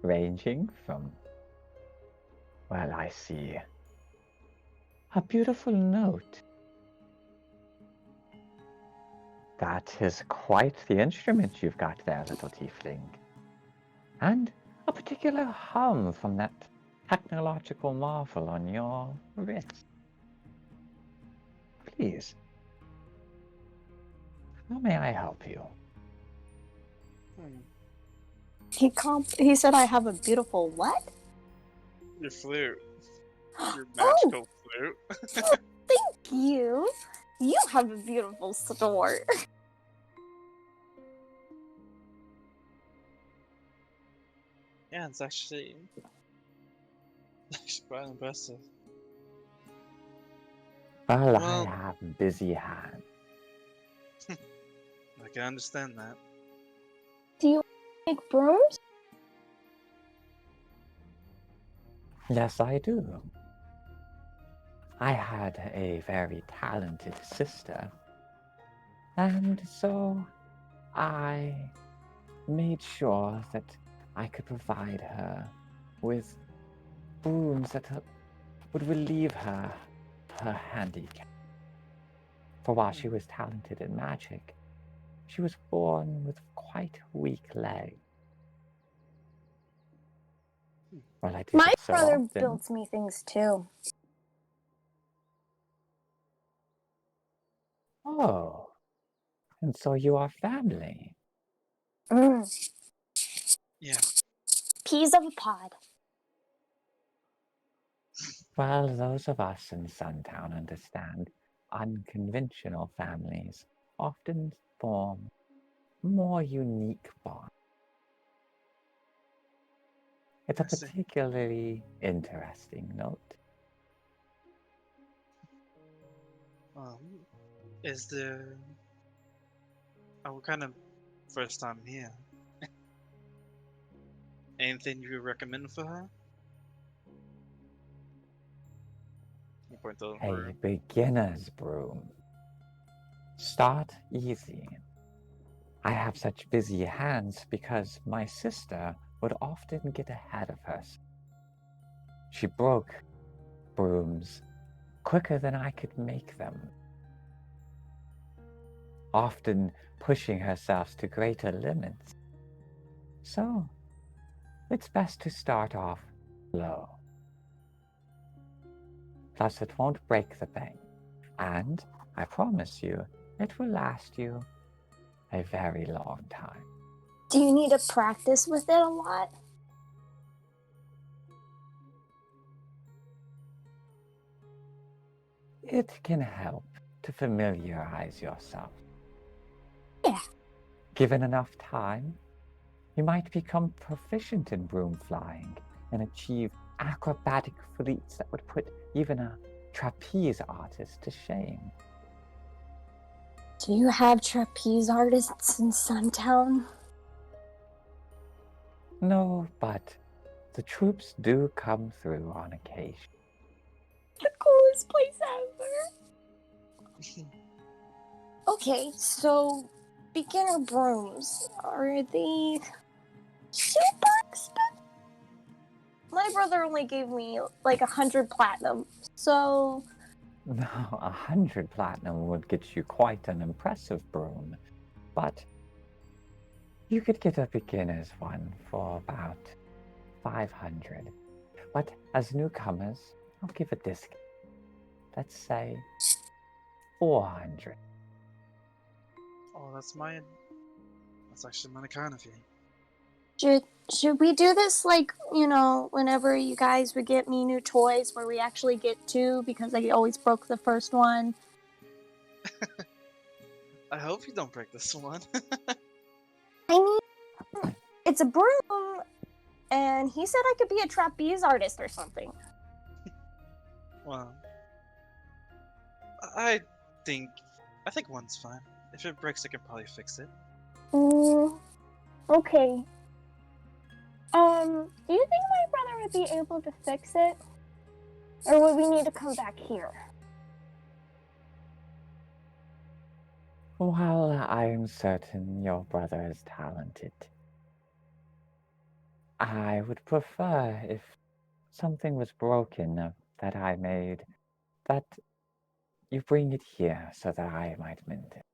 Speaker 7: ranging from, well, I see, a beautiful note. That is quite the instrument you've got there, little tiefling. And a particular hum from that technological marvel on your wrist. Please, how may I help you?"
Speaker 6: He said I have a beautiful what?
Speaker 2: Your flute. Your
Speaker 6: Oh,
Speaker 2: magical flute.
Speaker 6: thank you. You have a beautiful snort.
Speaker 2: Yeah, it's actually quite impressive.
Speaker 7: Well,
Speaker 2: Well-
Speaker 7: I have busy hands.
Speaker 2: I can understand that.
Speaker 6: Do you make brooms?
Speaker 7: Yes, I do. I had a very talented sister, and so I made sure that I could provide her with brooms that would relieve her handicap. For while she was talented in magic, she was born with quite weak legs. Well, I did
Speaker 6: My
Speaker 7: it so
Speaker 6: brother
Speaker 7: often.
Speaker 6: builds me things too.
Speaker 7: Oh, and so you are family.
Speaker 6: Mm.
Speaker 2: Yeah.
Speaker 6: Peas of a pod.
Speaker 7: Well, those of us in Suntown understand unconventional families often form more unique bonds. It's a
Speaker 2: I see.
Speaker 7: particularly interesting note.
Speaker 2: Is there... Oh, kind of first time here. Anything you would recommend for her? You point to
Speaker 7: A
Speaker 2: her.
Speaker 7: beginner's broom. Start easy. I have such busy hands because my sister would often get ahead of us. She broke brooms quicker than I could make them, often pushing herself to greater limits. So, it's best to start off low. Plus, it won't break the bank, and I promise you, it will last you a very long time.
Speaker 6: Do you need to practice with it a lot?
Speaker 7: It can help to familiarize yourself.
Speaker 6: Yeah.
Speaker 7: Given enough time, you might become proficient in broom flying and achieve acrobatic feats that would put even a trapeze artist to shame.
Speaker 6: Do you have trapeze artists in Suntown?
Speaker 7: No, but the troops do come through on occasion.
Speaker 6: The coolest place ever. Okay, so beginner brooms, are they super expensive? My brother only gave me like 100 platinum, so
Speaker 7: No, 100 platinum would get you quite an impressive broom, but you could get a beginner's one for about 500. But as newcomers, I'll give a discount. Let's say 400.
Speaker 2: Oh, that's actually my kind of you.
Speaker 6: should we do this like, whenever you guys would get me new toys where we actually get two because I always broke the first one?
Speaker 2: I hope you don't break this one.
Speaker 6: I mean, it's a broom and he said I could be a trapeze artist or something.
Speaker 2: Well, I think one's fine. If it breaks, I can probably fix it.
Speaker 6: Okay. Do you think my brother would be able to fix it? Or would we need to come back here?
Speaker 7: While I'm certain your brother is talented, I would prefer if something was broken that I made, that you bring it here so that I might mend it.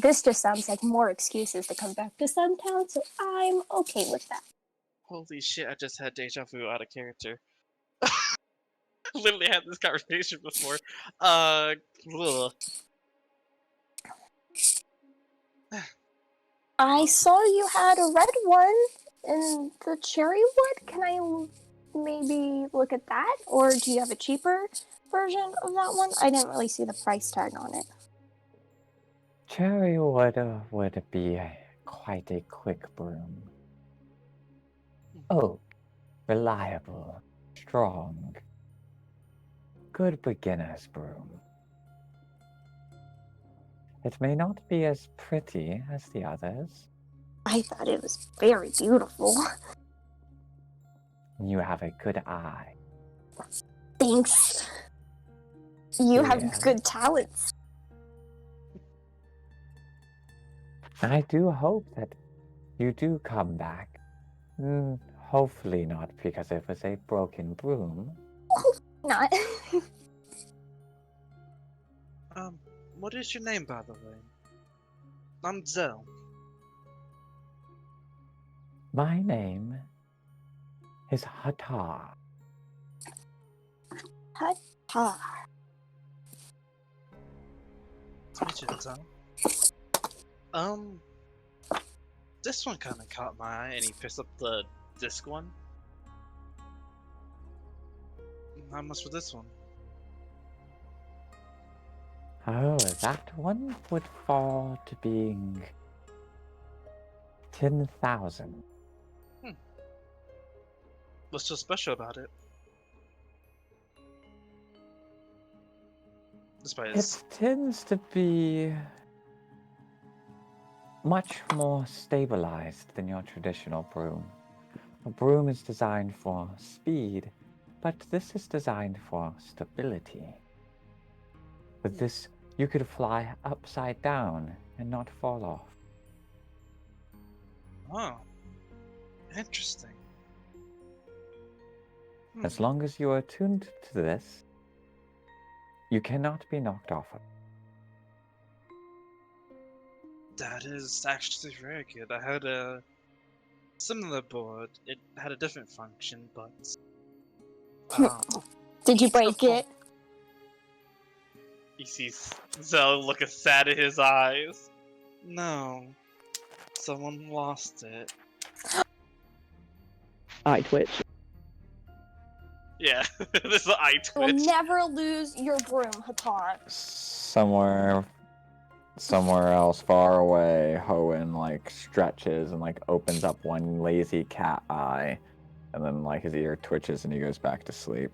Speaker 6: This just sounds like more excuses to come back to Suntown, so I'm okay with that.
Speaker 2: Holy shit! I just had deja vu out of character. Literally had this conversation before. Ugh.
Speaker 6: I saw you had a red one in the cherry wood. Can I maybe look at that? Or do you have a cheaper version of that one? I didn't really see the price tag on it.
Speaker 7: Cherry wood would be quite a quick broom. Oh, reliable, strong, good beginner's broom. It may not be as pretty as the others.
Speaker 6: I thought it was very beautiful.
Speaker 7: You have a good eye.
Speaker 6: Thanks. You
Speaker 7: Yeah.
Speaker 6: have good talents.
Speaker 7: I do hope that you do come back. Hopefully not because it was a broken broom.
Speaker 6: Not.
Speaker 2: What is your name, by the way? I'm Zell.
Speaker 7: My name is Hatar.
Speaker 6: Ha.
Speaker 2: Nice to meet you, Zell. This one kind of caught my eye, and he picks up the disc one. How much for this one?
Speaker 7: Oh, that one would fall to being 10,000.
Speaker 2: What's so special about it? Despite
Speaker 7: It tends to be much more stabilized than your traditional broom. A broom is designed for speed, but this is designed for stability. With this, you could fly upside down and not fall off.
Speaker 2: Oh, interesting.
Speaker 7: As long as you are attuned to this, you cannot be knocked off of it.
Speaker 2: That is actually very good. I had a similar board. It had a different function, but
Speaker 6: Did you break it?
Speaker 2: You see Zell looking sad in his eyes. No, someone lost it.
Speaker 8: I twitch.
Speaker 2: Yeah, this is eye
Speaker 6: You'll
Speaker 2: twitch.
Speaker 6: never lose your broom, Hatar.
Speaker 7: Somewhere else far away, Hoenn like stretches and like opens up one lazy cat eye, and then like his ear twitches and he goes back to sleep.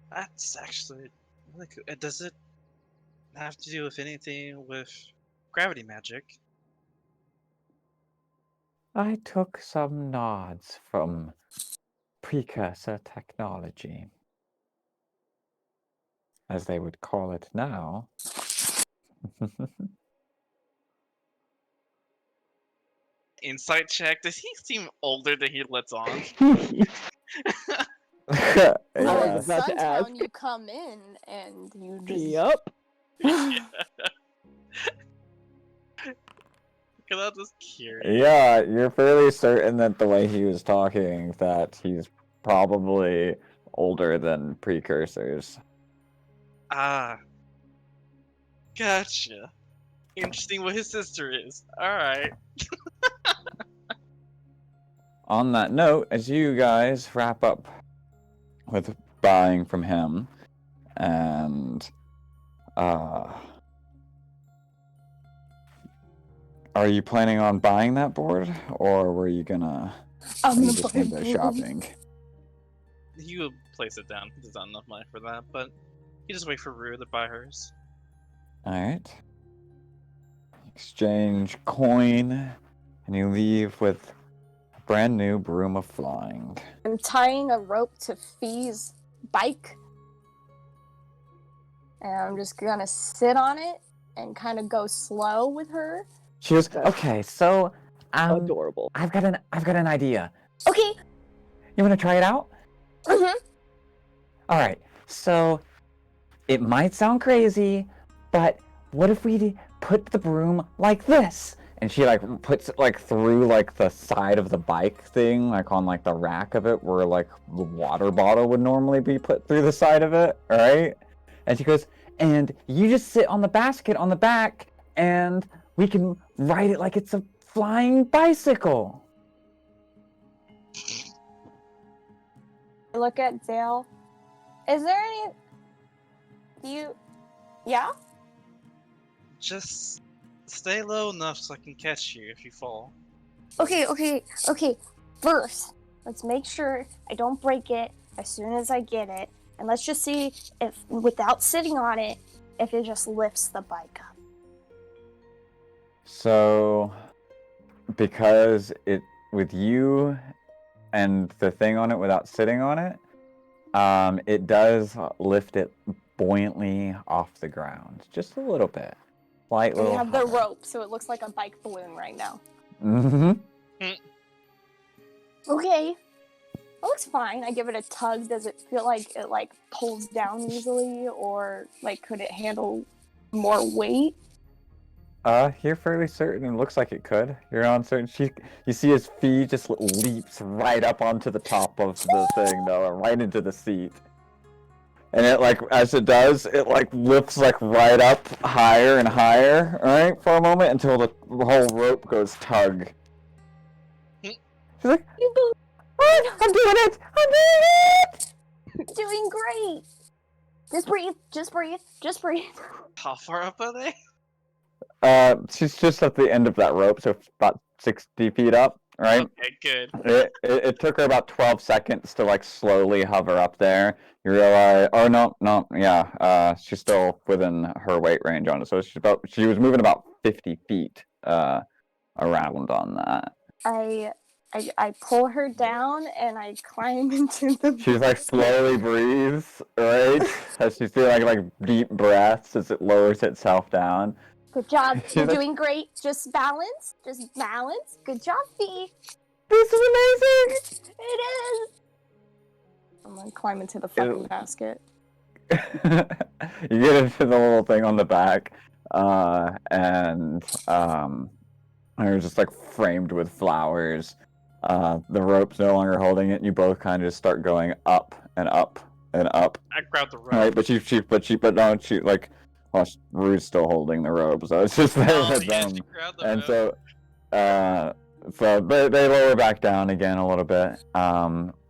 Speaker 2: That's actually really cool. Does it have to do with anything with gravity magic?
Speaker 7: I took some nods from precursor technology, as they would call it now.
Speaker 2: Insight check. Does he seem older than he lets on?
Speaker 7: Yeah.
Speaker 8: was about to ask.
Speaker 6: Suntown, you come in and you just.
Speaker 8: Yup.
Speaker 2: Because I'm just curious.
Speaker 7: Yeah, you're fairly certain that the way he was talking, that he's probably older than precursors.
Speaker 2: Ah. Gotcha. Interesting what his sister is. Alright.
Speaker 7: On that note, as you guys wrap up with buying from him, and are you planning on buying that board, or were you gonna?
Speaker 6: I'm
Speaker 7: Are you
Speaker 6: gonna
Speaker 7: just
Speaker 6: buy a
Speaker 7: gonna go
Speaker 6: board.
Speaker 7: shopping?
Speaker 2: He would place it down. There's not enough money for that, but he just wait for Rue to buy hers.
Speaker 7: All right. Exchange coin, and you leave with a brand new broom of flying.
Speaker 6: I'm tying a rope to Fee's bike, and I'm just gonna sit on it and kind of go slow with her.
Speaker 7: She goes,
Speaker 8: That's
Speaker 7: okay, so
Speaker 8: adorable.
Speaker 7: I've got an idea.
Speaker 6: Okay.
Speaker 7: You want to try it out?
Speaker 6: Mhm.
Speaker 7: All right. So it might sound crazy, but what if we put the broom like this? And she like puts it like through like the side of the bike thing, like on like the rack of it, where like the water bottle would normally be put through the side of it, all right? And she goes, and you just sit on the basket on the back, and we can ride it like it's a flying bicycle.
Speaker 6: I look at Dale. Is there any? Yeah.
Speaker 2: Just stay low enough so I can catch you if you fall.
Speaker 6: Okay. First, let's make sure I don't break it as soon as I get it, and let's just see if, without sitting on it, if it just lifts the bike up.
Speaker 7: So, because it with you and the thing on it without sitting on it, it does lift it buoyantly off the ground, just a little bit. Light
Speaker 6: And we
Speaker 7: little
Speaker 6: have the
Speaker 7: hover.
Speaker 6: rope, so it looks like a bike balloon right now.
Speaker 7: Mm-hmm.
Speaker 6: Okay. It looks fine. I give it a tug. Does it feel like it like pulls down easily, or like could it handle more weight?
Speaker 7: You're fairly certain. It looks like it could. You're uncertain. You see his feet just leaps right up onto the top of the thing, though, right into the seat. And it like, as it does, it like lifts like right up higher and higher, right, for a moment until the whole rope goes tug. She's like, "What? I'm doing it! I'm doing it!"
Speaker 6: Doing great. Just breathe. Just breathe. Just breathe.
Speaker 2: How far up are they?
Speaker 7: She's just at the end of that rope, so about 60 feet up, right?
Speaker 2: Okay, good.
Speaker 7: It took her about 12 seconds to like slowly hover up there. You realize, oh no, yeah, she's still within her weight range on it. So she was moving about 50 feet around on that.
Speaker 6: I pull her down and I climb into the.
Speaker 7: She's like slowly breathes, right? As she's doing like deep breaths as it lowers itself down.
Speaker 6: Good job.
Speaker 7: She's
Speaker 6: You're
Speaker 7: like,
Speaker 6: doing great. Just balance. Just balance. Good job, Fee.
Speaker 7: this is amazing!
Speaker 6: It is. I'm gonna climb into the fucking basket.
Speaker 7: You get into the little thing on the back, and they're just like framed with flowers. The rope's no longer holding it, and you both kind of just start going up and up and up.
Speaker 2: I grabbed the rope.
Speaker 7: Right, but like, well, Rue's still holding the rope, so it's just there
Speaker 2: Oh,
Speaker 7: with
Speaker 2: yes,
Speaker 7: them.
Speaker 2: you grabbed the
Speaker 7: And
Speaker 2: rope.
Speaker 7: so they lower back down again a little bit.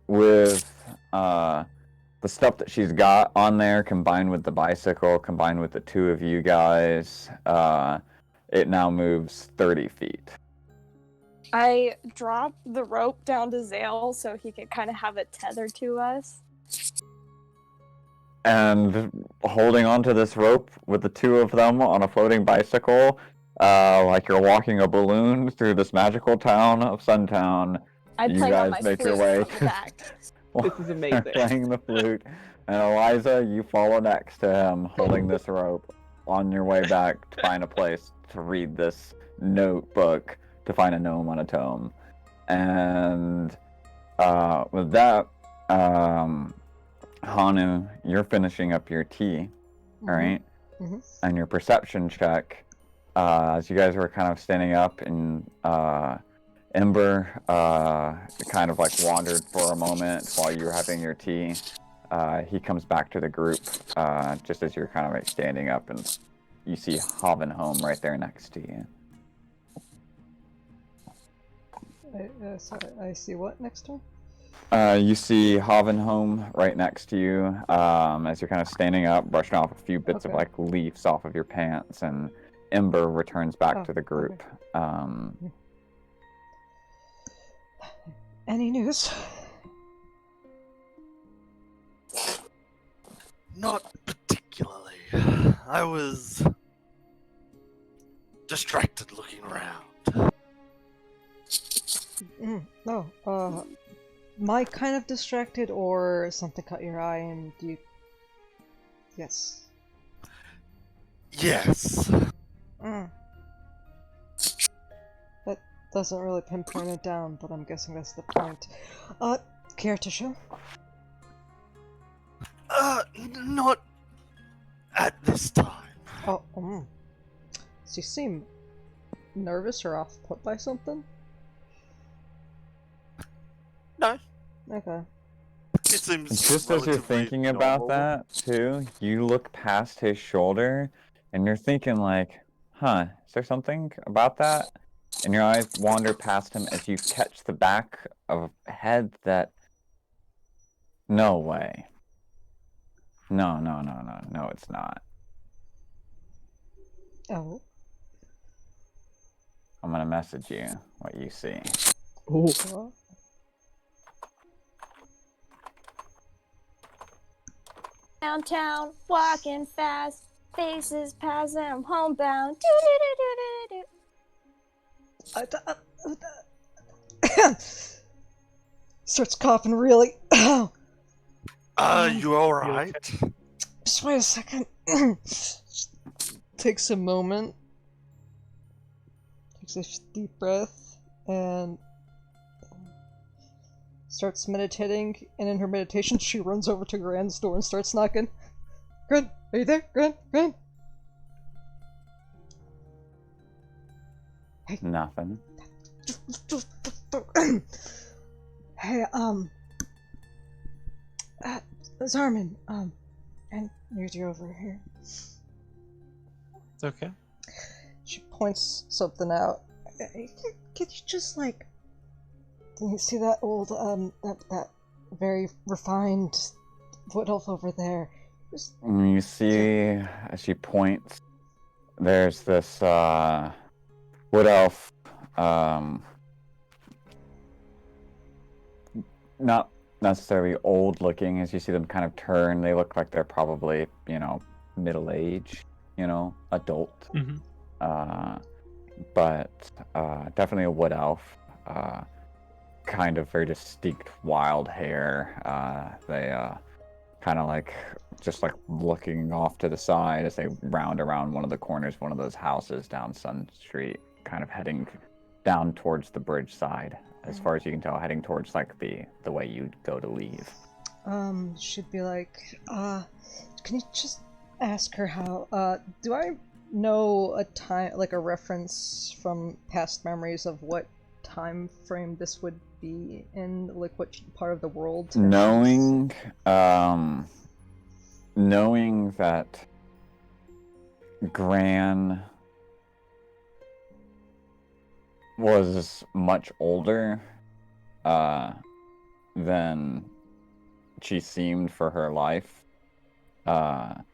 Speaker 7: With the stuff that she's got on there, combined with the bicycle, combined with the two of you guys, it now moves 30 feet.
Speaker 6: I drop the rope down to Zale so he can kind of have it tethered to us.
Speaker 7: And holding onto this rope with the two of them on a floating bicycle, like you're walking a balloon through this magical town of Suntown.
Speaker 6: I
Speaker 7: You
Speaker 6: play on
Speaker 7: guys
Speaker 6: my
Speaker 7: make your
Speaker 6: flute
Speaker 7: way
Speaker 6: on the back.
Speaker 8: This is amazing.
Speaker 7: playing the flute, and Eliza, you follow next to him, holding this rope on your way back to find a place to read this notebook, to find a gnome on a tome. And with that, Hanu, you're finishing up your tea, all right?
Speaker 3: Mhm.
Speaker 7: And your perception check, as you guys were kind of standing up, and Ember kind of like wandered for a moment while you were having your tea. He comes back to the group just as you're kind of like standing up, and you see Hovenholm right there next to you.
Speaker 3: Sorry, I see what next to him?
Speaker 7: You see Hovenholm right next to you as you're kind of standing up, brushing off a few bits of
Speaker 3: Okay.
Speaker 7: like leaves off of your pants, and Ember returns back
Speaker 3: Oh,
Speaker 7: to the group.
Speaker 3: Any news?
Speaker 4: Not particularly. I was distracted looking around.
Speaker 3: No, my kind of distracted, or something caught your eye and you... Yes.
Speaker 4: Yes.
Speaker 3: That doesn't really pinpoint it down, but I'm guessing that's the point. Care to show?
Speaker 4: Not at this time.
Speaker 3: Oh, So you seem nervous or off-put by something?
Speaker 4: No.
Speaker 3: Okay.
Speaker 4: It seems
Speaker 7: Just as you're
Speaker 4: relatively
Speaker 7: thinking about
Speaker 4: normal.
Speaker 7: that, too, you look past his shoulder, and you're thinking like, huh, is there something about that? And your eyes wander past him as you catch the back of a head that... No way. No, it's not.
Speaker 3: Oh.
Speaker 7: I'm gonna message you what you see.
Speaker 8: Ooh.
Speaker 3: Well,
Speaker 6: Downtown, walking fast, faces passing, I'm homebound.
Speaker 3: Starts coughing really.
Speaker 4: You alright?
Speaker 3: Just wait a second. Takes a moment. Takes a deep breath and starts meditating. And in her meditation, she runs over to Gran's door and starts knocking. Gran, are you there? Gran?
Speaker 7: Nothing.
Speaker 3: Hey, Zarman, I need you over here.
Speaker 5: It's okay.
Speaker 3: She points something out. Could you just, like... Can you see that old, that very refined wood elf over there? Just...
Speaker 7: You see, as she points, there's this, wood elf, not necessarily old looking. As you see them kind of turn, they look like they're probably, middle age, adult.
Speaker 5: Mm-hmm.
Speaker 7: But definitely a wood elf. Kind of very distinct wild hair. They kind of like just like looking off to the side as they round around one of the corners, one of those houses down Sun Street, kind of heading down towards the bridge side. As far as you can tell, heading towards like the way you'd go to leave.
Speaker 3: She'd be like, can you just ask her how, do I know a time, like a reference from past memories of what time frame this would be in, like what part of the world?
Speaker 7: Knowing that Gran was much older than she seemed for her life, and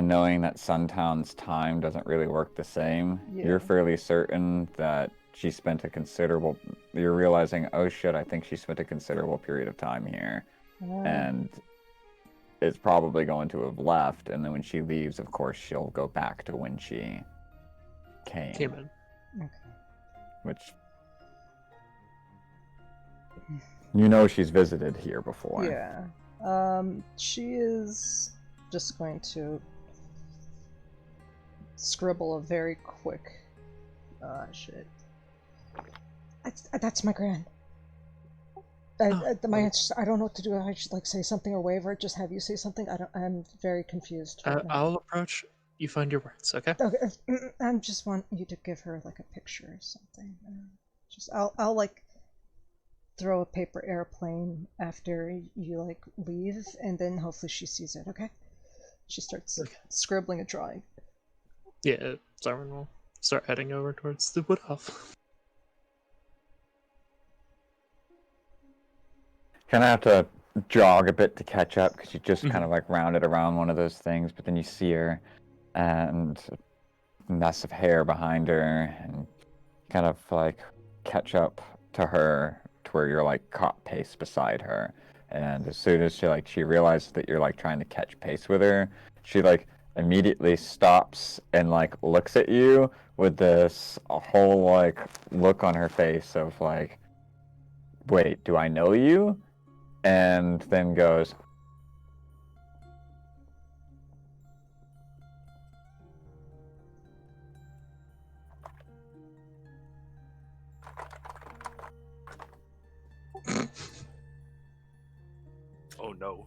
Speaker 7: knowing that Suntown's time doesn't really work the same, you're fairly certain that she spent a considerable... You're realizing, oh shit, I think she spent a considerable period of time here. And is probably going to have left, and then when she leaves, of course, she'll go back to when she came.
Speaker 5: In.
Speaker 3: Okay.
Speaker 7: Which... she's visited here before.
Speaker 3: Yeah. She is just going to scribble a very quick... shit. That's my Gran. I don't know what to do. I should like say something or wave or just have you say something. I'm very confused right now.
Speaker 5: I'll approach. You find your words, okay?
Speaker 3: Okay. I just want you to give her like a picture or something. I'll like throw a paper airplane after you like leave, and then hopefully she sees it. Okay. She starts scribbling a drawing.
Speaker 5: Yeah, Zarman will start heading over towards the wood elf.
Speaker 7: Kind of have to jog a bit to catch up because you just kind of like rounded around one of those things, but then you see her and mess of hair behind her and kind of like catch up to her to where you're like caught pace beside her. And as soon as she realizes that you're like trying to catch pace with her, she like immediately stops and like looks at you with this whole like look on her face of like, wait, do I know you? And then goes,
Speaker 4: Oh no.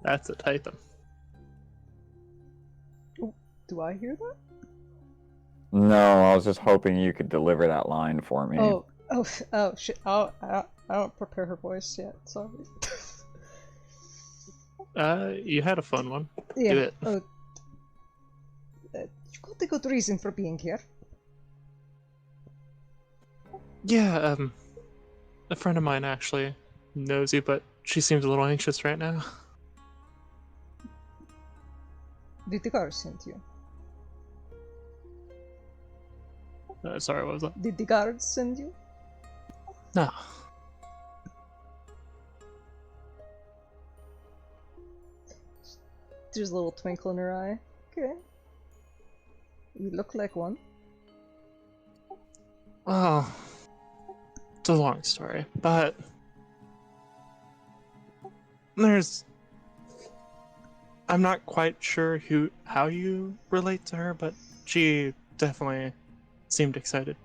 Speaker 5: That's a Titan.
Speaker 3: Do I hear that?
Speaker 7: no, I was just hoping you could deliver that line for me.
Speaker 3: Oh, shit. Oh, I don't prepare her voice yet. Sorry.
Speaker 5: You had a fun one.
Speaker 3: Yeah.
Speaker 5: Do it.
Speaker 3: You got a good reason for being here.
Speaker 5: Yeah, a friend of mine actually knows you, but she seems a little anxious right now.
Speaker 3: Did the guards send you?
Speaker 5: Sorry, what was that?
Speaker 3: Did the guards send you?
Speaker 5: No.
Speaker 3: There's a little twinkle in her eye. Okay. You look like one.
Speaker 5: Oh, it's a long story, but I'm not quite sure how you relate to her, but she definitely seemed excited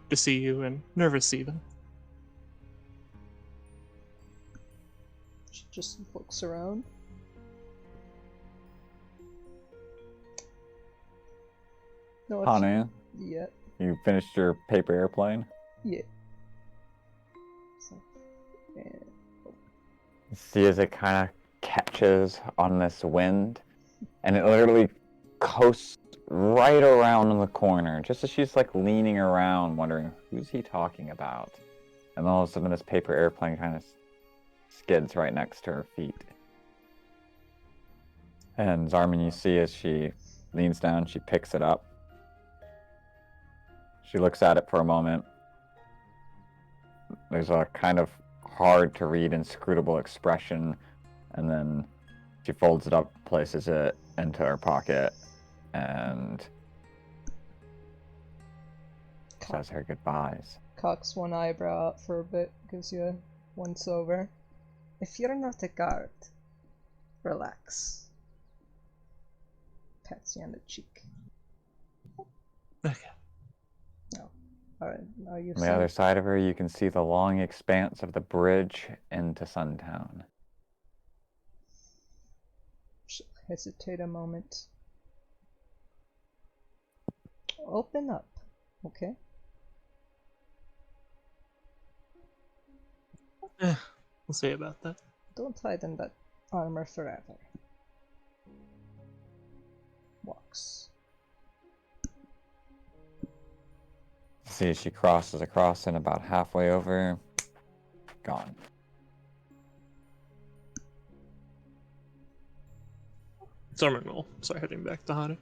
Speaker 5: to see you and nervous even.
Speaker 3: She just looks around. No,
Speaker 7: Honey,
Speaker 3: yeah,
Speaker 7: you finished your paper airplane?
Speaker 3: yeah. So, yeah.
Speaker 7: See as it kind of catches on this wind, and it literally coasts right around in the corner, just as she's like leaning around, wondering who's he talking about. And then all of a sudden, this paper airplane kind of skids right next to her feet. And Zarmin, you see as she leans down, she picks it up. She looks at it for a moment. There's a kind of hard to read, inscrutable expression, and then she folds it up, places it into her pocket, and says her goodbyes.
Speaker 3: Cocks one eyebrow up for a bit, gives you a once over. If you're not a guard, relax. Pats you on the cheek.
Speaker 5: Okay.
Speaker 3: Alright, are you
Speaker 7: On the other side of her, you can see the long expanse of the bridge into Suntown.
Speaker 3: She'll hesitate a moment. Open up, okay?
Speaker 5: We'll see about that.
Speaker 3: Don't hide in that armor forever. Walks.
Speaker 7: See, she crosses across and about halfway over, gone.
Speaker 5: Zorman will start heading back to Hana.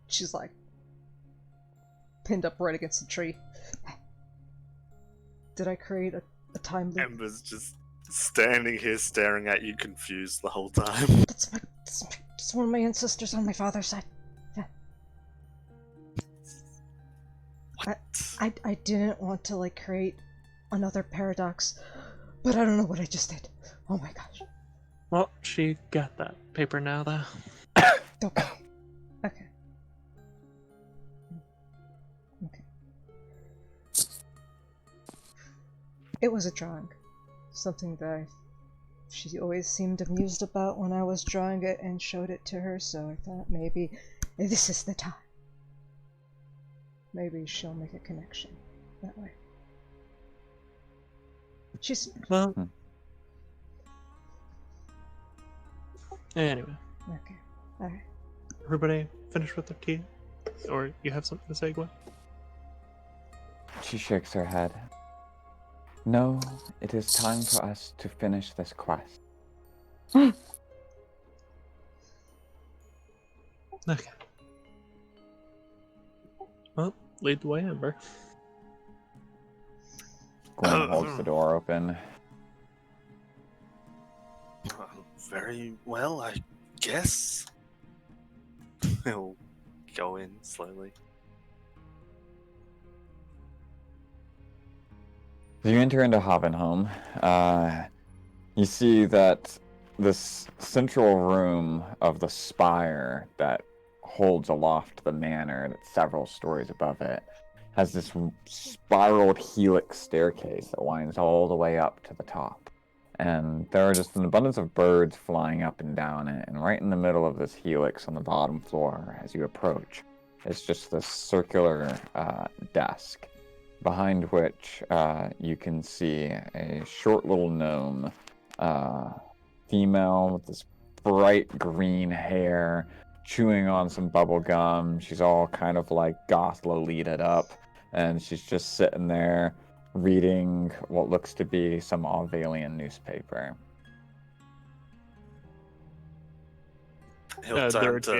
Speaker 3: She's like pinned up right against the tree. Did I create a time loop?
Speaker 4: Ember's just standing here staring at you confused the whole time.
Speaker 3: That's one of my ancestors on my father's side. Yeah.
Speaker 4: What?
Speaker 3: I didn't want to like create another paradox, but I don't know what I just did. Oh my gosh.
Speaker 5: Well, she got that paper now, though.
Speaker 3: Okay. Okay. Okay. It was a drawing. Something that she always seemed amused about when I was drawing it and showed it to her, so I thought maybe this is the time. Maybe she'll make a connection that way. She's...
Speaker 5: Well, anyway.
Speaker 3: Okay. Alright.
Speaker 5: Everybody finished with their tea? Or you have something to say, Gwen?
Speaker 7: She shakes her head. No, it is time for us to finish this quest.
Speaker 5: Okay. Well, lead the way, Amber.
Speaker 7: Gwen holds the door open.
Speaker 4: Very well, I guess. He'll go in slowly.
Speaker 7: As you enter into Havenholm, you see that this central room of the spire that holds aloft the manor that's several stories above it has this spiraled helix staircase that winds all the way up to the top. And there are just an abundance of birds flying up and down it, and right in the middle of this helix on the bottom floor, as you approach, is just this circular desk, behind which you can see a short little gnome, female with this bright green hair, chewing on some bubble gum. She's all kind of like goth Lolita'd up, and she's just sitting there reading what looks to be some Alvalian newspaper.
Speaker 4: He'll turn to...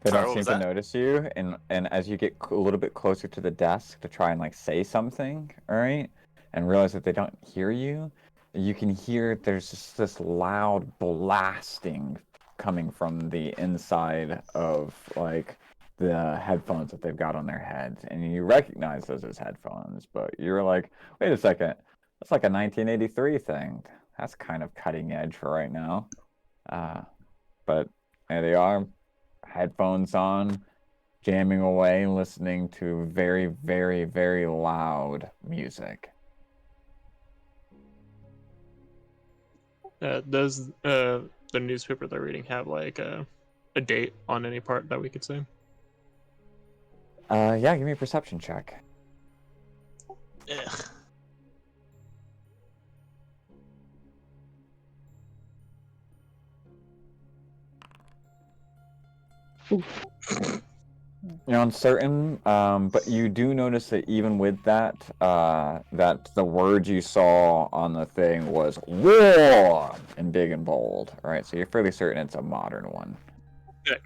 Speaker 7: They
Speaker 4: Sorry,
Speaker 7: don't
Speaker 4: what
Speaker 7: seem
Speaker 4: was
Speaker 7: to
Speaker 4: that?
Speaker 7: notice you, and as you get a little bit closer to the desk to try and like say something, all right, and realize that they don't hear you, you can hear there's just this loud blasting coming from the inside of like the headphones that they've got on their heads, and you recognize those as headphones, but you're like, wait a second, that's like a 1983 thing. That's kind of cutting edge for right now. But there they are, headphones on, jamming away, listening to very, very, very loud music.
Speaker 5: Does the newspaper they're reading have like a date on any part that we could see?
Speaker 7: Yeah, give me a perception check.
Speaker 5: Ugh.
Speaker 7: You're uncertain, but you do notice that even with that, that the word you saw on the thing was "war" in big and bold. All right, so you're fairly certain it's a modern one.
Speaker 5: Okay.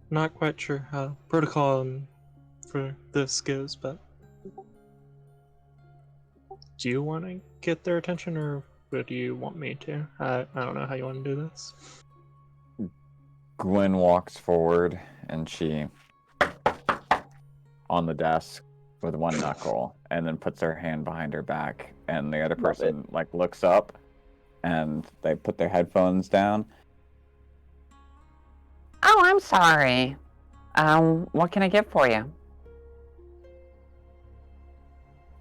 Speaker 5: Not quite sure how protocol for this goes, but do you want to get their attention, or would you want me to? I don't know how you want to do this.
Speaker 7: Gwen walks forward, and she on the desk with one knuckle, and then puts her hand behind her back, and the other person like looks up, and they put their headphones down.
Speaker 9: Oh, I'm sorry. What can I get for you?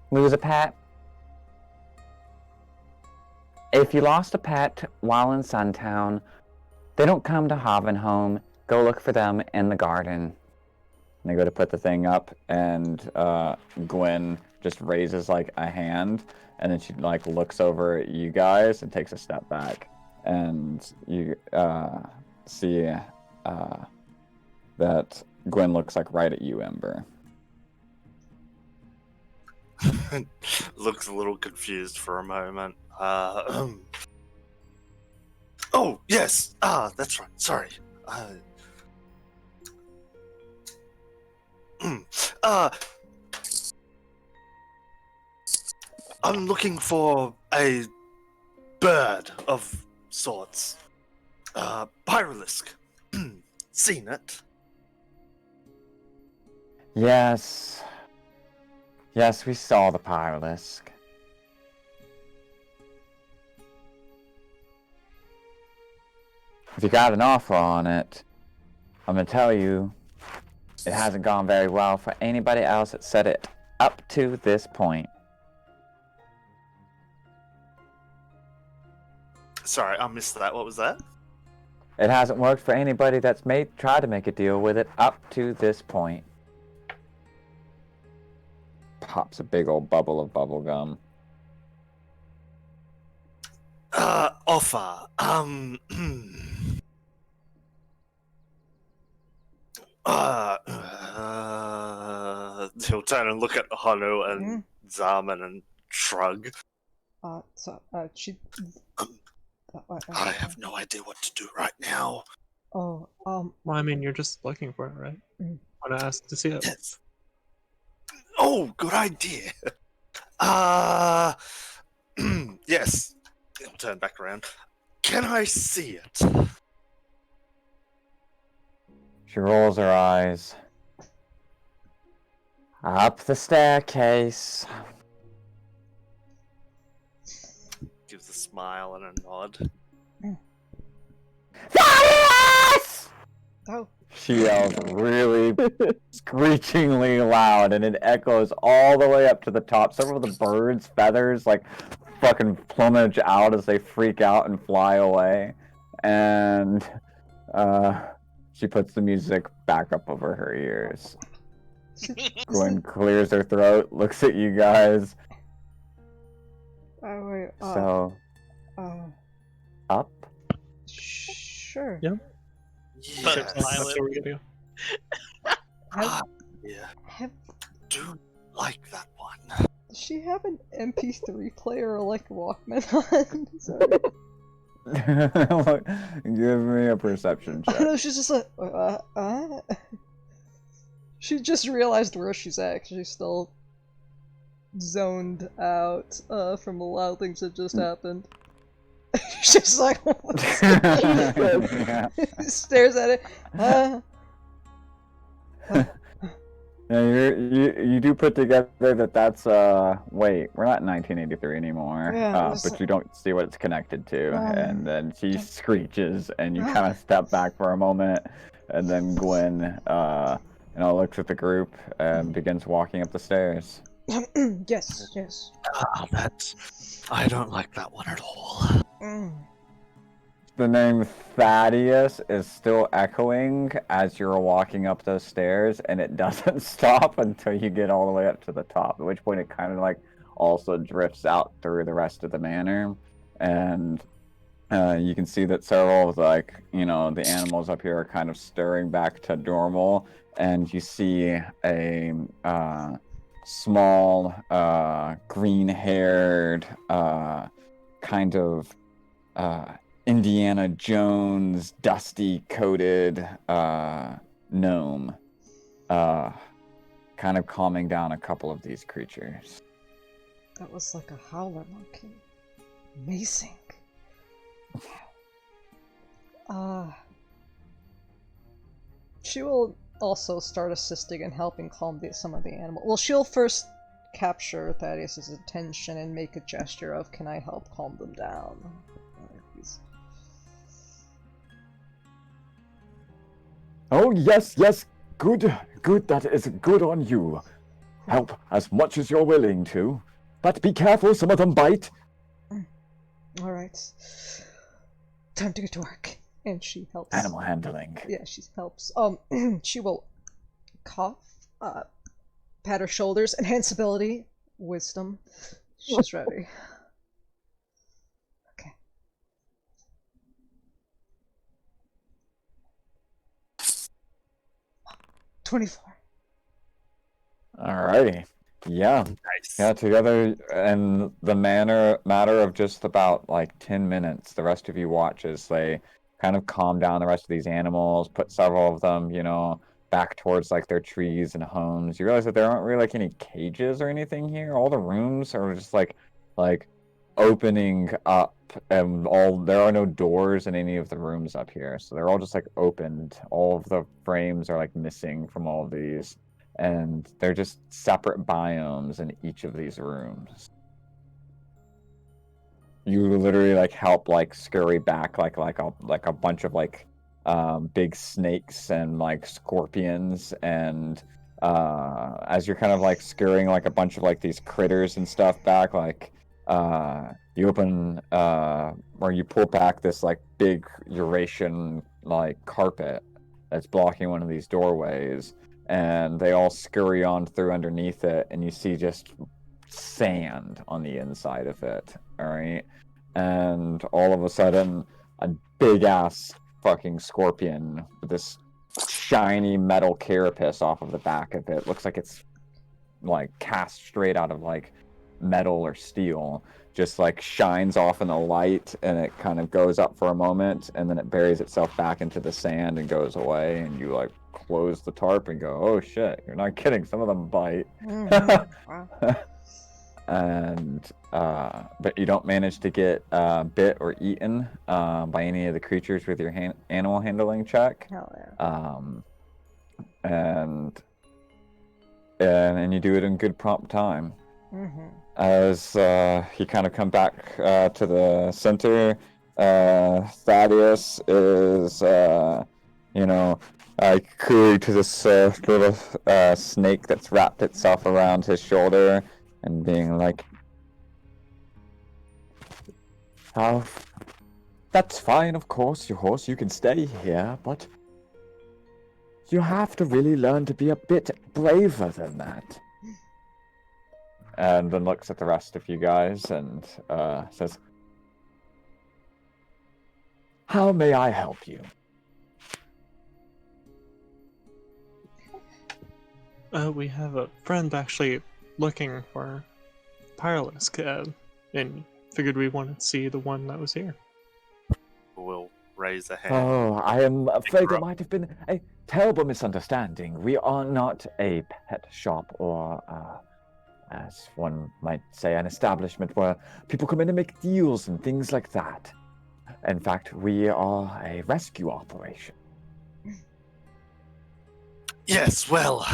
Speaker 9: Lose a pet? If you lost a pet while in Suntown, they don't come to Havenholm. Go look for them in the garden.
Speaker 7: And they go to put the thing up, and Gwen just raises like a hand, and then she like looks over at you guys and takes a step back, and you see that Gwen looks like right at you, Ember.
Speaker 4: Looks a little confused for a moment. Oh, yes! That's right. Sorry. I'm looking for a bird of sorts. Pyralisk. Seen it?
Speaker 7: Yes. Yes, we saw the Pyralisk. If you got an offer on it, I'm gonna tell you, it hasn't gone very well for anybody else that said it up to this point.
Speaker 4: Sorry, I missed that. What was that?
Speaker 7: It hasn't worked for anybody that's tried to make a deal with it up to this point. Pops a big old bubble of bubble gum.
Speaker 4: Offer. He'll turn and look at Hanu and Zaman and shrug.
Speaker 3: She.
Speaker 4: I have no idea what to do right now.
Speaker 3: Oh,
Speaker 5: Well, I mean, you're just looking for it, right?
Speaker 3: Mm.
Speaker 5: Want to ask to see it?
Speaker 4: Yes. Oh, good idea. Yes. I'll turn back around. Can I see it?
Speaker 9: She rolls her eyes. Up the staircase.
Speaker 4: Gives a smile and a nod.
Speaker 9: Thaddeus!
Speaker 3: oh,
Speaker 9: She yells really screechingly loud, and it echoes all the way up to the top. Several of the birds' feathers like fucking plumage out as they freak out and fly away. And she puts the music back up over her ears. Gwen clears her throat, looks at you guys.
Speaker 3: wait,
Speaker 9: So, up?
Speaker 3: sure.
Speaker 5: Yeah.
Speaker 2: But
Speaker 4: Yes.
Speaker 5: That's
Speaker 2: silent.
Speaker 5: what we're gonna do.
Speaker 4: Yeah.
Speaker 3: Have
Speaker 4: Do like that one.
Speaker 3: Does she have an MP3 player or like Walkman on? Sorry.
Speaker 9: Give me a perception
Speaker 3: I
Speaker 9: check.
Speaker 3: know, she's just like, She just realized where she's at, 'cause she's still zoned out from the loud things that just happened. She's just like,
Speaker 9: Yeah.
Speaker 3: stares at it.
Speaker 9: Yeah, you do put together that that's wait, we're not in 1983 anymore.
Speaker 3: Yeah, it was
Speaker 9: but you don't see what it's connected to, and then she
Speaker 3: just-
Speaker 9: screeches, and you kind of step back for a moment, and then Gwen looks at the group and begins walking up the stairs.
Speaker 3: Yes, yes.
Speaker 4: I don't like that one at all.
Speaker 9: The name Thaddeus is still echoing as you're walking up those stairs, and it doesn't stop until you get all the way up to the top, at which point it kind of like also drifts out through the rest of the manor. And you can see that several of the animals up here are kind of stirring back to normal, and you see a small green-haired kind of Indiana Jones dusty coated gnome kind of calming down a couple of these creatures.
Speaker 3: That was like a howler monkey. Amazing. She will also start assisting and helping calm some of the animals. Well, she'll first capture Thaddeus's attention and make a gesture of, "Can I help calm them down?"
Speaker 9: Oh, yes, good, that is good on you. Help as much as you're willing to, but be careful, some of them bite.
Speaker 3: Alright. Time to get to work. And she helps.
Speaker 9: Animal handling.
Speaker 3: Yeah, she helps. She will cough, pat her shoulders, enhance ability, wisdom. She's ready. Okay. $24.
Speaker 9: Alrighty. Yeah.
Speaker 4: Nice.
Speaker 9: Yeah, together in the matter of just about like 10 minutes, the rest of you watch as they kind of calm down the rest of these animals, put several of them, back towards like their trees and homes. You realize that there aren't really like any cages or anything here. All the rooms are just like opening up, and there are no doors in any of the rooms up here. So they're all just like opened. All of the frames are like missing from all of these. And they're just separate biomes in each of these rooms. You literally like help like scurry back like a bunch of like big snakes and like scorpions, and as you're kind of like scurrying like a bunch of like these critters and stuff back, like you open or you pull back this like big Eurasian like carpet that's blocking one of these doorways. And they all scurry on through underneath it, and you see just sand on the inside of it, alright? And all of a sudden, a big-ass fucking scorpion with this shiny metal carapace off of the back of it. Looks like it's, like, cast straight out of, like, metal or steel just like shines off in the light, and it kind of goes up for a moment, and then it buries itself back into the sand and goes away, and you like close the tarp and go, oh shit, you're not kidding, some of them bite.
Speaker 3: Wow.
Speaker 9: And but you don't manage to get bit or eaten by any of the creatures with your animal handling check.
Speaker 3: Hell yeah.
Speaker 9: And you do it in good prompt time.
Speaker 3: Mm-hmm.
Speaker 9: As you kind of come back to the center, Thaddeus is, clearly to this little snake that's wrapped itself around his shoulder, and being like, "Oh, that's fine, of course, your horse. You can stay here, but you have to really learn to be a bit braver than that." And then looks at the rest of you guys and says, "How may I help you?"
Speaker 5: We have a friend actually looking for Pyralisk, and figured we wanted to see the one that was here.
Speaker 4: We'll raise a hand.
Speaker 9: Oh, I am afraid there
Speaker 4: up.
Speaker 9: might have been a terrible misunderstanding. We are not a pet shop or, as one might say, an establishment where people come in and make deals and things like that. In fact, we are a rescue operation.
Speaker 4: Yes, well,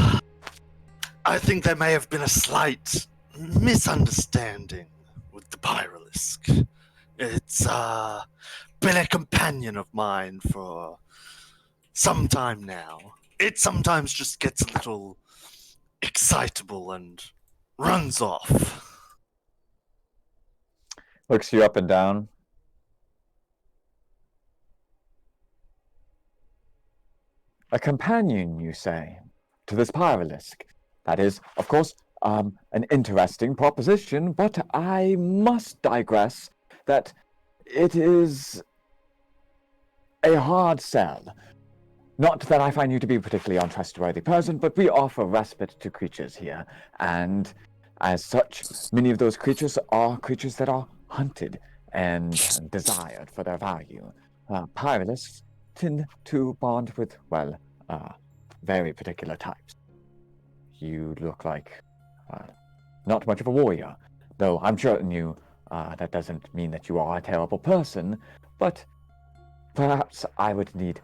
Speaker 4: I think there may have been a slight misunderstanding with the Pyralisk. It's been a companion of mine for some time now. It sometimes just gets a little excitable and runs off.
Speaker 9: Looks you up and down. A companion, you say, to this Pyralisk. That is, of course, an interesting proposition, but I must digress that it is a hard sell. Not that I find you to be a particularly untrustworthy person, but we offer respite to creatures here, and as such, many of those creatures are creatures that are hunted and desired for their value. Pyralisks tend to bond with, well, very particular types. You look like not much of a warrior, though I'm certain you that doesn't mean that you are a terrible person, but perhaps I would need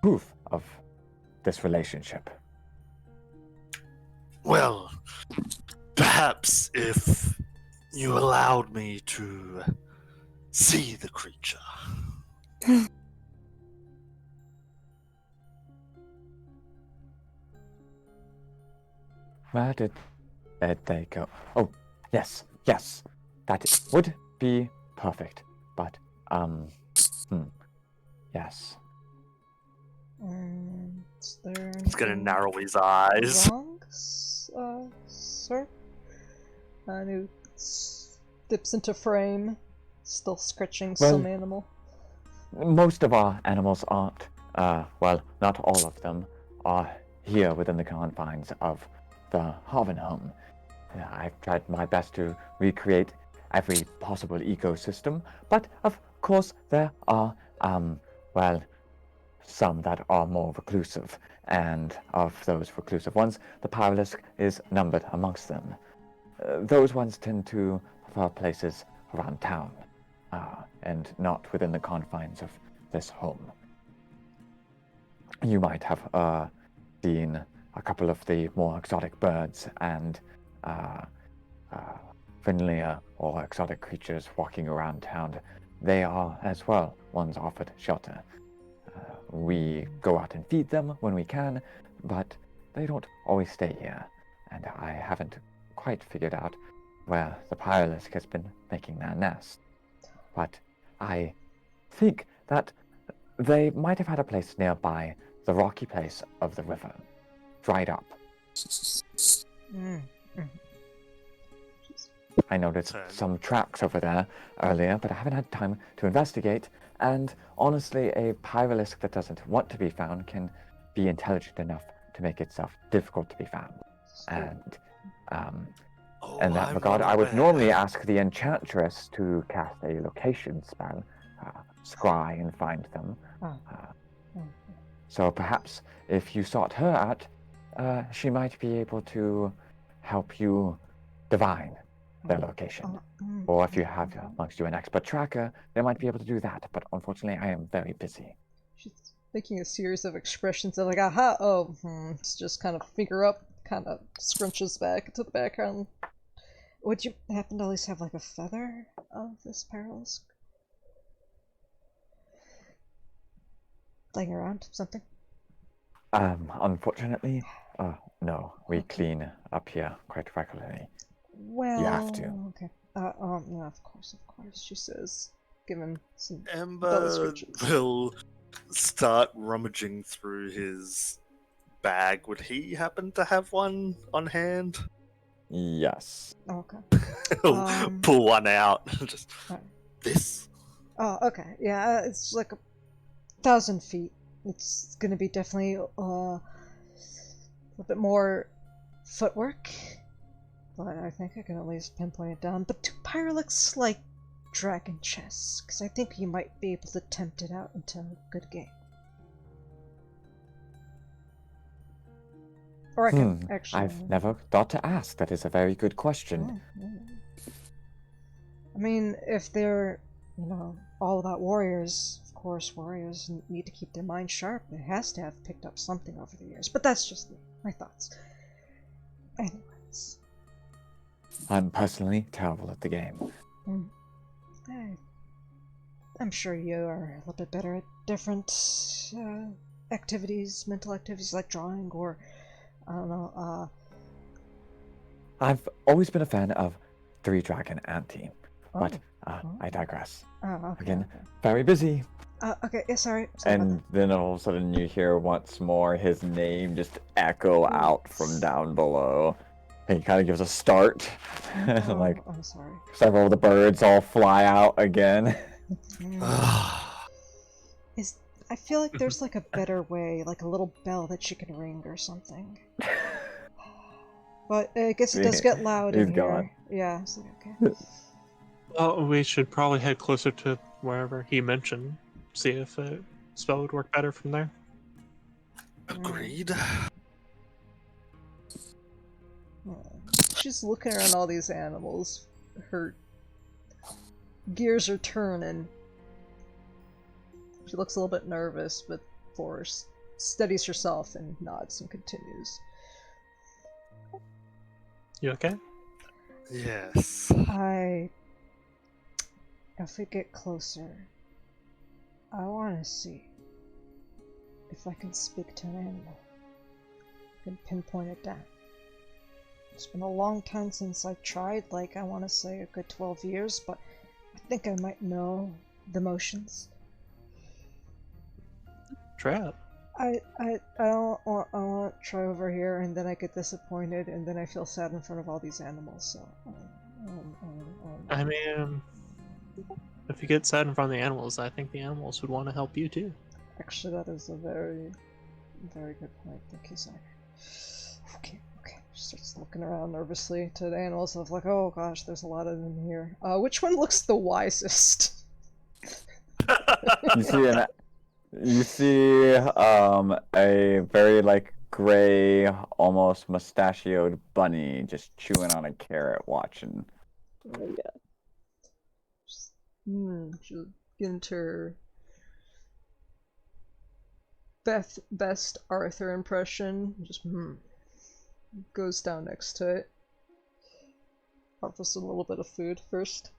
Speaker 9: proof of this relationship.
Speaker 4: Well, perhaps if you allowed me to see the creature.
Speaker 9: Where did they go? Oh, yes, that would be perfect. But, yes.
Speaker 3: Is there
Speaker 4: He's gonna
Speaker 3: anything
Speaker 4: narrow his eyes.
Speaker 3: wrong, sir? And who dips into frame, still scratching some animal.
Speaker 9: Most of our animals aren't, well, not all of them, are here within the confines of the Haven home. I've tried my best to recreate every possible ecosystem, but of course there are, well, some that are more reclusive, and of those reclusive ones, the Pyralisk is numbered amongst them. Those ones tend to prefer places around town, and not within the confines of this home. You might have seen a couple of the more exotic birds and friendlier or exotic creatures walking around town. They are, as well, ones offered shelter. We go out and feed them when we can, but they don't always stay here, and I haven't quite figured out where the Pyralisk has been making their nest. But I think that they might have had a place nearby the rocky place of the river, dried up. I noticed some tracks over there earlier, but I haven't had time to investigate, and honestly, a Pyralisk that doesn't want to be found can be intelligent enough to make itself difficult to be found. And,
Speaker 4: Oh,
Speaker 7: In that
Speaker 4: I'm
Speaker 7: regard,
Speaker 4: well
Speaker 7: I would normally
Speaker 4: aware.
Speaker 7: ask the enchantress to cast a location spell, scry and find them.
Speaker 3: Oh. Oh.
Speaker 7: So perhaps if you sought her out, she might be able to help you divine their location. Or if you have amongst you an expert tracker, they might be able to do that. But unfortunately, I am very busy.
Speaker 3: She's making a series of expressions of like, aha, oh, it's just kind of finger up, kind of scrunches back into the background. Would you happen to at least have like a feather of this Paralisk? Laying around, something?
Speaker 7: Unfortunately, no. We clean up here quite regularly.
Speaker 3: Well,
Speaker 7: You have to.
Speaker 3: okay. No, of course, she says, given some belly
Speaker 4: Ember
Speaker 3: screeches.
Speaker 4: will start rummaging through his bag. Would he happen to have one on hand?
Speaker 7: Yes.
Speaker 3: Oh, okay.
Speaker 4: He'll pull one out. Just
Speaker 3: Right.
Speaker 4: this.
Speaker 3: Oh, okay. Yeah, it's like 1,000 feet. It's gonna be definitely a little bit more footwork, but I think I can at least pinpoint it down. But 2 Pyrolix like dragon chests, because I think you might be able to tempt it out into a good game. Or I can actually.
Speaker 7: I've never thought to ask. That is a very good question.
Speaker 3: I mean, if they're, all about warriors, of course, warriors need to keep their mind sharp. It has to have picked up something over the years. But that's just my thoughts. Anyways.
Speaker 7: I'm personally terrible at the game.
Speaker 3: I'm sure you are a little bit better at different activities, mental activities like drawing or, I don't know,
Speaker 7: I've always been a fan of Three Dragon Ante, but I digress. Again, very busy.
Speaker 3: Okay, yeah, sorry
Speaker 7: And then all of a sudden you hear once more his name just echo out from down below. And he kind of gives a start. Like,
Speaker 3: I'm sorry.
Speaker 7: several of the birds all fly out again.
Speaker 3: I feel like there's like a better way, like a little bell that she can ring or something. But I guess it does get loud in
Speaker 7: He's gone.
Speaker 3: here. Yeah, it's like, okay.
Speaker 5: Oh, we should probably head closer to wherever he mentioned. See if a spell would work better from there.
Speaker 4: Agreed.
Speaker 3: She's looking around all these animals. Her gears are turning. She looks a little bit nervous, but Forrest steadies herself and nods and continues.
Speaker 5: You okay?
Speaker 4: Yes.
Speaker 3: If we get closer, I want to see if I can speak to an animal. I can pinpoint it down. It's been a long time since I tried, like I want to say a good 12 years, but I think I might know the motions.
Speaker 5: Try it.
Speaker 3: I don't want to try over here and then I get disappointed and then I feel sad in front of all these animals, so...
Speaker 5: I mean, if you get sad in front of the animals, I think the animals would want to help you too.
Speaker 3: Actually, that is a very, very good point. Thank you, Zach. Okay. She starts looking around nervously to the animals of like, oh gosh, there's a lot of them here. Which one looks the wisest?
Speaker 7: You see a very like gray, almost mustachioed bunny just chewing on a carrot, watching.
Speaker 8: Oh yeah.
Speaker 3: She'll get into her best Arthur impression. Just goes down next to it. Harvest a little bit of food first.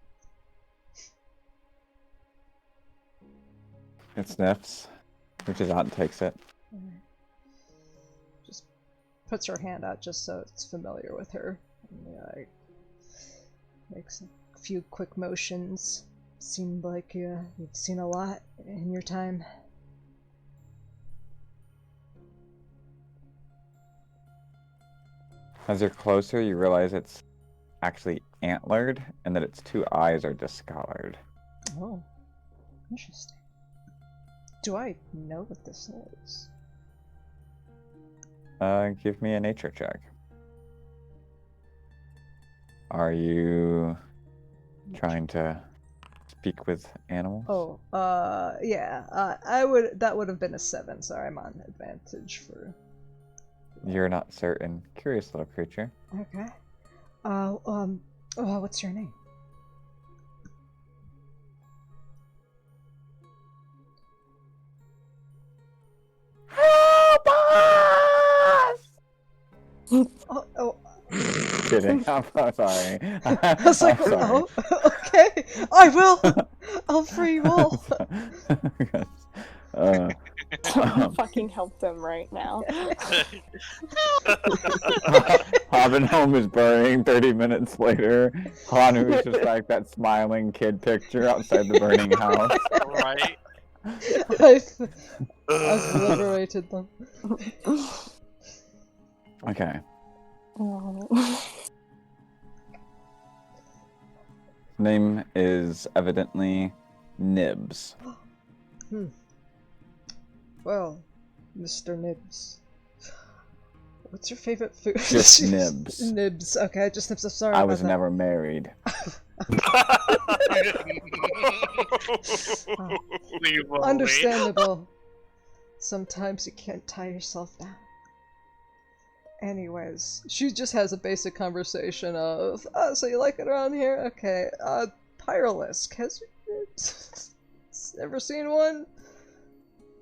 Speaker 7: It sniffs, reaches out and takes it.
Speaker 3: Just puts her hand out just so it's familiar with her. And, makes a few quick motions. Seemed like you've seen a lot in your time.
Speaker 7: As you're closer, you realize it's actually antlered and that its 2 eyes are discolored.
Speaker 3: Oh, interesting. Do I know what this is?
Speaker 7: Give me a nature check.
Speaker 9: Are you trying to speak with animals?
Speaker 3: Oh, yeah. I would. That would have been a 7. Sorry, I'm on advantage for.
Speaker 9: You're not certain. Curious little creature.
Speaker 3: Okay. What's your name?
Speaker 9: Help us!
Speaker 3: Oh.
Speaker 9: Kidding. I'm sorry.
Speaker 3: I was like,
Speaker 9: I'm sorry.
Speaker 3: oh, okay. I will. I'll free you all.
Speaker 6: Fucking help them right now.
Speaker 9: Hobbin Home is burning 30 minutes later. Hanu is just like that smiling kid picture outside the burning house.
Speaker 2: Right?
Speaker 3: I've liberated them.
Speaker 9: Okay.
Speaker 6: Oh.
Speaker 9: Name is evidently Nibs.
Speaker 3: Well, Mr. Nibs. What's your favorite food?
Speaker 9: Just Nibs.
Speaker 3: Nibs. Okay, just Nibs. I'm sorry.
Speaker 9: I
Speaker 3: about
Speaker 9: was
Speaker 3: that.
Speaker 9: never married.
Speaker 2: Leave alone.
Speaker 3: Understandable. Sometimes you can't tie yourself down. Anyways, she just has a basic conversation of, so you like it around here? Okay, Pyralisk, has you ever seen one?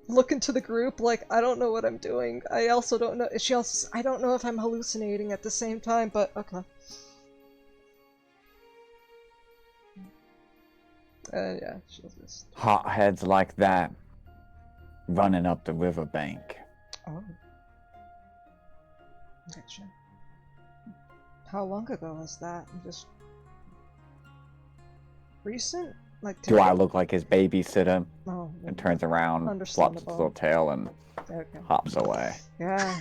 Speaker 3: Look into the group, like, I don't know what I'm doing. I also don't know, I don't know if I'm hallucinating at the same time, but okay. Yeah, she'll just...
Speaker 9: Hotheads like that running up the riverbank.
Speaker 3: Oh. Gotcha. How long ago was that? Just... recent? Like
Speaker 9: Do I look like his babysitter?
Speaker 3: Oh,
Speaker 9: And turns around, flops its
Speaker 3: understandable.
Speaker 9: little tail, and
Speaker 3: Okay.
Speaker 9: hops away.
Speaker 3: Yeah.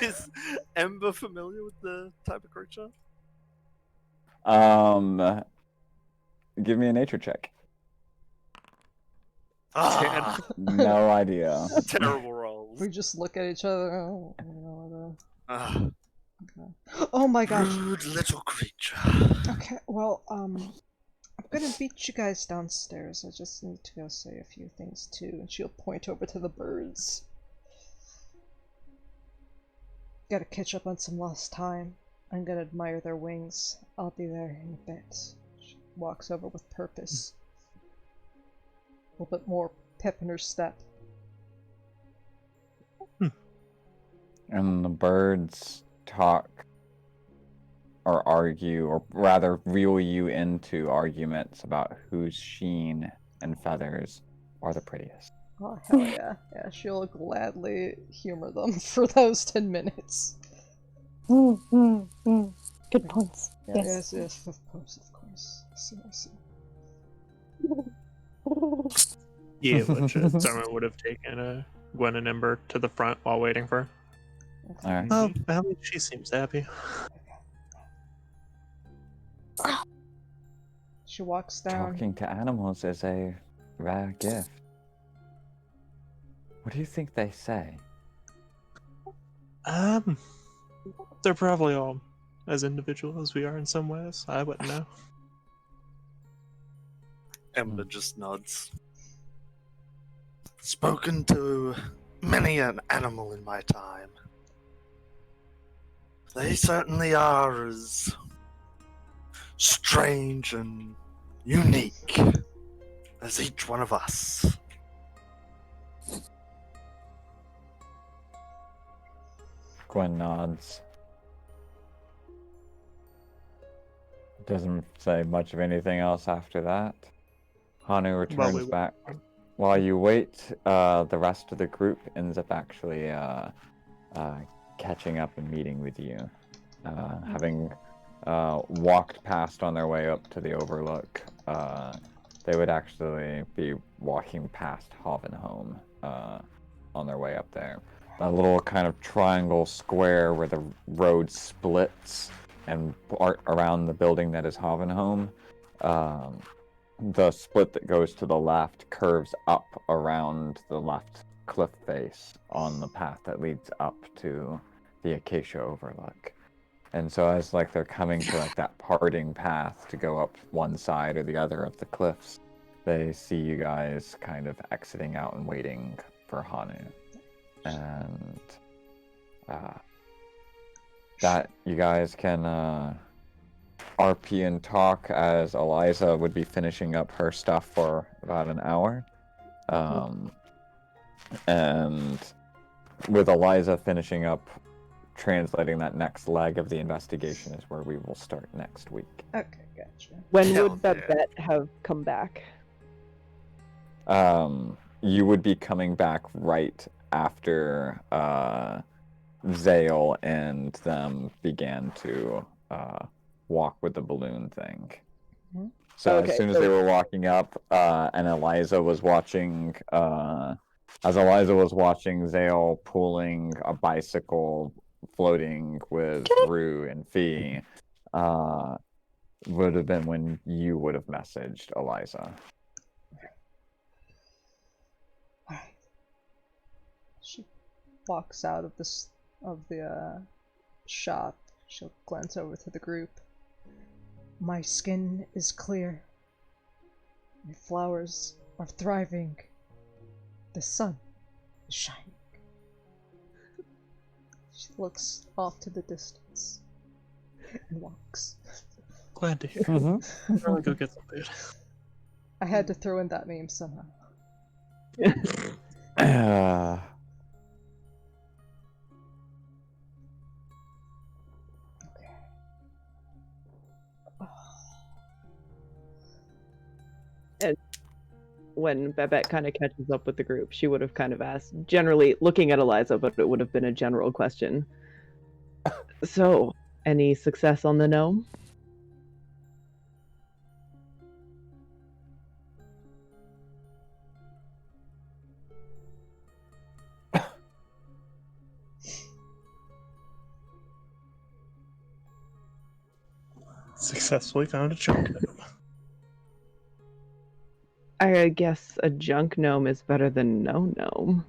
Speaker 4: Is Ember familiar with the type of creature?
Speaker 9: Give me a nature check.
Speaker 4: Ah,
Speaker 9: No idea.
Speaker 4: terrible rolls.
Speaker 3: We just look at each other. Oh, you know,
Speaker 4: Ah,
Speaker 3: okay. Oh my gosh.
Speaker 4: rude little creature.
Speaker 3: Okay, well, I'm gonna meet you guys downstairs. I just need to go say a few things too, and she'll point over to the birds. Gotta catch up on some lost time. I'm gonna admire their wings. I'll be there in a bit. She walks over with purpose. A little bit more pep in her step.
Speaker 9: And the birds talk or argue, or rather reel you into arguments about whose sheen and feathers are the prettiest.
Speaker 3: Oh, hell yeah. Yeah, she'll gladly humor them for those 10 minutes.
Speaker 6: Good points.
Speaker 3: Yeah,
Speaker 6: Yes.
Speaker 3: yes, of course, of course. I see.
Speaker 5: Yeah, legit. Someone would have taken Gwen and Ember to the front while waiting for her.
Speaker 3: Okay.
Speaker 9: Alright.
Speaker 5: Oh, I mean, she seems happy.
Speaker 3: She walks down.
Speaker 9: Talking to animals is a rare gift. What do you think they say?
Speaker 5: They're probably all as individual as we are in some ways. I wouldn't know.
Speaker 4: Ember just nods. Spoken to many an animal in my time. They certainly are as strange and unique as each one of us.
Speaker 9: Gwen nods. Doesn't say much of anything else after that. Hanu returns back. While you wait, the rest of the group ends up actually catching up and meeting with you. Having walked past on their way up to the overlook, they would actually be walking past Hovenholm on their way up there. A little kind of triangle square where the road splits and around the building that is Hovenholm. The split that goes to the left curves up around the left cliff face on the path that leads up to
Speaker 7: the Acacia Overlook. And so as like they're coming to like that parting path to go up one side or the other of the cliffs, they see you guys kind of exiting out and waiting for Hanu. And that you guys can RP and talk as Eliza would be finishing up her stuff for about an hour. And with Eliza finishing up translating that next leg of the investigation is where we will start next week.
Speaker 3: Okay, gotcha.
Speaker 8: When
Speaker 4: Hell
Speaker 8: would
Speaker 4: yeah.
Speaker 8: Babette have come back?
Speaker 7: You would be coming back right after Zale and them began to walk with the balloon thing.
Speaker 3: Mhm.
Speaker 7: So
Speaker 8: Okay,
Speaker 7: as soon as
Speaker 8: so-
Speaker 7: they were walking up, and Eliza was watching, Zale pulling a bicycle floating with Rue and Fee, would have been when you would have messaged Eliza.
Speaker 3: Alright. She walks out of the shop. She'll glance over to the group. My skin is clear. My flowers are thriving. The sun is shining. She looks off to the distance and walks.
Speaker 5: Glad to hear. I'll go get some food.
Speaker 3: I had to throw in that meme somehow. Okay.
Speaker 8: When Babette kind of catches up with the group, she would have kind of asked, generally looking at Eliza, but it would have been a general question. So, any success on the gnome?
Speaker 5: Successfully found a chunk gnome.
Speaker 8: I guess a junk gnome is better than no gnome.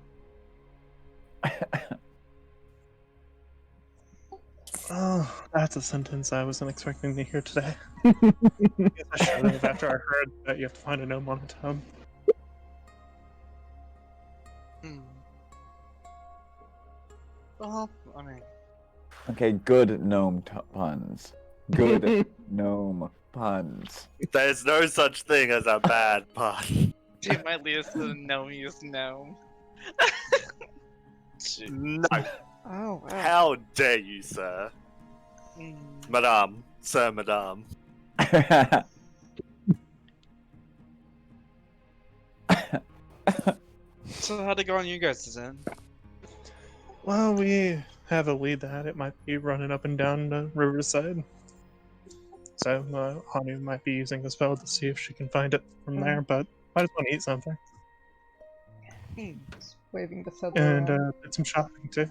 Speaker 5: Oh, that's a sentence I wasn't expecting to hear today. I guess I should have after I heard that you have to find a gnome on the town.
Speaker 2: Well, I mean,
Speaker 7: Okay, good gnome puns. Good gnome puns.
Speaker 4: There's no such thing as a bad pun.
Speaker 2: dude, my Leo's the gnomiest gnome. Shit.
Speaker 4: No.
Speaker 3: Oh, wow.
Speaker 4: How dare you, sir? Madame. Sir, madame.
Speaker 2: So how'd it go on you guys' end?
Speaker 5: Well, we have a lead that it might be running up and down the riverside. So, Hanu might be using the spell to see if she can find it from there, but I just want to eat something.
Speaker 3: Just waving the feather
Speaker 5: And
Speaker 3: around.
Speaker 5: did some shopping too.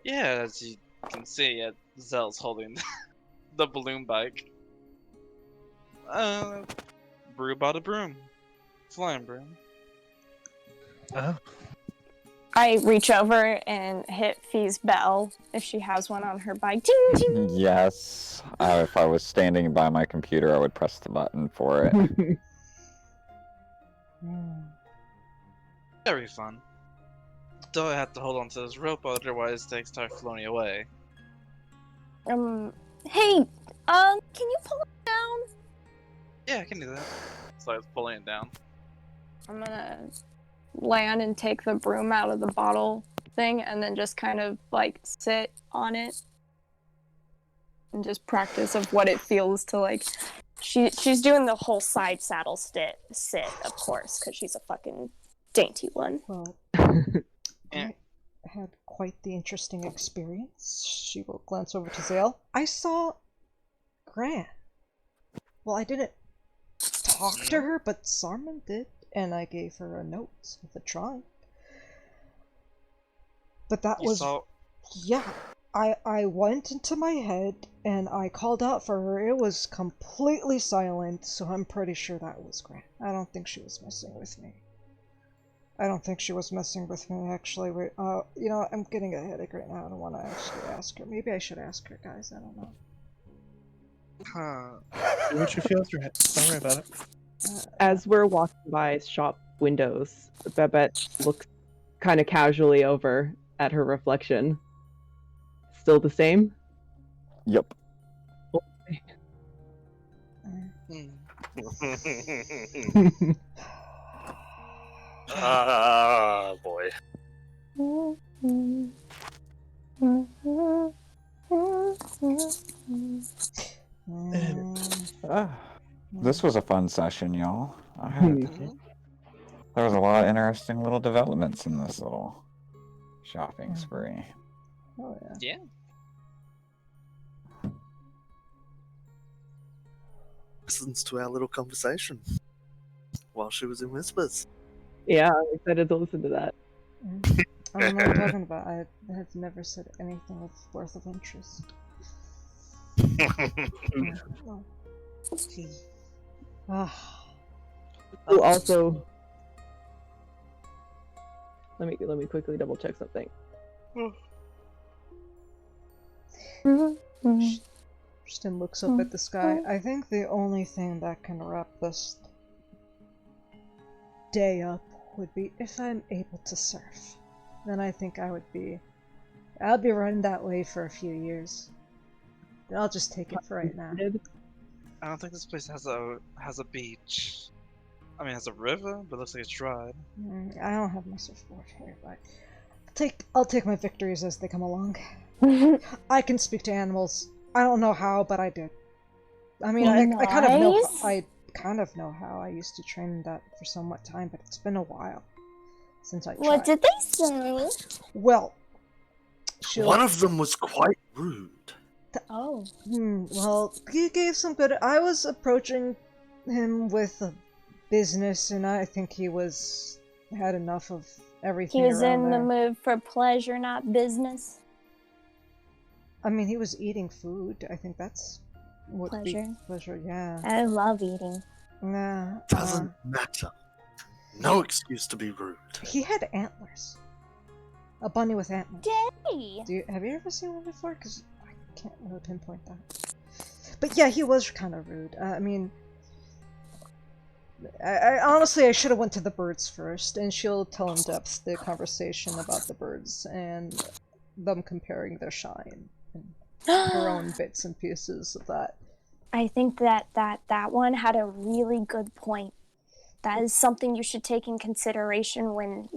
Speaker 2: Yeah, as you can see, Zell's holding the balloon bike. Brew bought a broom. Flying broom.
Speaker 5: Oh,
Speaker 6: I reach over and hit Fee's bell if she has one on her bike. Ding, ding.
Speaker 7: Yes. If I was standing by my computer, I would press the button for it.
Speaker 2: Very fun. Though I have to hold on to this rope, otherwise they start floating away.
Speaker 6: Hey, can you pull it down?
Speaker 2: Yeah, I can do that. So I was pulling it down.
Speaker 6: I'm gonna land and take the broom out of the bottle thing and then just kind of like sit on it and just practice of what it feels to like. She's doing the whole side saddle sit, of course, because she's a fucking dainty one.
Speaker 3: Well, I had quite the interesting experience. She will glance over to Zale. I saw Gran. Well, I didn't talk to her, but Sarman did, and I gave her a note of the tribe. But that
Speaker 2: You
Speaker 3: was...
Speaker 2: saw...
Speaker 3: Yeah, I went into my head, and I called out for her. It was completely silent, so I'm pretty sure that was Gran. I don't think she was messing with me. I don't think she was messing with me, actually. You know, I'm getting a headache right now. I don't want to actually ask her. Maybe I should ask her, guys. I don't know.
Speaker 2: Huh.
Speaker 5: Do what you feel is right. Don't worry about it.
Speaker 8: As we're walking by shop windows, Babette looks kind of casually over at her reflection. Still the same?
Speaker 9: Yep.
Speaker 4: Ah, boy.
Speaker 9: This was a fun session, y'all. There was a lot of interesting little developments in this little shopping spree.
Speaker 3: Oh, yeah.
Speaker 2: Yeah.
Speaker 4: Listens to our little conversation while she was in Whispers.
Speaker 8: Yeah, I'm excited to listen to that.
Speaker 3: I don't know what I'm talking about. I have never said anything of worth of interest. No.
Speaker 8: Oh, also, let me quickly double check something.
Speaker 3: Tristan looks up at the sky. I think the only thing that can wrap this day up would be if I'm able to surf. Then I think I'll be running that way for a few years. I'll just take it for right now.
Speaker 2: I don't think this place has a beach. I mean, it has a river, but it looks like it's dry.
Speaker 3: I don't have my surfboard here, but I'll take my victories as they come along. I can speak to animals. I don't know how, but I did. I mean, I kind of know. I kind of know how. I used to train that for somewhat time, but it's been a while since I tried.
Speaker 6: What did they say?
Speaker 3: Well,
Speaker 4: one of them was quite rude.
Speaker 6: Oh.
Speaker 3: Well, he gave some good. I was approaching him with a business, and I think he had enough of everything.
Speaker 6: He was in the
Speaker 3: there.
Speaker 6: mood for pleasure, not business.
Speaker 3: I mean, he was eating food. I think that's what
Speaker 6: Pleasure.
Speaker 3: Pleasure, yeah.
Speaker 6: I love eating.
Speaker 3: Nah.
Speaker 4: Doesn't matter. No excuse to be rude.
Speaker 3: He had antlers. A bunny with antlers.
Speaker 6: Yay!
Speaker 3: Have you ever seen one before? Because I can't really pinpoint that. But yeah, he was kind of rude. I mean, I honestly, I should have went to the birds first, and she'll tell in depth the conversation about the birds and them comparing their shine and her own bits and pieces of that.
Speaker 6: I think that one had a really good point. That is something you should take in consideration when,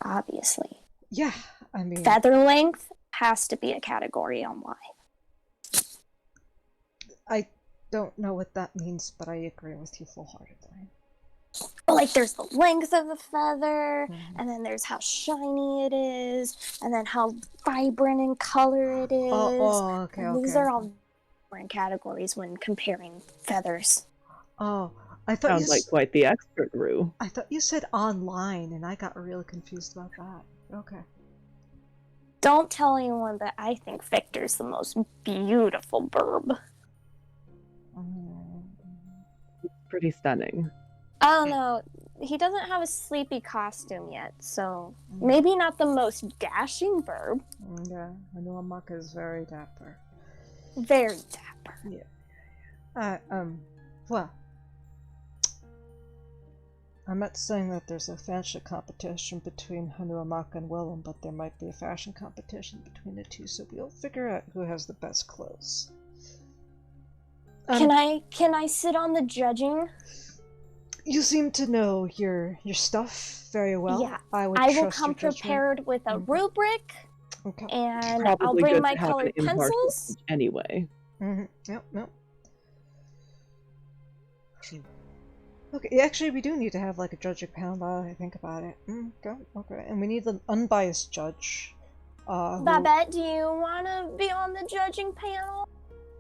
Speaker 6: obviously.
Speaker 3: Yeah, I mean...
Speaker 6: Feather length has to be a category on why.
Speaker 3: I don't know what that means, but I agree with you full-heartedly.
Speaker 6: Like, there's the length of the feather, and then there's how shiny it is, and then how vibrant in color it is.
Speaker 3: Okay.
Speaker 6: These are all different categories when comparing feathers.
Speaker 3: Oh, I thought
Speaker 8: Sounds like quite the expert, Rue.
Speaker 3: I thought you said online, and I got really confused about that. Okay.
Speaker 6: Don't tell anyone that I think Victor's the most beautiful burb.
Speaker 8: Pretty stunning.
Speaker 6: I don't know. He doesn't have a sleepy costume yet, so maybe not the most dashing burb.
Speaker 3: Yeah, I know Amaka is very dapper.
Speaker 6: Very dapper.
Speaker 3: Yeah. Well, I'm not saying that there's a fashion competition between Hanuamaka and Willem, but there might be a fashion competition between the two, so we'll figure out who has the best clothes.
Speaker 6: Can I sit on the judging?
Speaker 3: You seem to know your stuff very well.
Speaker 6: Yeah,
Speaker 3: I
Speaker 6: will come prepared with a rubric, and I'll bring my colored pencils.
Speaker 8: Anyway.
Speaker 3: Yep. Okay, actually, we do need to have like a judging panel. Now that I think about it. Okay, and we need an unbiased judge.
Speaker 6: Babette, do you want to be on the judging panel?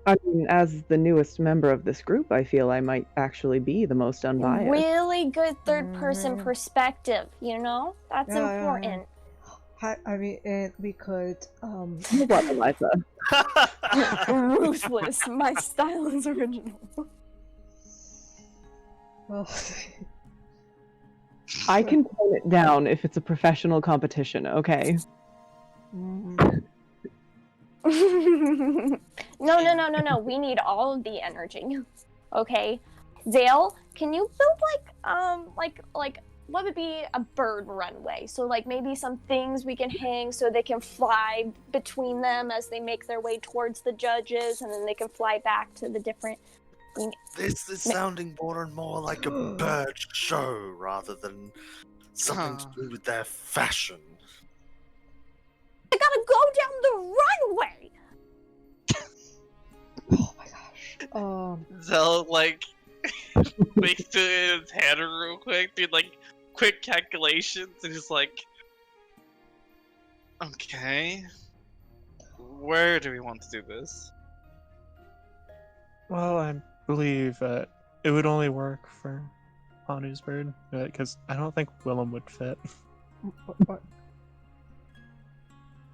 Speaker 8: I mean, as the newest member of this group, I feel I might actually be the most unbiased.
Speaker 6: Really good third-person perspective, That's important.
Speaker 3: I mean, we could,
Speaker 8: What, Eliza?
Speaker 6: Ruthless. My style is original.
Speaker 3: Well,
Speaker 8: I can tone it down if it's a professional competition, okay?
Speaker 3: Mm,
Speaker 6: No. We need all of the energy. Okay. Zale, can you build like what would be a bird runway? So like maybe some things we can hang so they can fly between them as they make their way towards the judges, and then they can fly back to the different.
Speaker 4: This is sounding more and more like a bird show rather than something to do with their fashion.
Speaker 6: I gotta go down the runway.
Speaker 3: oh my gosh.
Speaker 2: Zell like makes it in his head real quick, dude. Like quick calculations, and he's like, "Okay, where do we want to do this?"
Speaker 5: Well, I believe it would only work for Hanu's bird, because I don't think Willem would fit.
Speaker 3: What?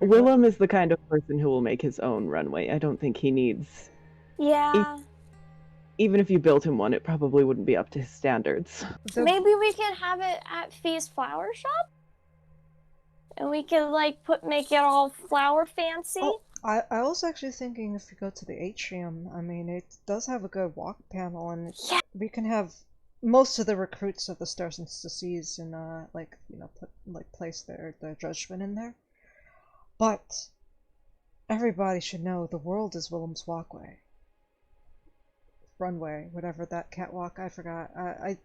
Speaker 8: Willem is the kind of person who will make his own runway. I don't think he needs.
Speaker 6: Yeah.
Speaker 8: Even if you built him one, it probably wouldn't be up to his standards.
Speaker 6: Maybe we can have it at Fee's flower shop, and we can like make it all flower fancy.
Speaker 3: Oh, I was actually thinking if we go to the atrium, I mean, it does have a good walk panel, and we can have most of the recruits of the Stars and the Seas and place their judgment in there. But everybody should know the world is Willem's walkway. Runway, whatever that catwalk, I forgot. I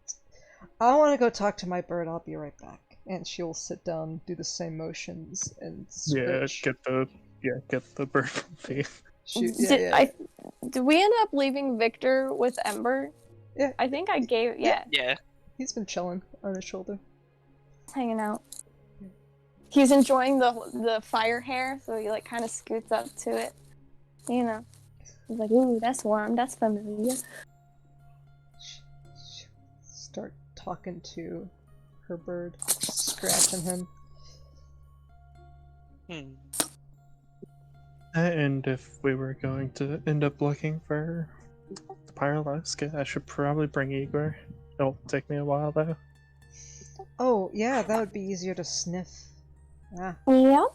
Speaker 3: want to go talk to my bird. I'll be right back. And she'll sit down, do the same motions, and switch.
Speaker 5: Get the bird from Fee.
Speaker 3: Shoot,
Speaker 6: Did we end up leaving Victor with Ember?
Speaker 3: Yeah.
Speaker 6: I think I gave. Yeah.
Speaker 2: Yeah.
Speaker 3: He's been chilling on his shoulder.
Speaker 6: Hanging out. He's enjoying the fire hair, so he like kind of scoots up to it. You know. He's like, ooh, that's warm. That's familiar.
Speaker 3: Start talking to her bird, scratching him.
Speaker 5: And if we were going to end up looking for the Pyralisk, I should probably bring Igor. It'll take me a while though.
Speaker 3: Oh, yeah, that would be easier to sniff. Ah.
Speaker 6: Yeah.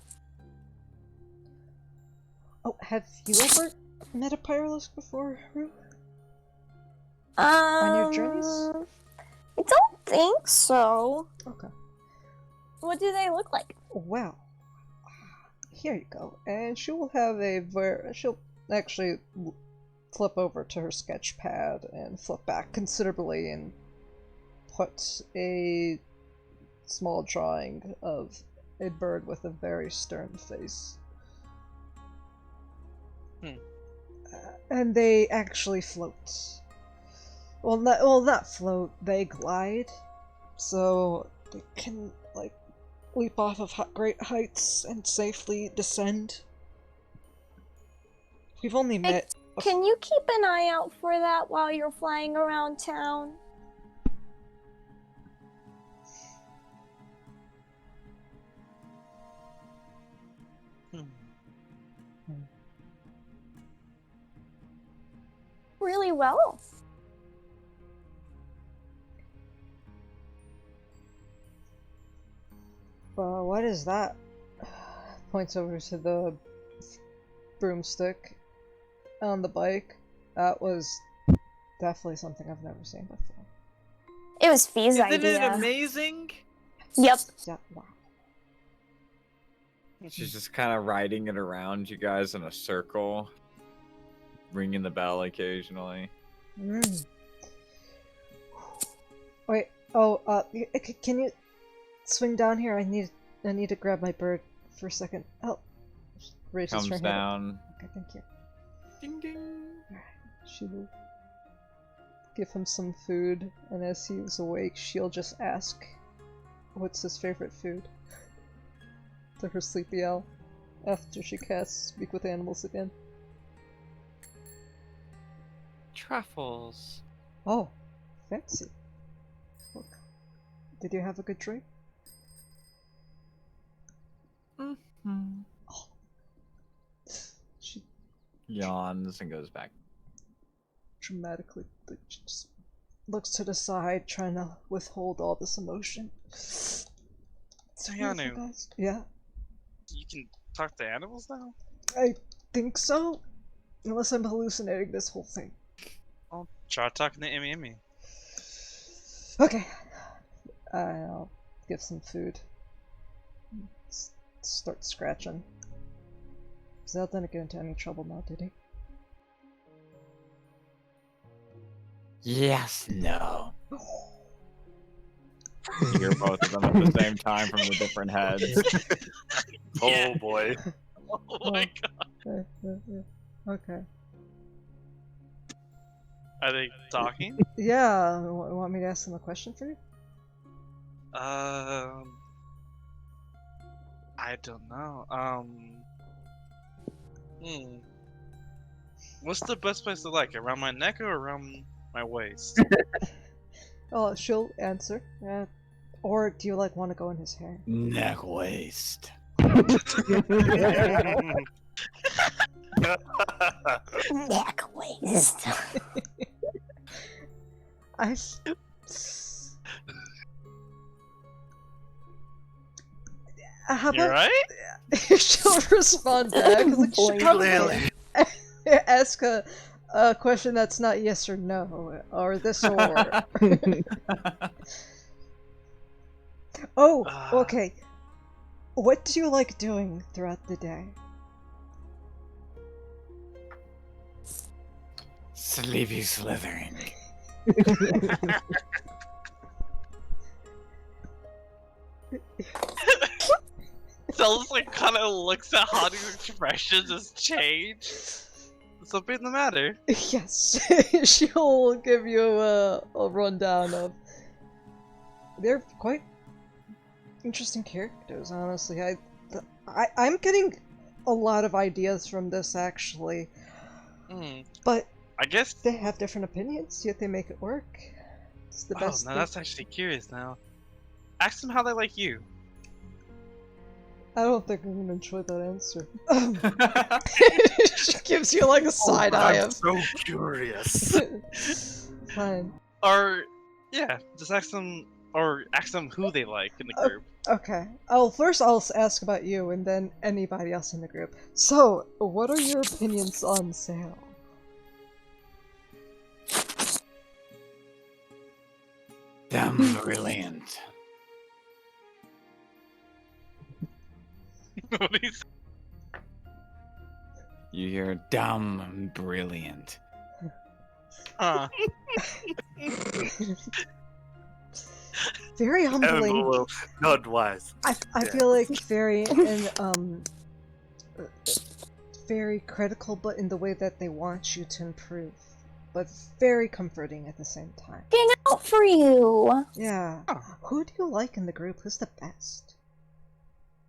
Speaker 3: Oh, have you ever met a Pyralisk before, Rue?
Speaker 6: On
Speaker 3: your journeys?
Speaker 6: I don't think so.
Speaker 3: Okay.
Speaker 6: What do they look like?
Speaker 3: Wow. Here you go. And she will have she'll actually flip over to her sketch pad and flip back considerably and put a small drawing of a bird with a very stern face. And they actually float. Well, not float, they glide. So they can, like, leap off of great heights and safely descend. We've only met...
Speaker 6: Can you keep an eye out for that while you're flying around town? Really well.
Speaker 3: Well, what is that? Points over to the broomstick on the bike. That was definitely something I've never seen before.
Speaker 6: It was Fee's
Speaker 1: Isn't
Speaker 6: idea.
Speaker 1: it amazing?
Speaker 6: Yep.
Speaker 3: Yeah, wow.
Speaker 1: She's just kind of riding it around you guys in a circle, ringing the bell occasionally.
Speaker 3: Wait. Can you swing down here? I need to grab my bird for a second. Oh, raises
Speaker 1: Comes
Speaker 3: her hand.
Speaker 1: down.
Speaker 3: Okay, thank you.
Speaker 1: Ding ding.
Speaker 3: Alright, she will give him some food, and as he's awake, she'll just ask, "What's his favorite food?" to her sleepy owl, after she casts Speak with Animals again.
Speaker 1: Truffles.
Speaker 3: Oh, fancy. Look, did you have a good dream?
Speaker 1: Mm-hmm.
Speaker 3: Oh. She
Speaker 1: Yawns and goes back.
Speaker 3: dramatically just looks to the side, trying to withhold all this emotion. It's beautiful,
Speaker 2: Ayanu,
Speaker 3: guys. Yeah,
Speaker 2: you can talk to animals now?
Speaker 3: I think so. Unless I'm hallucinating this whole thing.
Speaker 2: I'll try talking to Emmy Emmy.
Speaker 3: Okay. I'll give some food. Start scratching. Zal didn't get into any trouble now, did he?
Speaker 1: Yes, no. You hear both of them at the same time from the different heads.
Speaker 4: Oh boy.
Speaker 2: Oh my god.
Speaker 3: Okay.
Speaker 2: Are they talking?
Speaker 3: Yeah, want me to ask them a question for you?
Speaker 2: I don't know. What's the best place to like? Around my neck or around my waist?
Speaker 3: Oh, she'll answer. Or do you like want to go in his hair?
Speaker 1: Neck waist.
Speaker 6: Neck waist.
Speaker 3: How
Speaker 2: You
Speaker 3: about
Speaker 2: right?
Speaker 3: she'll respond back? Like, she
Speaker 6: Boing.
Speaker 3: probably
Speaker 4: Clearly.
Speaker 3: ask a question that's not yes or no, or this or. Oh, okay. What do you like doing throughout the day?
Speaker 1: Sleepy slithering.
Speaker 2: Zelda's like kind of looks at Hanu's expressions has changed. Something the matter?
Speaker 3: Yes, she'll give you a rundown of. They're quite interesting characters, honestly. I'm getting a lot of ideas from this actually, but
Speaker 2: I guess.
Speaker 3: they have different opinions, yet they make it work. It's the best.
Speaker 2: Oh, now that's actually curious. Now, ask them how they like you.
Speaker 3: I don't think I'm gonna enjoy that answer. She gives you like a side eye
Speaker 4: I'm
Speaker 3: of.
Speaker 4: so curious.
Speaker 3: Fine.
Speaker 2: Or yeah, just ask them, or ask them who they like in the group.
Speaker 3: Okay. First I'll ask about you, and then anybody else in the group. So, what are your opinions on Sale?
Speaker 1: Damn brilliant.
Speaker 2: What do you say?
Speaker 1: You hear damn brilliant.
Speaker 3: Very
Speaker 4: Emma
Speaker 3: humbling.
Speaker 4: will nod wise.
Speaker 3: I feel like very very critical, but in the way that they want you to improve, but very comforting at the same time.
Speaker 6: Looking out for you.
Speaker 3: Yeah.
Speaker 2: Oh.
Speaker 3: Who do you like in the group? Who's the best?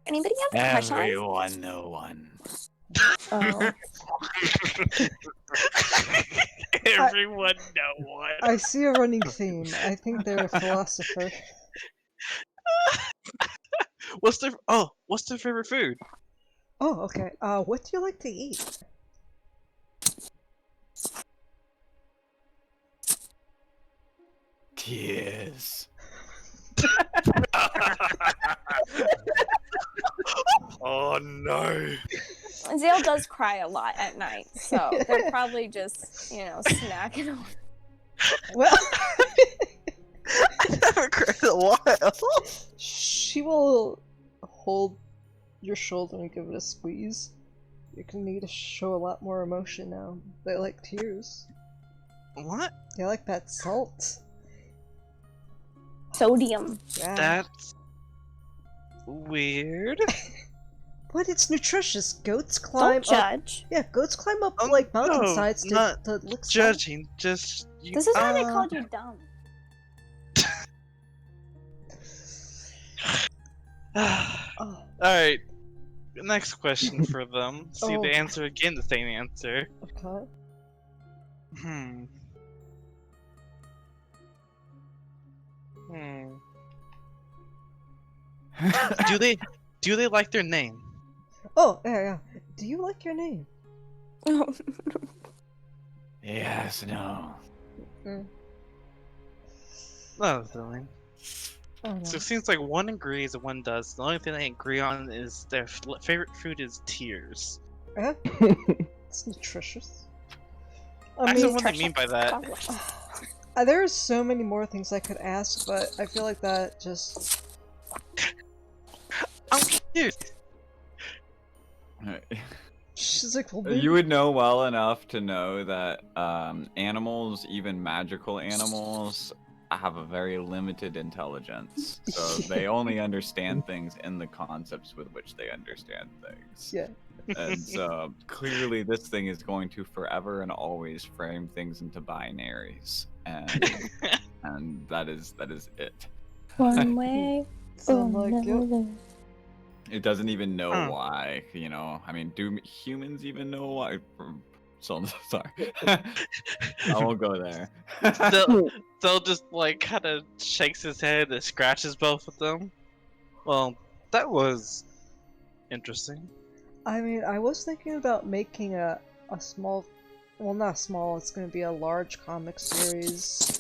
Speaker 6: Anybody have a crush on?
Speaker 1: Everyone, no one.
Speaker 6: Oh.
Speaker 2: Everyone, no one.
Speaker 3: I see a running theme. I think they're a philosopher.
Speaker 2: What's their favorite food?
Speaker 3: Oh, okay. What do you like to eat?
Speaker 1: Tears.
Speaker 4: Oh no.
Speaker 6: Zale does cry a lot at night, so they're probably just, snacking on.
Speaker 3: Well,
Speaker 2: I never cried in a while.
Speaker 3: she will hold your shoulder and give it a squeeze. You're gonna need to show a lot more emotion now. They like tears.
Speaker 2: What?
Speaker 3: They like that salt.
Speaker 6: Sodium.
Speaker 3: Yeah.
Speaker 2: That's weird.
Speaker 3: But it's nutritious. Goats climb
Speaker 6: Don't
Speaker 3: up.
Speaker 6: judge.
Speaker 3: Yeah, goats climb up
Speaker 2: Oh,
Speaker 3: like
Speaker 2: no,
Speaker 3: mountainsides
Speaker 2: not
Speaker 3: to lick salt.
Speaker 2: Judging, just you.
Speaker 6: This is why they called you dumb.
Speaker 3: Oh,
Speaker 2: Alright. Next question for them. See
Speaker 3: Oh.
Speaker 2: the answer again, the same answer.
Speaker 3: okay.
Speaker 2: Hmm. Do they like their name?
Speaker 3: Oh, yeah. Do you like your name?
Speaker 1: Yes, no.
Speaker 2: No, silly.
Speaker 3: Oh, no.
Speaker 2: So it seems like one agrees and one does. The only thing they agree on is their favorite food is tears.
Speaker 3: It's nutritious. I
Speaker 2: Actually,
Speaker 3: mean,
Speaker 2: what do you mean by that?
Speaker 3: there are so many more things I could ask, but I feel like that just...
Speaker 2: I'm curious.
Speaker 3: She's like, well,
Speaker 1: You would know well enough to know that animals, even magical animals, have a very limited intelligence. So they only understand things in the concepts with which they understand things.
Speaker 3: Yeah.
Speaker 1: And so clearly this thing is going to forever and always frame things into binaries. And that is it.
Speaker 6: One way
Speaker 3: So
Speaker 6: or
Speaker 3: I'm like, yep.
Speaker 6: another.
Speaker 1: It doesn't even know
Speaker 2: Huh.
Speaker 1: why, you know. I mean, do humans even know why? So sorry. I won't go there.
Speaker 2: They'll just like kind of shakes his head and scratches both of them. Well, that was interesting.
Speaker 3: I mean, I was thinking about making a small, well, not small, it's going to be a large comic series.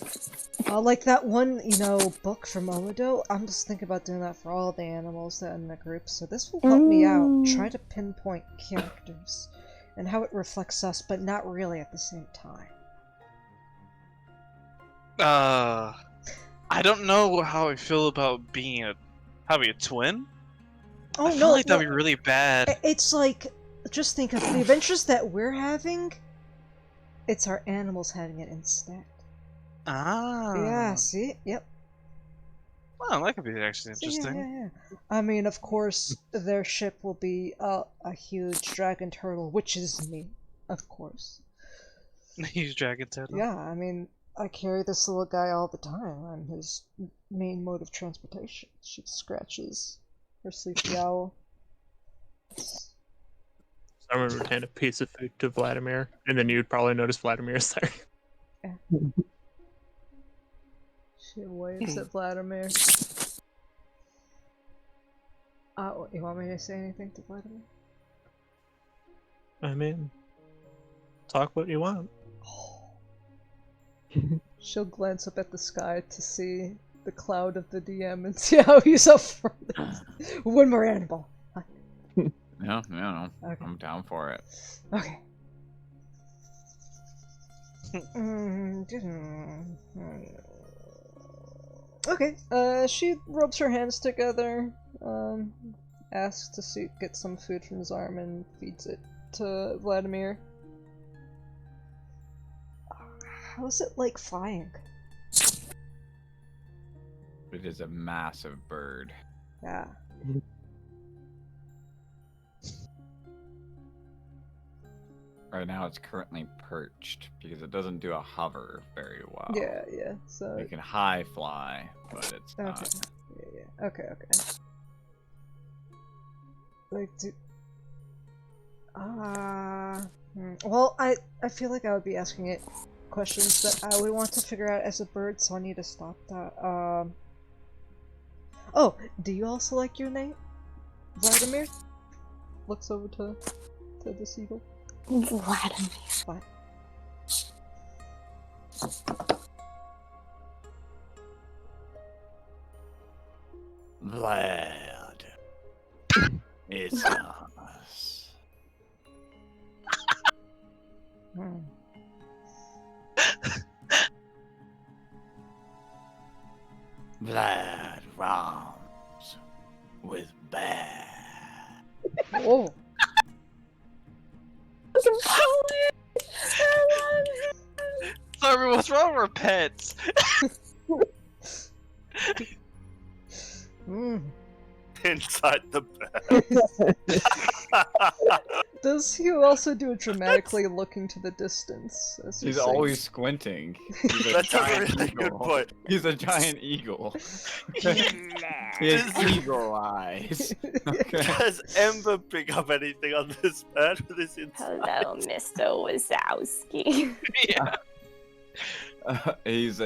Speaker 3: Like that one, you know, book from Omodo. I'm just thinking about doing that for all the animals that are in the group, so this will help me out. Try to pinpoint characters and how it reflects us, but not really at the same time.
Speaker 2: I don't know how I feel about having a twin.
Speaker 3: Oh,
Speaker 2: I feel
Speaker 3: no,
Speaker 2: like that'd be really bad.
Speaker 3: It's like, just think of the adventures that we're having, it's our animals having it instead.
Speaker 2: Ah.
Speaker 3: Yeah, see? Yep.
Speaker 2: Well, that could be actually
Speaker 3: See,
Speaker 2: interesting.
Speaker 3: yeah. I mean, of course, their ship will be a huge dragon turtle, which is me, of course.
Speaker 2: Huge dragon turtle.
Speaker 3: Yeah, I mean, I carry this little guy all the time. I'm his main mode of transportation. She scratches her sleepy owl.
Speaker 5: Someone would hand a piece of food to Vladimir, and then you'd probably notice Vladimir's there.
Speaker 3: She waves at Vladimir. You want me to say anything to Vladimir?
Speaker 5: I mean, talk what you want.
Speaker 3: She'll glance up at the sky to see the cloud of the DM and see how he's up for this. One more animal.
Speaker 1: Yeah, no.
Speaker 3: Okay.
Speaker 1: I'm down for it.
Speaker 3: Okay. Okay, she rubs her hands together, asks to get some food from his arm and feeds it to Vladimir. How's it like flying?
Speaker 1: It is a massive bird.
Speaker 3: Yeah.
Speaker 1: Right now it's currently perched because it doesn't do a hover very well.
Speaker 3: Yeah, so...
Speaker 1: You can high fly, but it's
Speaker 3: Okay.
Speaker 1: not.
Speaker 3: Yeah. Okay. Like, well, I feel like I would be asking it questions that I would want to figure out as a bird, so I need to stop that. Oh, do you also like your name? Vladimir? Looks over to the seagull.
Speaker 6: Vladimir.
Speaker 3: What?
Speaker 1: Vlad. It's us. Vlad roams with bear.
Speaker 3: Whoa.
Speaker 2: Sorry, what's wrong with pets?
Speaker 4: Inside the bed.
Speaker 3: Does he also do it dramatically looking to the distance? As
Speaker 1: He's
Speaker 3: sings?
Speaker 1: always squinting. He's a
Speaker 4: That's a
Speaker 1: giant
Speaker 4: really good
Speaker 1: eagle.
Speaker 4: point.
Speaker 1: He's a giant eagle. He has eagle eyes. Okay.
Speaker 4: Does Ember pick up anything on this bird with his inside?
Speaker 6: Hello, Mr. Wazowski.
Speaker 2: Yeah.
Speaker 1: He's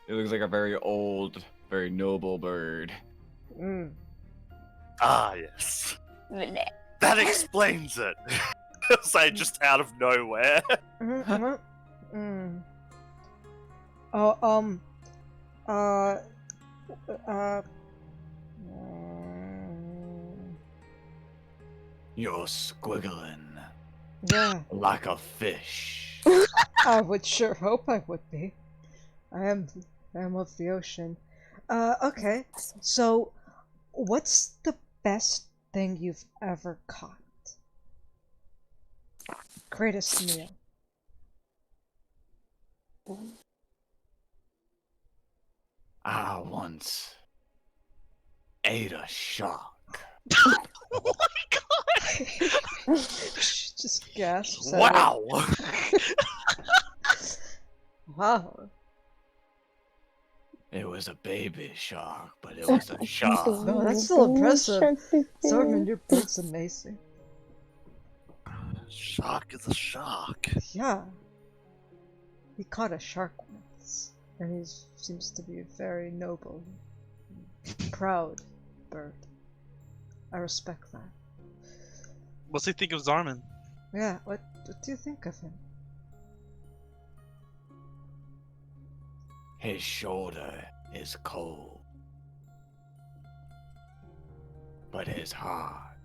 Speaker 1: he looks like a very old, very noble bird.
Speaker 4: Ah, yes. That explains it. It's like just out of nowhere.
Speaker 3: Oh, uh, uh,
Speaker 1: You're squiggling
Speaker 3: yeah,
Speaker 1: like a fish.
Speaker 3: I would sure hope I would be. I am of the ocean. Okay, so what's the best thing you've ever caught? Greatest meal.
Speaker 1: I once ate a shark.
Speaker 2: Oh my god!
Speaker 3: She just gasps. at it.
Speaker 4: Wow!
Speaker 3: Wow.
Speaker 1: It was a baby shark, but it was a shark.
Speaker 3: No, that's still impressive. Zorman, your bird's amazing.
Speaker 4: Shark is a shark.
Speaker 3: Yeah. He caught a shark once, and he seems to be a very noble, proud bird. I respect that.
Speaker 2: What's he think of Zarman?
Speaker 3: Yeah, what do you think of him?
Speaker 1: His shoulder is cold, but his heart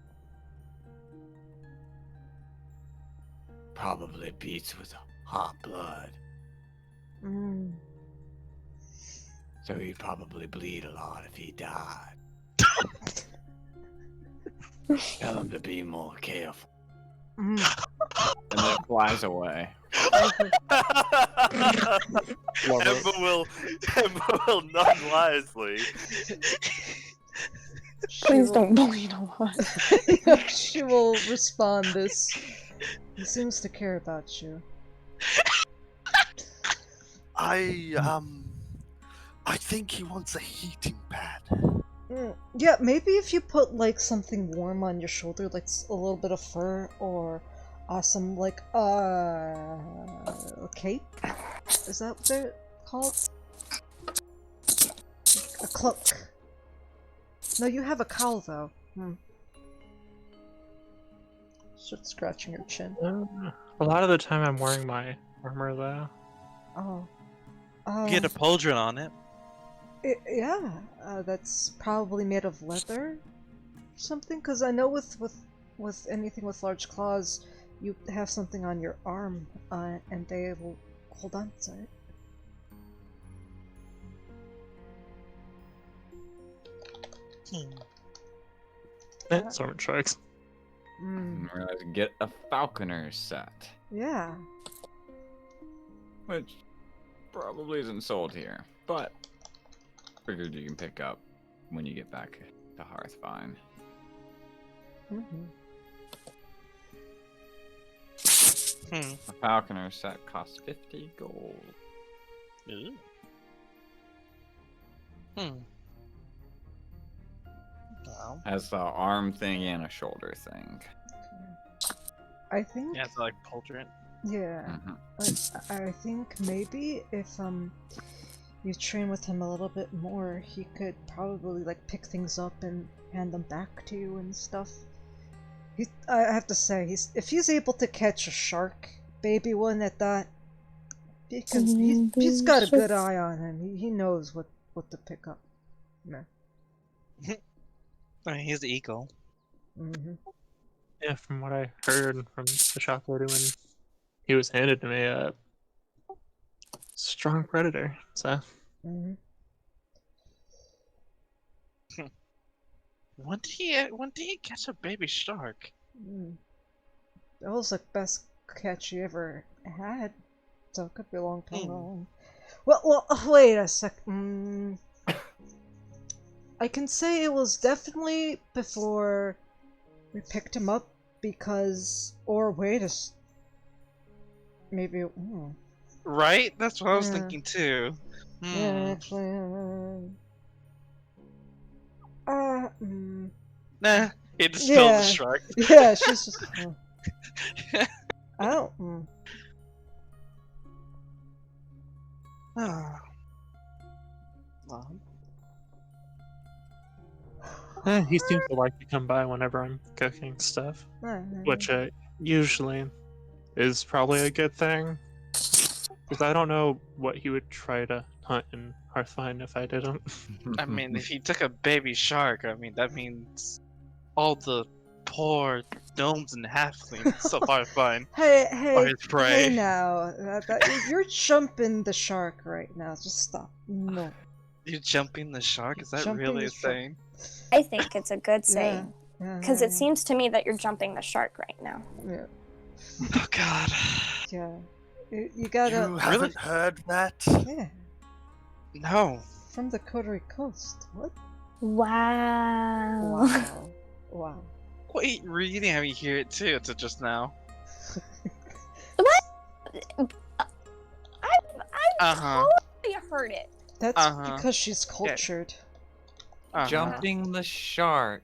Speaker 1: probably beats with hot blood.
Speaker 3: Mm.
Speaker 1: So he'd probably bleed a lot if he died. Tell him to be more careful.
Speaker 3: Mm.
Speaker 1: And then it flies away.
Speaker 4: Emma will nod wisely.
Speaker 6: Please don't bleed a lot.
Speaker 3: She will respond this. He seems to care about you.
Speaker 4: I think he wants a heating pad.
Speaker 3: Yeah, maybe if you put like something warm on your shoulder, like a little bit of fur or some like a cape. Is that what they're called? A cloak. No, you have a cowl though. Start scratching your chin.
Speaker 5: A lot of the time I'm wearing my armor though.
Speaker 3: Oh.
Speaker 2: Get a pauldron on it.
Speaker 3: Yeah, that's probably made of leather, or something. Because I know with anything with large claws, you have something on your arm, and they will hold on to it.
Speaker 5: Sermon strikes.
Speaker 1: Get a falconer set,
Speaker 3: Yeah.
Speaker 1: which probably isn't sold here, but figured you can pick up when you get back to Hearthvine. A falconer set costs 50 gold.
Speaker 2: Ooh. Wow.
Speaker 1: Has the arm thing and a shoulder thing.
Speaker 3: I think.
Speaker 2: Yeah, it's like pauldron.
Speaker 3: Yeah. I think maybe if you train with him a little bit more, he could probably like pick things up and hand them back to you and stuff. I have to say, if he's able to catch a shark, baby one at that, because he's got a good eye on him. He knows what to pick up. Yeah.
Speaker 2: I mean, he's the eagle.
Speaker 5: Yeah, from what I heard from the shop lady when he was handed to me, a strong predator. So.
Speaker 2: When did he catch a baby shark?
Speaker 3: That was the best catch you ever had. So it could be a long time ago. Well, wait a sec. I can say it was definitely before we picked him up because, or wait a maybe.
Speaker 2: Right? That's what I was thinking too.
Speaker 3: Yeah, actually.
Speaker 2: Nah, it just spilled the shark.
Speaker 3: Yeah, she's just. I don't.
Speaker 5: He seems to like to come by whenever I'm cooking stuff, which usually is probably a good thing. Because I don't know what he would try to hunt in Hearthfine if I didn't.
Speaker 2: I mean, if he took a baby shark, I mean, that means all the poor gnomes and halflings of Hearthfine
Speaker 3: Hey,
Speaker 2: are
Speaker 3: hey,
Speaker 2: his prey.
Speaker 3: hey now. You're jumping the shark right now. Just stop. No.
Speaker 2: You jumping the shark? Is that
Speaker 3: Jumping
Speaker 2: really
Speaker 3: the
Speaker 2: a
Speaker 3: shark.
Speaker 2: saying?
Speaker 6: I think it's a good
Speaker 3: Yeah.
Speaker 6: saying.
Speaker 3: Yeah,
Speaker 6: Because
Speaker 3: yeah,
Speaker 6: it seems to me that you're jumping the shark right now.
Speaker 3: yeah.
Speaker 2: Oh God.
Speaker 3: Yeah. You gotta.
Speaker 4: You haven't heard that?
Speaker 3: Yeah.
Speaker 2: No.
Speaker 3: From the Coterie Coast. What?
Speaker 6: Wow.
Speaker 3: Wow. Wow.
Speaker 2: Wait, really? Have you hear it too? To just now.
Speaker 6: I've totally heard it.
Speaker 3: That's
Speaker 2: Uh-huh.
Speaker 3: because she's cultured.
Speaker 1: Jumping the shark.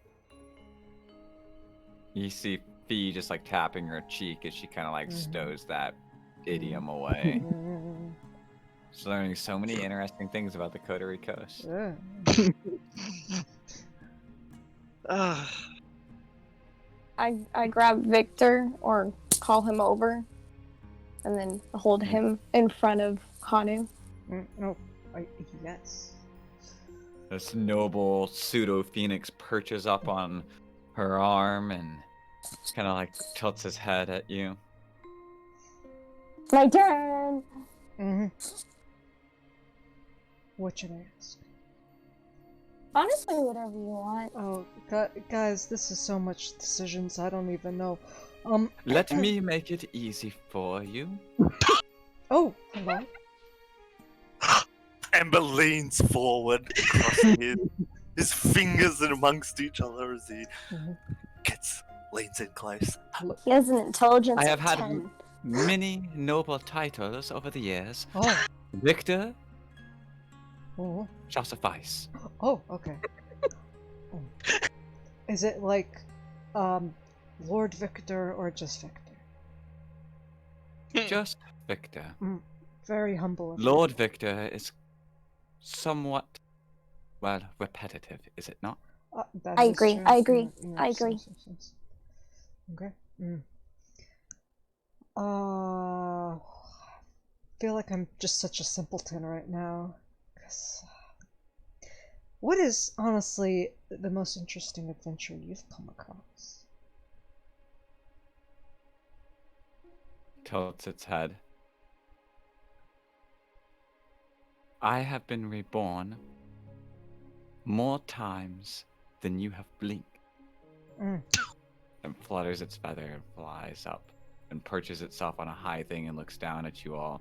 Speaker 1: You see Fee just like tapping her cheek as she kind of like stows that idiom away.
Speaker 3: Mm,
Speaker 1: She's learning so many interesting things about the Coterie Coast.
Speaker 3: yeah.
Speaker 6: I grab Victor or call him over and then hold him in front of Hanu.
Speaker 3: No. Yes.
Speaker 1: This noble pseudo phoenix perches up on her arm and kind of like tilts his head at you.
Speaker 6: My turn!
Speaker 3: Mm-hmm. What should I ask?
Speaker 6: Honestly, whatever you want.
Speaker 3: Oh, guys, this is so much decisions. I don't even know.
Speaker 1: Let me make it easy for you.
Speaker 3: Oh, hello.
Speaker 4: Ember leans forward, crossing his fingers in amongst each other as he leans in close.
Speaker 6: He has an intelligence
Speaker 1: I have
Speaker 6: of
Speaker 1: had
Speaker 6: 10.
Speaker 1: many noble titles over the years.
Speaker 3: Oh.
Speaker 1: Victor
Speaker 3: Oh.
Speaker 1: shall suffice.
Speaker 3: Oh, okay. Is it like, Lord Victor or just Victor?
Speaker 1: Just Victor.
Speaker 3: Very humble. of you.
Speaker 1: Lord Victor is somewhat, well, repetitive, is it not?
Speaker 3: That
Speaker 6: I
Speaker 3: is
Speaker 6: agree,
Speaker 3: true.
Speaker 6: I agree,
Speaker 3: Yes,
Speaker 6: I agree.
Speaker 3: yes. Okay. Feel like I'm just such a simpleton right now. 'Cause, what is honestly the most interesting adventure you've come across?
Speaker 1: Tilts its head. I have been reborn more times than you have blinked. And flutters its feather and flies up and perches itself on a high thing and looks down at you all.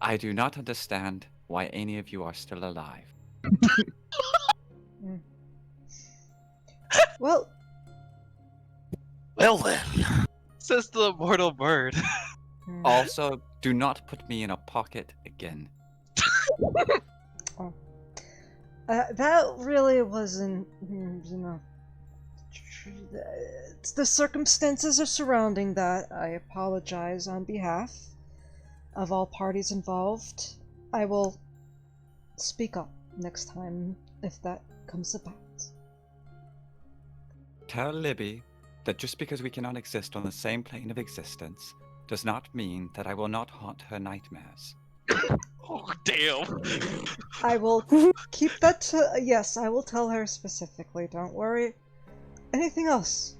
Speaker 1: I do not understand why any of you are still alive.
Speaker 3: Well,
Speaker 4: Well then.
Speaker 2: Says the immortal bird.
Speaker 1: Also, do not put me in a pocket again.
Speaker 3: that really wasn't, the circumstances are surrounding that. I apologize on behalf of all parties involved. I will speak up next time if that comes about.
Speaker 1: Tell Libby that just because we cannot exist on the same plane of existence does not mean that I will not haunt her nightmares.
Speaker 2: Oh, damn.
Speaker 3: I will keep that to... Yes, I will tell her specifically, don't worry. Anything else?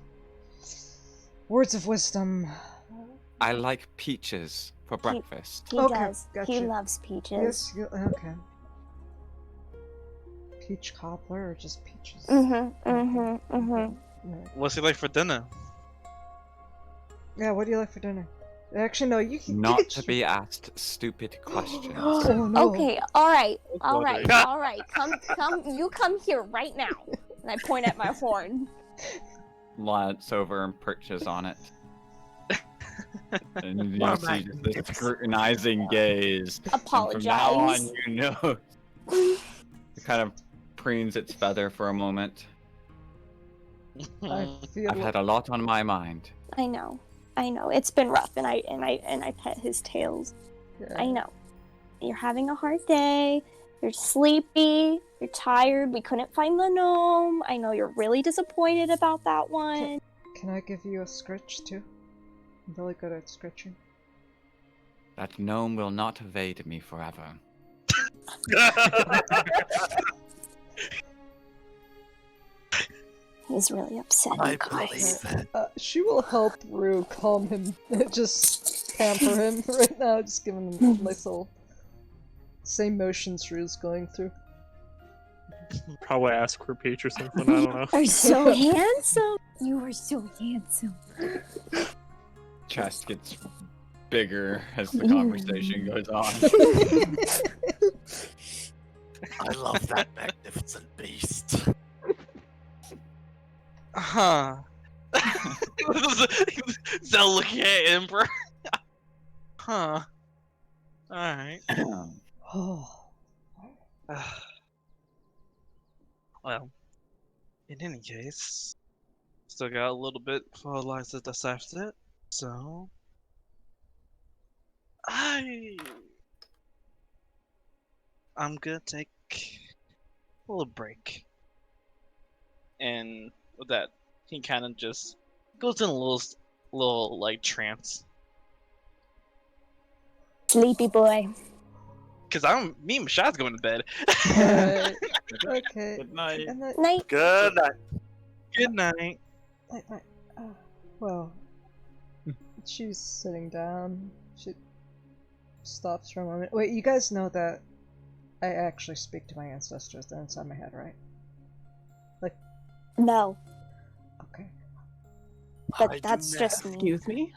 Speaker 3: Words of wisdom.
Speaker 1: I like peaches for breakfast.
Speaker 6: He
Speaker 3: Okay,
Speaker 6: does.
Speaker 3: gotcha.
Speaker 6: He loves peaches.
Speaker 3: Yes, okay. Peach cobbler or just peaches?
Speaker 2: What's he like for dinner?
Speaker 3: Yeah, what do you like for dinner? Actually, no, you can...
Speaker 1: Not
Speaker 3: you
Speaker 1: to
Speaker 3: can
Speaker 1: be asked stupid questions.
Speaker 3: Oh, no.
Speaker 6: Okay, alright. You come here right now. And I point at my horn.
Speaker 1: Lance over and perches on it. And you see just this scrutinizing gaze. And from now on,
Speaker 6: Apologize.
Speaker 1: you know. It kind of preens its feather for a moment.
Speaker 3: I feel...
Speaker 1: I've had a lot on my mind.
Speaker 6: I know. It's been rough, and I pet his tails.
Speaker 3: Yeah.
Speaker 6: I know. You're having a hard day. You're sleepy. You're tired. We couldn't find the gnome. I know you're really disappointed about that one.
Speaker 3: Can I give you a scritch, too? I'm really good at scritching.
Speaker 1: That gnome will not evade me forever.
Speaker 6: He's really upset,
Speaker 4: I
Speaker 6: you guys.
Speaker 4: believe it.
Speaker 3: She will help Rue calm him, just pamper him right now, just giving him a nice little same motions Rue's going through.
Speaker 5: Probably ask for Peach or something. I don't know.
Speaker 6: You're so handsome. You are so handsome.
Speaker 1: Chest gets bigger as the conversation goes on.
Speaker 4: I love that magnificent beast.
Speaker 2: Huh. Zell looking at Emperor. Huh. Alright.
Speaker 3: Oh.
Speaker 2: Well, in any case, still got a little bit before Eliza decides it, so I'm gonna take a little break. And with that, he kind of just goes in a little like trance.
Speaker 6: Sleepy boy.
Speaker 2: Cause me and Mashad's going to bed.
Speaker 3: Alright. Okay.
Speaker 1: Good night.
Speaker 3: And that,
Speaker 6: Night.
Speaker 4: Good night.
Speaker 2: Good night.
Speaker 3: well, she's sitting down. She stops for a moment. Wait, you guys know that I actually speak to my ancestors. They're inside my head, right?
Speaker 6: No,
Speaker 3: Okay.
Speaker 6: but
Speaker 4: I do
Speaker 6: that's
Speaker 4: not.
Speaker 6: just me.
Speaker 8: Excuse me?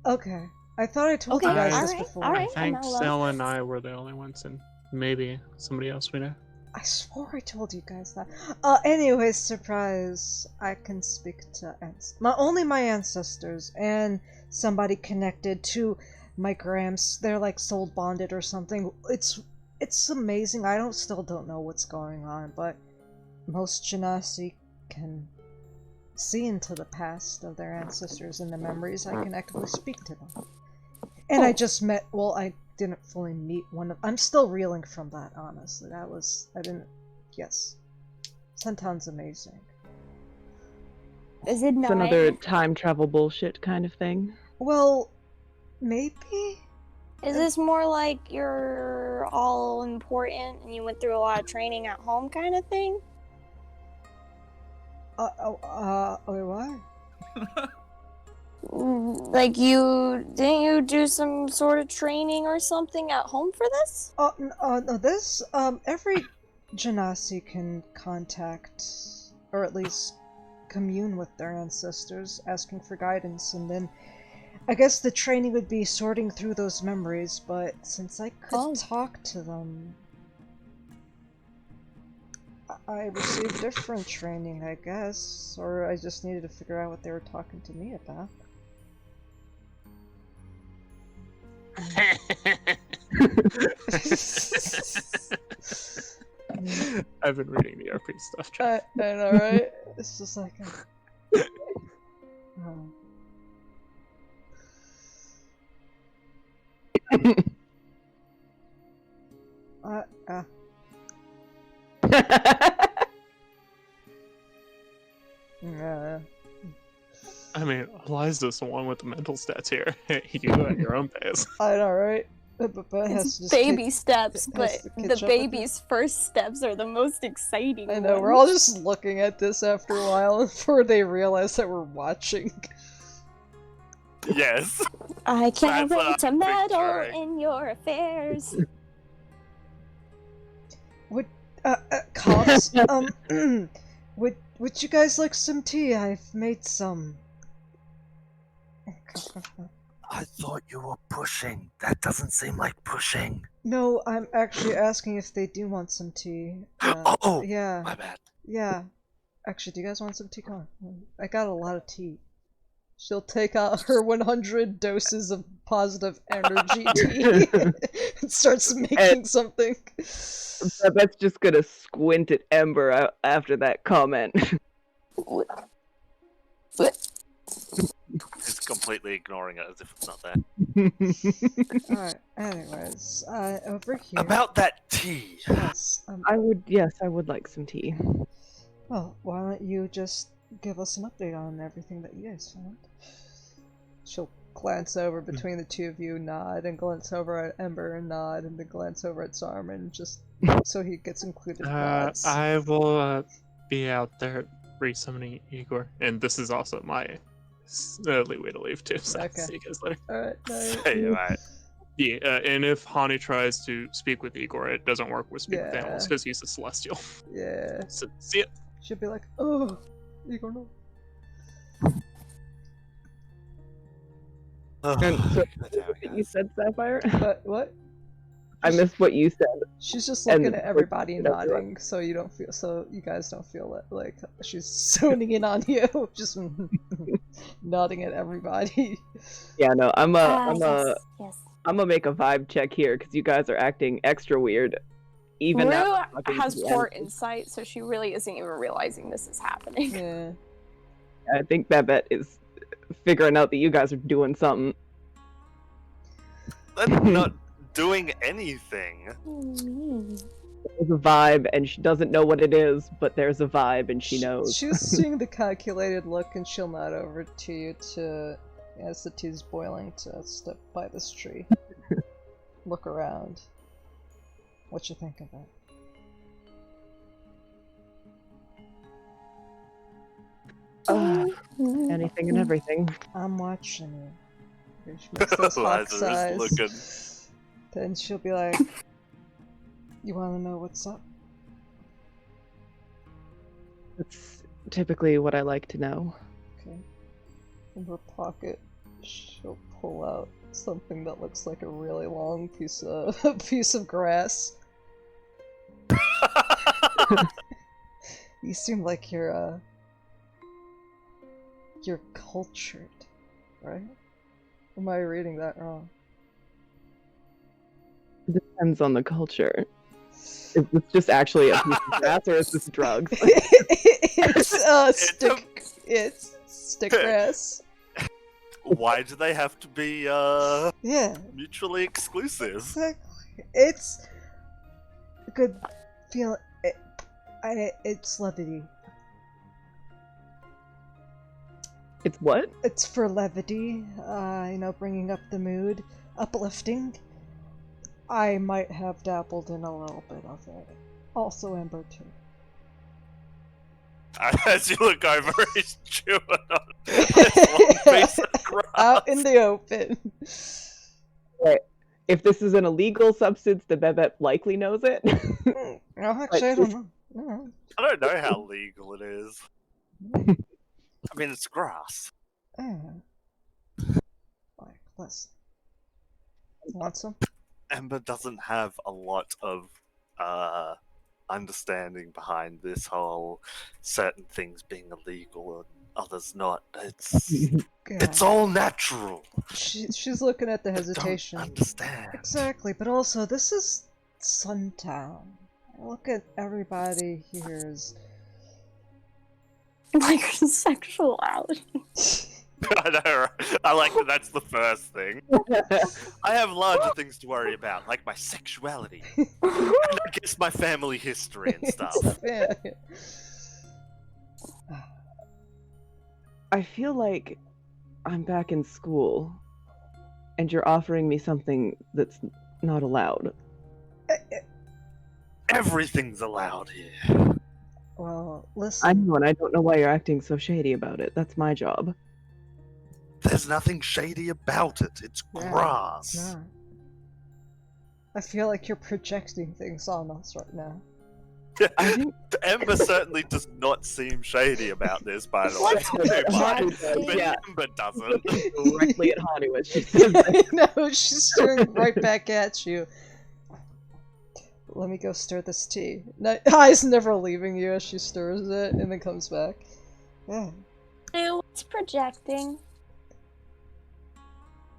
Speaker 3: Okay. I thought I told
Speaker 6: Okay,
Speaker 3: you guys this
Speaker 6: alright,
Speaker 3: before.
Speaker 6: alright.
Speaker 5: I think
Speaker 6: I'm not alone.
Speaker 5: Stella and I were the only ones, and maybe somebody else we know.
Speaker 3: I swore I told you guys that. Anyways, surprise. I can speak to only my ancestors and somebody connected to my Gramps. They're like soul bonded or something. It's amazing. I still don't know what's going on, but most Genasi can see into the past of their ancestors and the memories. I can actively speak to them. And I just met, well, I didn't fully meet one of, I'm still reeling from that, honestly. Yes. Suntown's amazing.
Speaker 6: Is it
Speaker 8: It's
Speaker 6: not?
Speaker 8: another time travel bullshit kind of thing.
Speaker 3: Well, maybe?
Speaker 6: Is this more like you're all important and you went through a lot of training at home kind of thing?
Speaker 3: Wait, what?
Speaker 6: Like didn't you do some sort of training or something at home for this?
Speaker 3: No, this, every Genasi can contact, or at least commune with their ancestors, asking for guidance, and then I guess the training would be sorting through those memories, but since I could talk to them, I received different training, I guess, or I just needed to figure out what they were talking to me about.
Speaker 5: I've been reading the RP stuff.
Speaker 3: I know, right? It's just like yeah.
Speaker 5: I mean, Eliza's the one with the mental stats here. You do it at your own pace.
Speaker 3: I know, right? But it has
Speaker 6: It's
Speaker 3: to just
Speaker 6: baby
Speaker 3: keep-
Speaker 6: steps,
Speaker 3: it
Speaker 6: but
Speaker 3: has to
Speaker 6: the
Speaker 3: catch up with
Speaker 6: baby's first steps are the most exciting.
Speaker 3: I know,
Speaker 6: ones.
Speaker 3: we're all just looking at this after a while before they realize that we're watching.
Speaker 4: Yes.
Speaker 6: I can't
Speaker 4: That's what
Speaker 6: wait to
Speaker 4: I'm
Speaker 6: meddle
Speaker 4: picturing.
Speaker 6: in your affairs.
Speaker 3: Would cops, would you guys like some tea? I've made some.
Speaker 4: I thought you were pushing. That doesn't seem like pushing.
Speaker 3: No, I'm actually asking if they do want some tea.
Speaker 4: Oh,
Speaker 3: Yeah,
Speaker 4: my bad.
Speaker 3: yeah. Actually, do you guys want some tea? Come on. I got a lot of tea. She'll take out her 100 doses of positive energy tea and starts making something.
Speaker 8: That's just gonna squint at Ember after that comment.
Speaker 4: He's completely ignoring it as if it's not there.
Speaker 3: Alright, anyways, over here.
Speaker 4: About that tea.
Speaker 3: Yes,
Speaker 8: I would like some tea.
Speaker 3: well, why don't you just give us an update on everything that you guys found? She'll glance over between the two of you, nod, and glance over at Ember and nod, and then glance over at Zarman, just so he gets included nods.
Speaker 5: I will be out there resummoning Igor, and this is also my leeway to leave too. So
Speaker 3: Okay.
Speaker 5: see you guys later.
Speaker 3: Alright,
Speaker 4: Hey, alright.
Speaker 5: Yeah, and if Hani tries to speak with Igor, it doesn't work with speak with
Speaker 3: Yeah.
Speaker 5: animals because he's a celestial.
Speaker 3: yeah.
Speaker 5: So see ya.
Speaker 3: She'll be like, oh, Igor, no.
Speaker 8: And so,
Speaker 4: There we go.
Speaker 8: you said Sapphire?
Speaker 3: What?
Speaker 8: I missed what you said.
Speaker 3: She's just
Speaker 8: And
Speaker 3: looking at everybody
Speaker 8: that's right.
Speaker 3: nodding, so you guys don't feel it like she's zoning in on you, just nodding at everybody.
Speaker 8: Yeah, no, I'm
Speaker 6: yes.
Speaker 8: gonna make a vibe check here because you guys are acting extra weird. Even now,
Speaker 6: Rue has poor insight, so she really isn't even realizing this is happening.
Speaker 3: Yeah.
Speaker 8: I think Babette is figuring out that you guys are doing something.
Speaker 4: I'm not doing anything.
Speaker 8: There's a vibe, and she doesn't know what it is, but there's a vibe, and she knows.
Speaker 3: She's seeing the calculated look, and she'll nod over to you as the tea's boiling, to step by this tree. Look around. What you think of it?
Speaker 8: Anything and everything.
Speaker 3: I'm watching you. She makes those hawk
Speaker 4: Liza is
Speaker 3: eyes.
Speaker 4: looking.
Speaker 3: Then she'll be like, you wanna know what's up?
Speaker 8: That's typically what I like to know.
Speaker 3: Okay. In her pocket, she'll pull out something that looks like a really long piece of grass. You seem like you're cultured, right? Am I reading that wrong?
Speaker 8: Depends on the culture. Is this just actually a piece of grass, or is this drugs?
Speaker 3: It's stick grass.
Speaker 4: Why do they have to be
Speaker 3: Yeah,
Speaker 4: mutually exclusive?
Speaker 3: exactly. It's a good feeling. It's levity.
Speaker 8: It's what?
Speaker 3: It's for levity. Bringing up the mood, uplifting. I might have dabbled in a little bit of it. Also Ember too.
Speaker 4: As you look over, he's chewing on this long piece of grass.
Speaker 3: Out in the open.
Speaker 8: Right. If this is an illegal substance, the Babette likely knows it.
Speaker 3: Actually, I don't know. No.
Speaker 4: I don't know how legal it is. I mean, it's grass.
Speaker 3: Like, listen. Want some?
Speaker 4: Ember doesn't have a lot of understanding behind this whole certain things being illegal and others not. It's all natural.
Speaker 3: She's looking at the hesitation.
Speaker 4: Don't understand.
Speaker 3: Exactly, but also this is Suntown. Look at everybody here's
Speaker 6: Like sexuality.
Speaker 4: I know, right? I like that that's the first thing. I have larger things to worry about, like my sexuality. And I guess my family history and stuff.
Speaker 3: Yeah.
Speaker 8: I feel like I'm back in school, and you're offering me something that's not allowed.
Speaker 4: Everything's allowed here.
Speaker 3: Well,
Speaker 8: I
Speaker 3: listen.
Speaker 8: know, and I don't know why you're acting so shady about it. That's my job.
Speaker 4: There's nothing shady about it. It's
Speaker 3: Yeah,
Speaker 4: grass.
Speaker 3: it's not. I feel like you're projecting things on us right now.
Speaker 8: I think
Speaker 4: Ember certainly does not seem shady about this, by the way. But
Speaker 8: Yeah.
Speaker 4: Ember doesn't.
Speaker 8: directly at Hani when she says that.
Speaker 3: No, she's staring right back at you. Let me go stir this tea. Eyes never leaving you as she stirs it and then comes back. Yeah.
Speaker 6: Ew, it's projecting.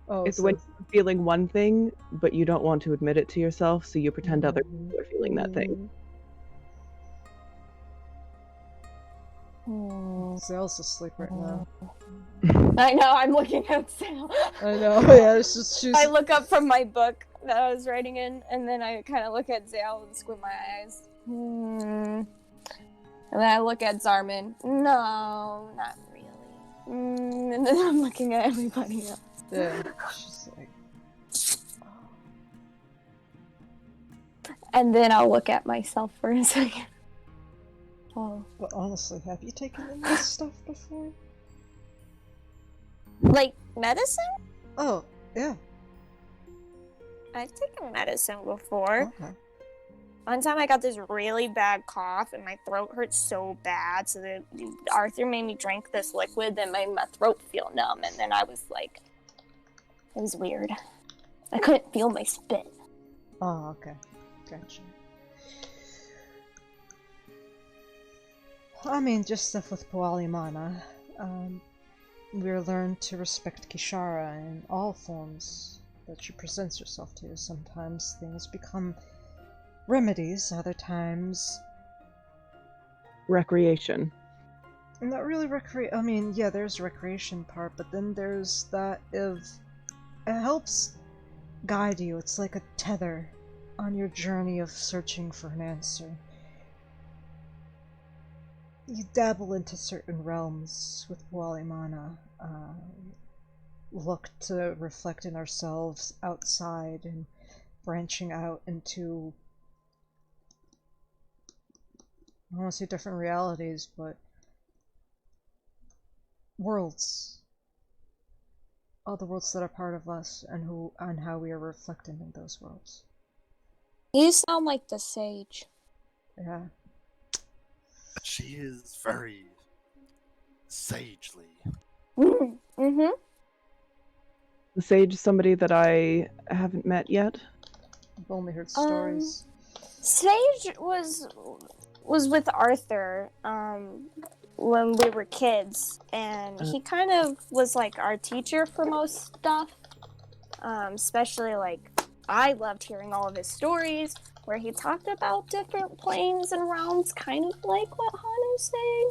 Speaker 3: Oh,
Speaker 8: It's
Speaker 3: so-
Speaker 8: when you're feeling one thing, but you don't want to admit it to yourself, so you pretend other people are feeling that thing.
Speaker 3: Zale's asleep right now.
Speaker 6: I know, I'm looking at Sam.
Speaker 3: I know, yeah, it's just she's.
Speaker 6: I look up from my book that I was writing in, and then I kind of look at Zale and squint my eyes. And then I look at Zarman. No, not really. And then I'm looking at everybody else.
Speaker 3: Yeah, she's like,
Speaker 6: And then I'll look at myself for a second. Oh.
Speaker 3: but honestly, have you taken in this stuff before?
Speaker 6: Like medicine?
Speaker 3: Oh, yeah.
Speaker 6: I've taken medicine before.
Speaker 3: Okay.
Speaker 6: One time I got this really bad cough and my throat hurt so bad, so that Arthur made me drink this liquid that made my throat feel numb, and then I was like, it was weird. I couldn't feel my spit.
Speaker 3: Oh, okay. Gotcha. I mean, just stuff with Pualimana. We learn to respect Kishara in all forms that she presents herself to. Sometimes things become remedies, other times...
Speaker 8: Recreation.
Speaker 3: Not really I mean, yeah, there's recreation part, but then there's that if... It helps guide you. It's like a tether on your journey of searching for an answer. You dabble into certain realms with Walimana, look to reflect in ourselves outside and branching out into, I don't want to say different realities, but worlds. All the worlds that are part of us and how we are reflecting in those worlds.
Speaker 6: You sound like the sage.
Speaker 3: Yeah.
Speaker 4: She is very sagely.
Speaker 6: Mm-hmm.
Speaker 8: The sage is somebody that I haven't met yet.
Speaker 3: I've only heard stories.
Speaker 6: Sage was with Arthur when we were kids, and he kind of was like our teacher for most stuff. Especially like I loved hearing all of his stories where he talked about different planes and realms, kind of like what Hanu's saying.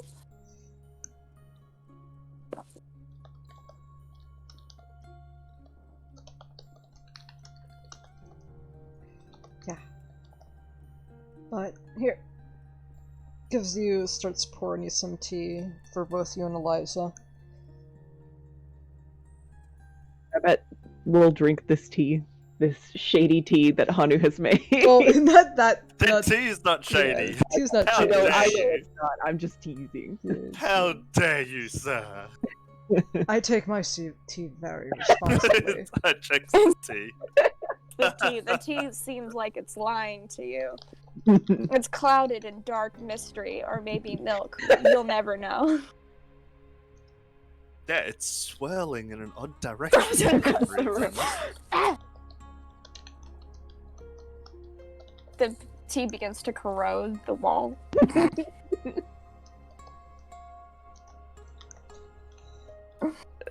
Speaker 3: Yeah. But here. Starts pouring you some tea for both you and Eliza.
Speaker 8: I bet we'll drink this tea. This shady tea that Hanu has made.
Speaker 3: Oh, not that.
Speaker 4: The tea is not shady.
Speaker 3: Yeah, tea's not
Speaker 4: How
Speaker 3: shady.
Speaker 4: dare
Speaker 8: I know
Speaker 4: you.
Speaker 8: it's not. I'm just teasing.
Speaker 4: How dare you, sir?
Speaker 3: I take my tea very responsibly.
Speaker 4: I check some tea.
Speaker 6: The tea seems like it's lying to you. It's clouded in dark mystery, or maybe milk. You'll never know.
Speaker 4: Yeah, it's swirling in an odd direction. for some reason.
Speaker 6: The tea begins to corrode the wall.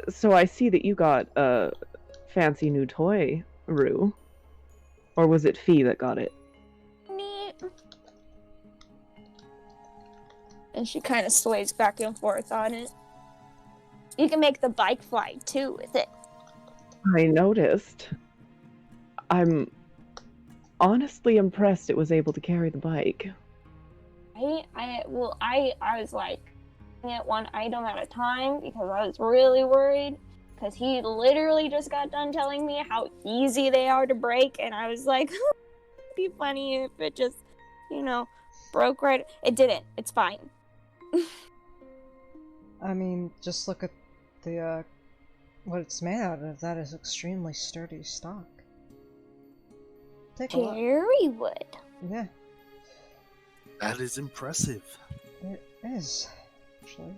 Speaker 8: So I see that you got a fancy new toy, Rue. Or was it Fee that got it?
Speaker 6: Neat. And she kind of sways back and forth on it. You can make the bike fly too with it.
Speaker 8: I noticed. I'm honestly impressed it was able to carry the bike.
Speaker 6: I was like at one item at a time because I was really worried because he literally just got done telling me how easy they are to break, and I was like, it'd be funny if it just, broke right. It didn't. It's fine.
Speaker 3: I mean, just look at the what it's made out of. That is extremely sturdy stock. Take a look.
Speaker 6: Cherry wood.
Speaker 3: Yeah,
Speaker 4: That is impressive.
Speaker 3: it is actually.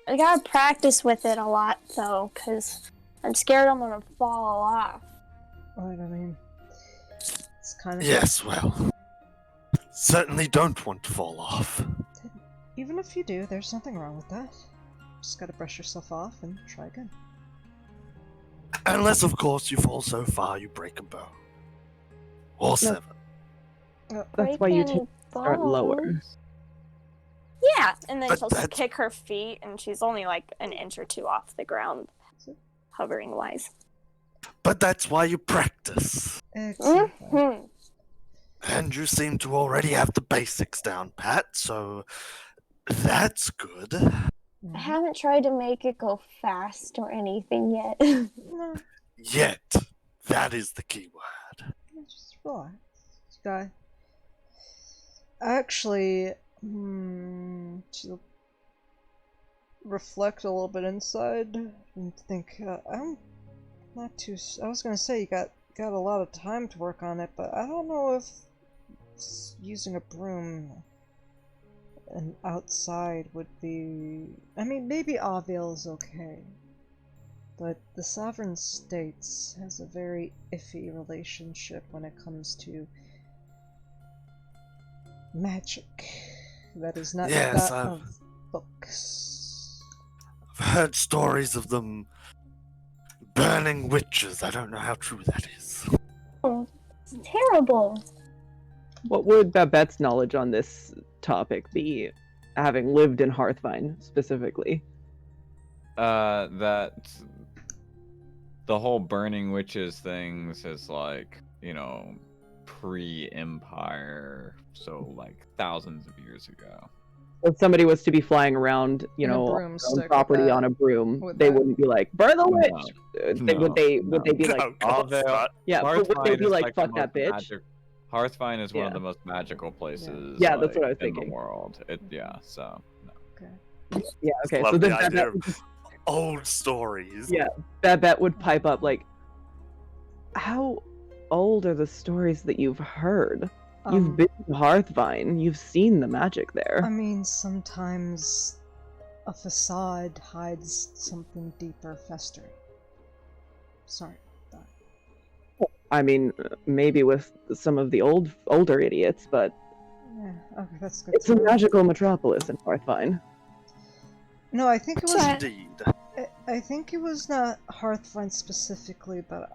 Speaker 6: I gotta practice with it a lot though, because I'm scared I'm gonna fall off.
Speaker 3: Right, I mean, it's kind of
Speaker 4: Yes, well, certainly don't want to fall off.
Speaker 3: Even if you do, there's nothing wrong with that. Just gotta brush yourself off and try again.
Speaker 4: Unless, of course, you fall so far you break a bone. Or seven.
Speaker 8: That's why you
Speaker 6: Breaking
Speaker 8: start lower.
Speaker 6: bones. Yeah, and then
Speaker 4: But
Speaker 6: she'll
Speaker 4: that's-
Speaker 6: kick her feet, and she's only like an inch or two off the ground, hovering wise.
Speaker 4: But that's why you practice.
Speaker 3: Exactly.
Speaker 6: Mhm.
Speaker 4: And you seem to already have the basics down pat, so that's good.
Speaker 6: I haven't tried to make it go fast or anything yet.
Speaker 3: No,
Speaker 4: Yet. That is the key word.
Speaker 3: just relax. You got. Actually, to reflect a little bit inside and think. I'm not too. I was gonna say you got a lot of time to work on it, but I don't know if using a broom and outside would be. I mean, maybe Avil is okay, but the Sovereign States has a very iffy relationship when it comes to magic that is not
Speaker 4: Yes,
Speaker 3: that
Speaker 4: I've-
Speaker 3: of books.
Speaker 4: I've heard stories of them burning witches. I don't know how true that is.
Speaker 6: Oh, it's terrible.
Speaker 8: What would Babette's knowledge on this topic be, having lived in Hearthvine specifically?
Speaker 1: That the whole burning witches things is like, pre-Empire, so like thousands of years ago.
Speaker 8: If somebody was to be flying around,
Speaker 3: In a
Speaker 8: on their own
Speaker 3: broomstick with
Speaker 8: property
Speaker 3: that-
Speaker 8: on a broom,
Speaker 3: with
Speaker 8: they
Speaker 3: that.
Speaker 8: wouldn't be like, burn the
Speaker 1: No,
Speaker 8: witch!
Speaker 1: no,
Speaker 8: Would they
Speaker 1: no.
Speaker 8: be like,
Speaker 4: No, of course
Speaker 1: Avil-
Speaker 4: not.
Speaker 8: yeah, but would they
Speaker 1: Hearthvine
Speaker 8: be
Speaker 1: is
Speaker 8: like,
Speaker 1: the
Speaker 8: fuck that
Speaker 1: most
Speaker 8: bitch?
Speaker 1: Hearthvine is one of
Speaker 8: Yeah.
Speaker 1: the most magical places.
Speaker 8: Yeah, that's what I was
Speaker 1: in the
Speaker 8: thinking.
Speaker 1: world. So no.
Speaker 8: Yeah, okay,
Speaker 4: Love
Speaker 8: so
Speaker 4: the
Speaker 8: then
Speaker 4: idea
Speaker 8: Babette,
Speaker 4: of old stories.
Speaker 8: Yeah. Babette would pipe up like, how old are the stories that you've heard? You've been to Hearthvine, you've seen the magic there.
Speaker 3: I mean, sometimes a facade hides something deeper festering. Sorry about that.
Speaker 8: I mean, maybe with some of the older idiots, but
Speaker 3: Yeah, okay, that's good.
Speaker 8: it's
Speaker 3: to
Speaker 8: a
Speaker 3: know.
Speaker 8: magical metropolis in Hearthvine.
Speaker 3: No, I think it was.
Speaker 4: Indeed.
Speaker 3: I think it was not Hearthvine specifically, but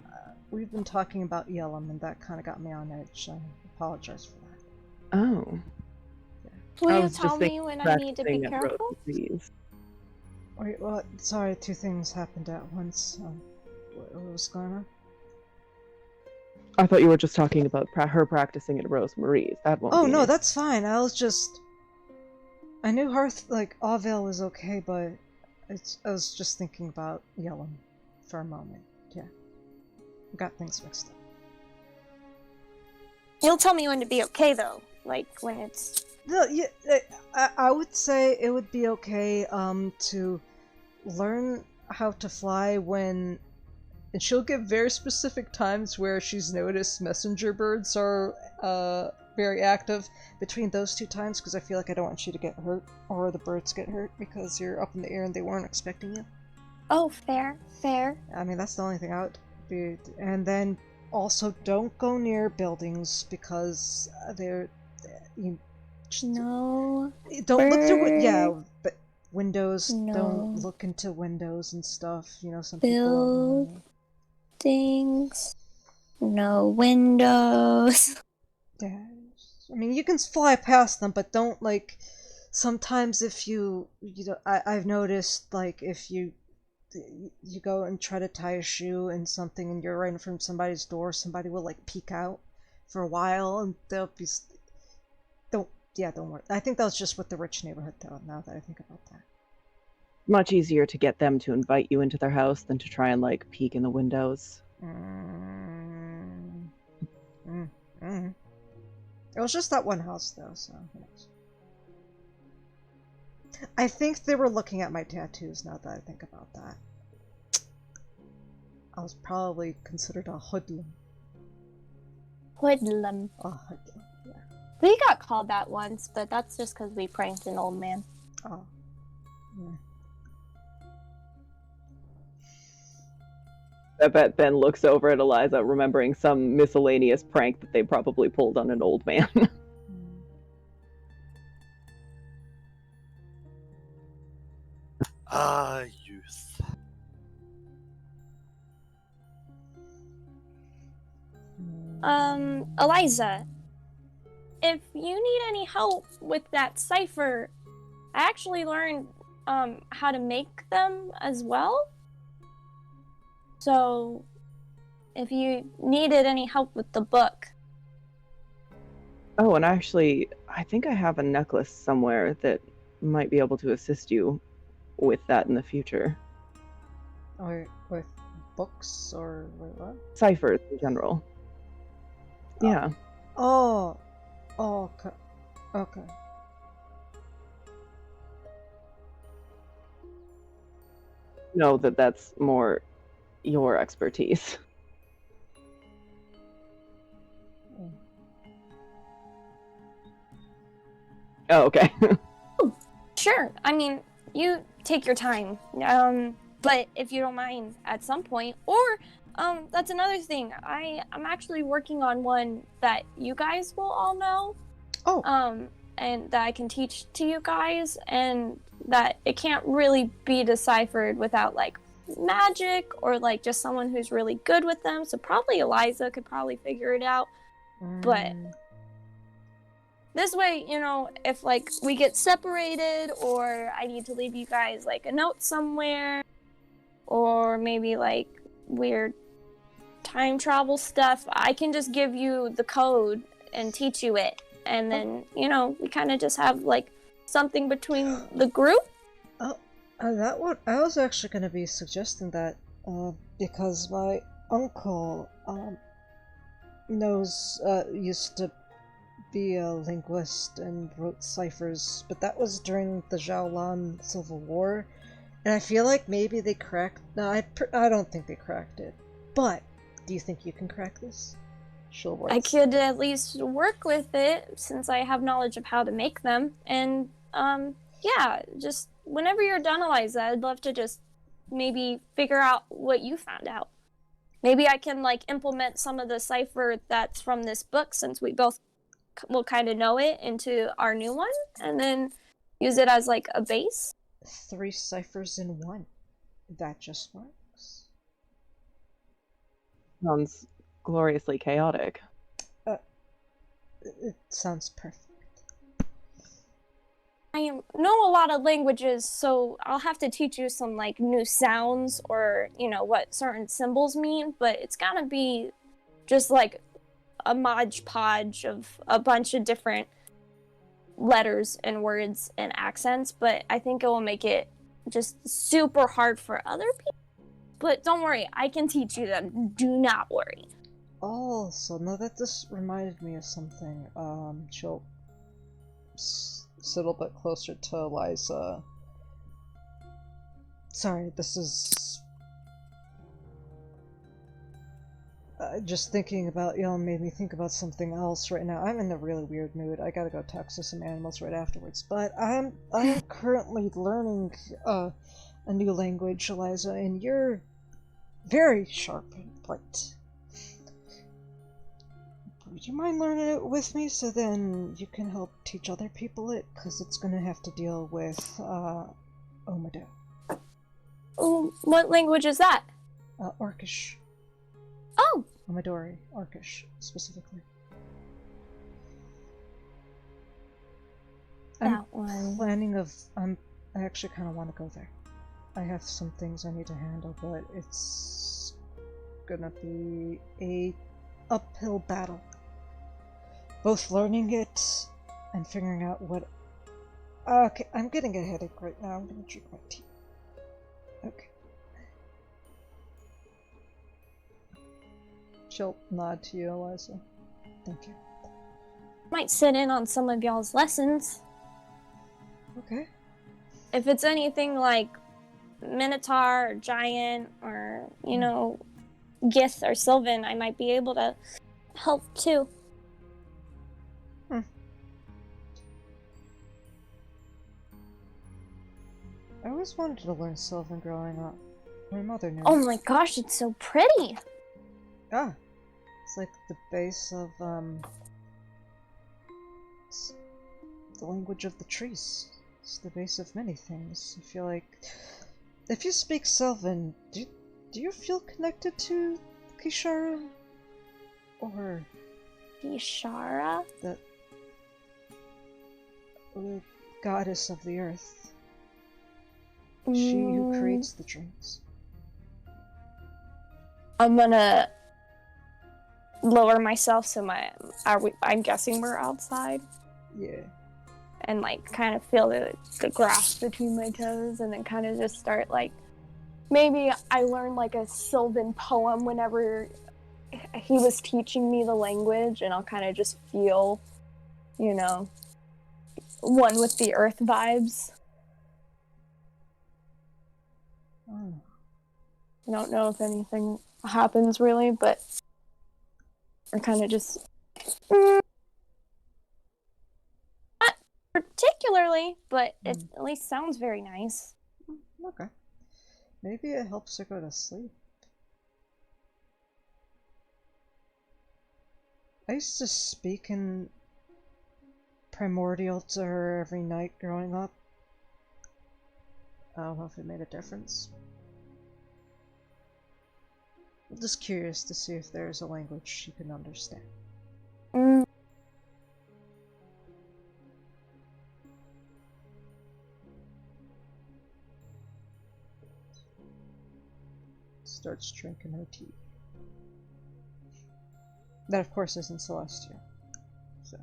Speaker 3: we've been talking about Yellum, and that kind of got me on edge. I apologize for that.
Speaker 8: Oh.
Speaker 6: Will
Speaker 8: I
Speaker 6: you
Speaker 8: was just
Speaker 6: tell me
Speaker 8: thinking
Speaker 6: when I need to be
Speaker 8: practicing at
Speaker 6: careful?
Speaker 8: Rosemary's.
Speaker 3: Wait, well, sorry, two things happened at once. What was going on?
Speaker 8: I thought you were just talking about her practicing at Rosemary's. That won't
Speaker 3: Oh
Speaker 8: be
Speaker 3: no,
Speaker 8: an
Speaker 3: that's fine. I was just. I knew Avil was okay, but I was just thinking about Yellum for a moment. Yeah. Got things mixed up.
Speaker 6: You'll tell me when to be okay, though. Like, when it's...
Speaker 3: No, yeah, I would say it would be okay to learn how to fly when, and she'll give very specific times where she's noticed messenger birds are very active between those two times, because I feel like I don't want you to get hurt or the birds get hurt because you're up in the air and they weren't expecting you.
Speaker 6: Oh, fair.
Speaker 3: I mean, that's the only thing I would be. And then also don't go near buildings because you
Speaker 6: No.
Speaker 3: don't look through but windows.
Speaker 6: No.
Speaker 3: Don't look into windows and stuff. Some people.
Speaker 6: Things. No windows.
Speaker 3: Yeah, I mean, you can fly past them, but don't sometimes if I've noticed if you go and try to tie a shoe in something and you're right in front of somebody's door, somebody will peek out for a while and they'll be. Don't worry. I think that was just with the rich neighborhood though. Now that I think about that.
Speaker 8: much easier to get them to invite you into their house than to try and peek in the windows.
Speaker 3: It was just that one house though, so who knows. I think they were looking at my tattoos now that I think about that. I was probably considered a hoodlum.
Speaker 6: Hoodlum.
Speaker 3: A hoodlum, yeah.
Speaker 6: We got called that once, but that's just because we pranked an old man.
Speaker 3: Oh. Yeah.
Speaker 8: I bet Ben looks over at Eliza, remembering some miscellaneous prank that they probably pulled on an old man.
Speaker 4: Ah, youth.
Speaker 6: Eliza, if you need any help with that cipher, I actually learned how to make them as well. So, if you needed any help with the book.
Speaker 8: Oh, and actually, I think I have a necklace somewhere that might be able to assist you with that in the future.
Speaker 3: Or with books or what?
Speaker 8: Ciphers in general. Yeah.
Speaker 3: Oh, okay. Okay.
Speaker 8: Know that that's more your expertise.
Speaker 3: Mm.
Speaker 8: Oh, okay.
Speaker 10: Sure. I mean, you take your time. But if you don't mind, at some point, or that's another thing. I'm actually working on one that you guys will all know.
Speaker 3: Oh.
Speaker 10: And that I can teach to you guys, and that it can't really be deciphered without like magic or like just someone who's really good with them. So probably Eliza could probably figure it out. But this way, you know, if like we get separated or I need to leave you guys like a note somewhere, or maybe like weird time travel stuff, I can just give you the code and teach you it. And then, you know, we kind of just have like something between the group.
Speaker 3: That what I was actually going to be suggesting that, because my uncle used to be a linguist and wrote ciphers, but that was during the Zhaolan Civil War, and I feel like maybe they cracked. No, I don't think they cracked it. But do you think you can crack this?
Speaker 10: I could at least work with it since I have knowledge of how to make them. And yeah, just whenever you're done, Eliza, I'd love to just maybe figure out what you found out. Maybe I can like implement some of the cipher that's from this book, since we both will kind of know it, into our new one, and then use it as like a base.
Speaker 3: 3 ciphers in 1. That just works.
Speaker 8: Sounds gloriously chaotic.
Speaker 3: It sounds perfect.
Speaker 10: I know a lot of languages, so I'll have to teach you some like new sounds or, you know, what certain symbols mean, but it's gotta be just like a modge podge of a bunch of different letters and words and accents, but I think it will make it just super hard for other people. But don't worry, I can teach you them. Do not worry.
Speaker 3: Also, now that this reminded me of something, she'll sit a little bit closer to Eliza. Sorry, this is... just thinking about, made me think about something else right now. I'm in a really weird mood. I gotta go talk to some animals right afterwards. But I am currently learning a new language, Eliza, and you're very sharp and bright. Would you mind learning it with me so then you can help teach other people it? Because it's gonna have to deal with, Omado.
Speaker 10: What language is that?
Speaker 3: Orcish.
Speaker 10: Oh!
Speaker 3: Omadori. Orcish, specifically.
Speaker 10: That one.
Speaker 3: I actually kind of want to go there. I have some things I need to handle, but it's gonna be a uphill battle. Both learning it and figuring out what... Okay, I'm getting a headache right now. I'm gonna drink my tea. Okay. She'll nod to you, Eliza. Thank you.
Speaker 10: Might sit in on some of y'all's lessons.
Speaker 3: Okay.
Speaker 10: If it's anything like Minotaur or Giant or, you know, Gith or Sylvan, I might be able to help too.
Speaker 3: I always wanted to learn Sylvan growing up. My mother knew.
Speaker 10: Oh my gosh, it's so pretty!
Speaker 3: Ah. It's like the base of, it's the language of the trees. It's the base of many things. I feel like... If you speak Sylvan, do you feel connected to Kishara? Or...
Speaker 10: Kishara?
Speaker 3: The goddess of the earth. She who creates the dreams.
Speaker 10: I'm gonna lower myself so I'm guessing we're outside.
Speaker 3: Yeah.
Speaker 10: and like kind of feel the grass between my toes, and then kind of just start like, maybe I learned like a Sylvan poem whenever he was teaching me the language, and I'll kind of just feel, you know, one with the earth vibes.
Speaker 3: Oh.
Speaker 10: I don't know if anything happens really, but I kind of just not particularly, but it at least sounds very nice.
Speaker 3: Okay. Maybe it helps her go to sleep. I used to speak in Primordial to her every night growing up. I don't know if it made a difference. I'm just curious to see if there's a language she can understand.
Speaker 10: Mm.
Speaker 3: Starts drinking her tea. That, of course, isn't Celestial. So.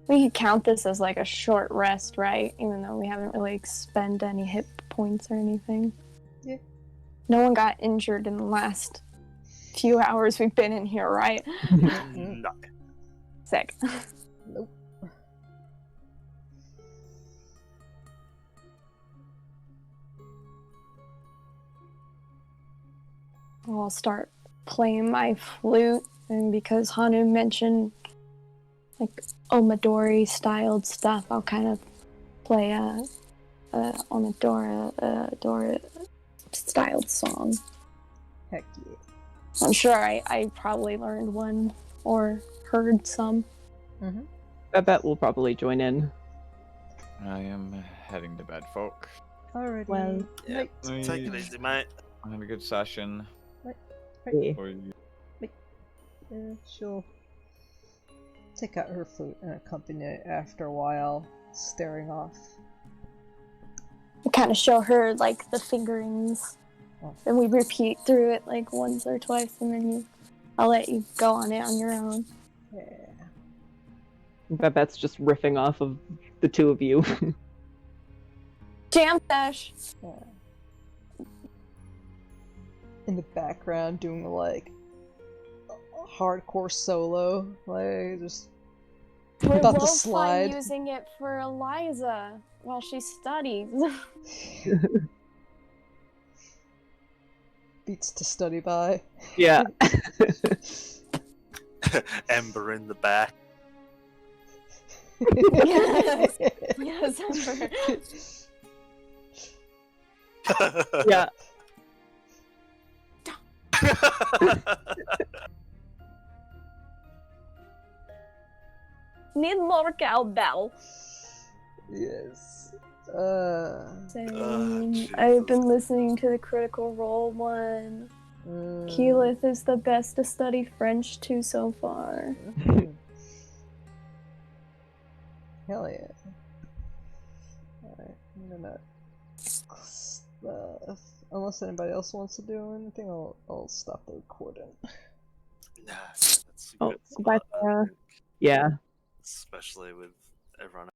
Speaker 10: We could count this as like a short rest, right? Even though we haven't really expended any hit points or anything.
Speaker 3: Yeah.
Speaker 10: No one got injured in the last few hours we've been in here, right?
Speaker 4: No.
Speaker 10: Sick.
Speaker 3: Nope.
Speaker 10: I'll start playing my flute, and because Hanu mentioned like Omadori styled stuff, I'll kind of play a Omadora styled song.
Speaker 3: Heck yeah.
Speaker 10: I'm sure I probably learned one or heard some.
Speaker 3: Mm-hmm.
Speaker 8: I bet we'll probably join in.
Speaker 1: I am heading to bed, folk.
Speaker 3: Alrighty.
Speaker 8: Well,
Speaker 4: Yeah.
Speaker 3: Night.
Speaker 4: Take it easy, mate.
Speaker 1: Have a good session.
Speaker 8: Yeah.
Speaker 1: For you.
Speaker 3: She'll take out her flute and accompany it after a while, staring off.
Speaker 10: I kind of show her like the fingerings,
Speaker 3: Oh.
Speaker 10: and we repeat through it like once or twice, and then I'll let you go on it on your own.
Speaker 3: Yeah.
Speaker 8: Babette's just riffing off of the two of you.
Speaker 10: Jam sesh.
Speaker 3: Yeah. In the background, doing like a hardcore solo, like just
Speaker 10: We're
Speaker 3: about to
Speaker 10: both
Speaker 3: slide.
Speaker 10: fine using it for Eliza while she studies.
Speaker 3: Beats to study by.
Speaker 8: Yeah.
Speaker 4: Ember in the back.
Speaker 10: Yes. Yes, Ember.
Speaker 8: Yeah.
Speaker 10: Need more cowbell.
Speaker 3: Yes.
Speaker 10: Same.
Speaker 4: Jesus.
Speaker 10: I've been listening to the Critical Role one. Keyleth is the best to study French to so far.
Speaker 3: Hell yeah. Alright, I'm gonna unless anybody else wants to do anything, I'll stop the recording.
Speaker 4: Nah, that's a
Speaker 8: Oh,
Speaker 4: good
Speaker 8: bye,
Speaker 4: spot, I
Speaker 8: Sarah.
Speaker 4: think.
Speaker 8: Yeah.
Speaker 4: Especially with everyone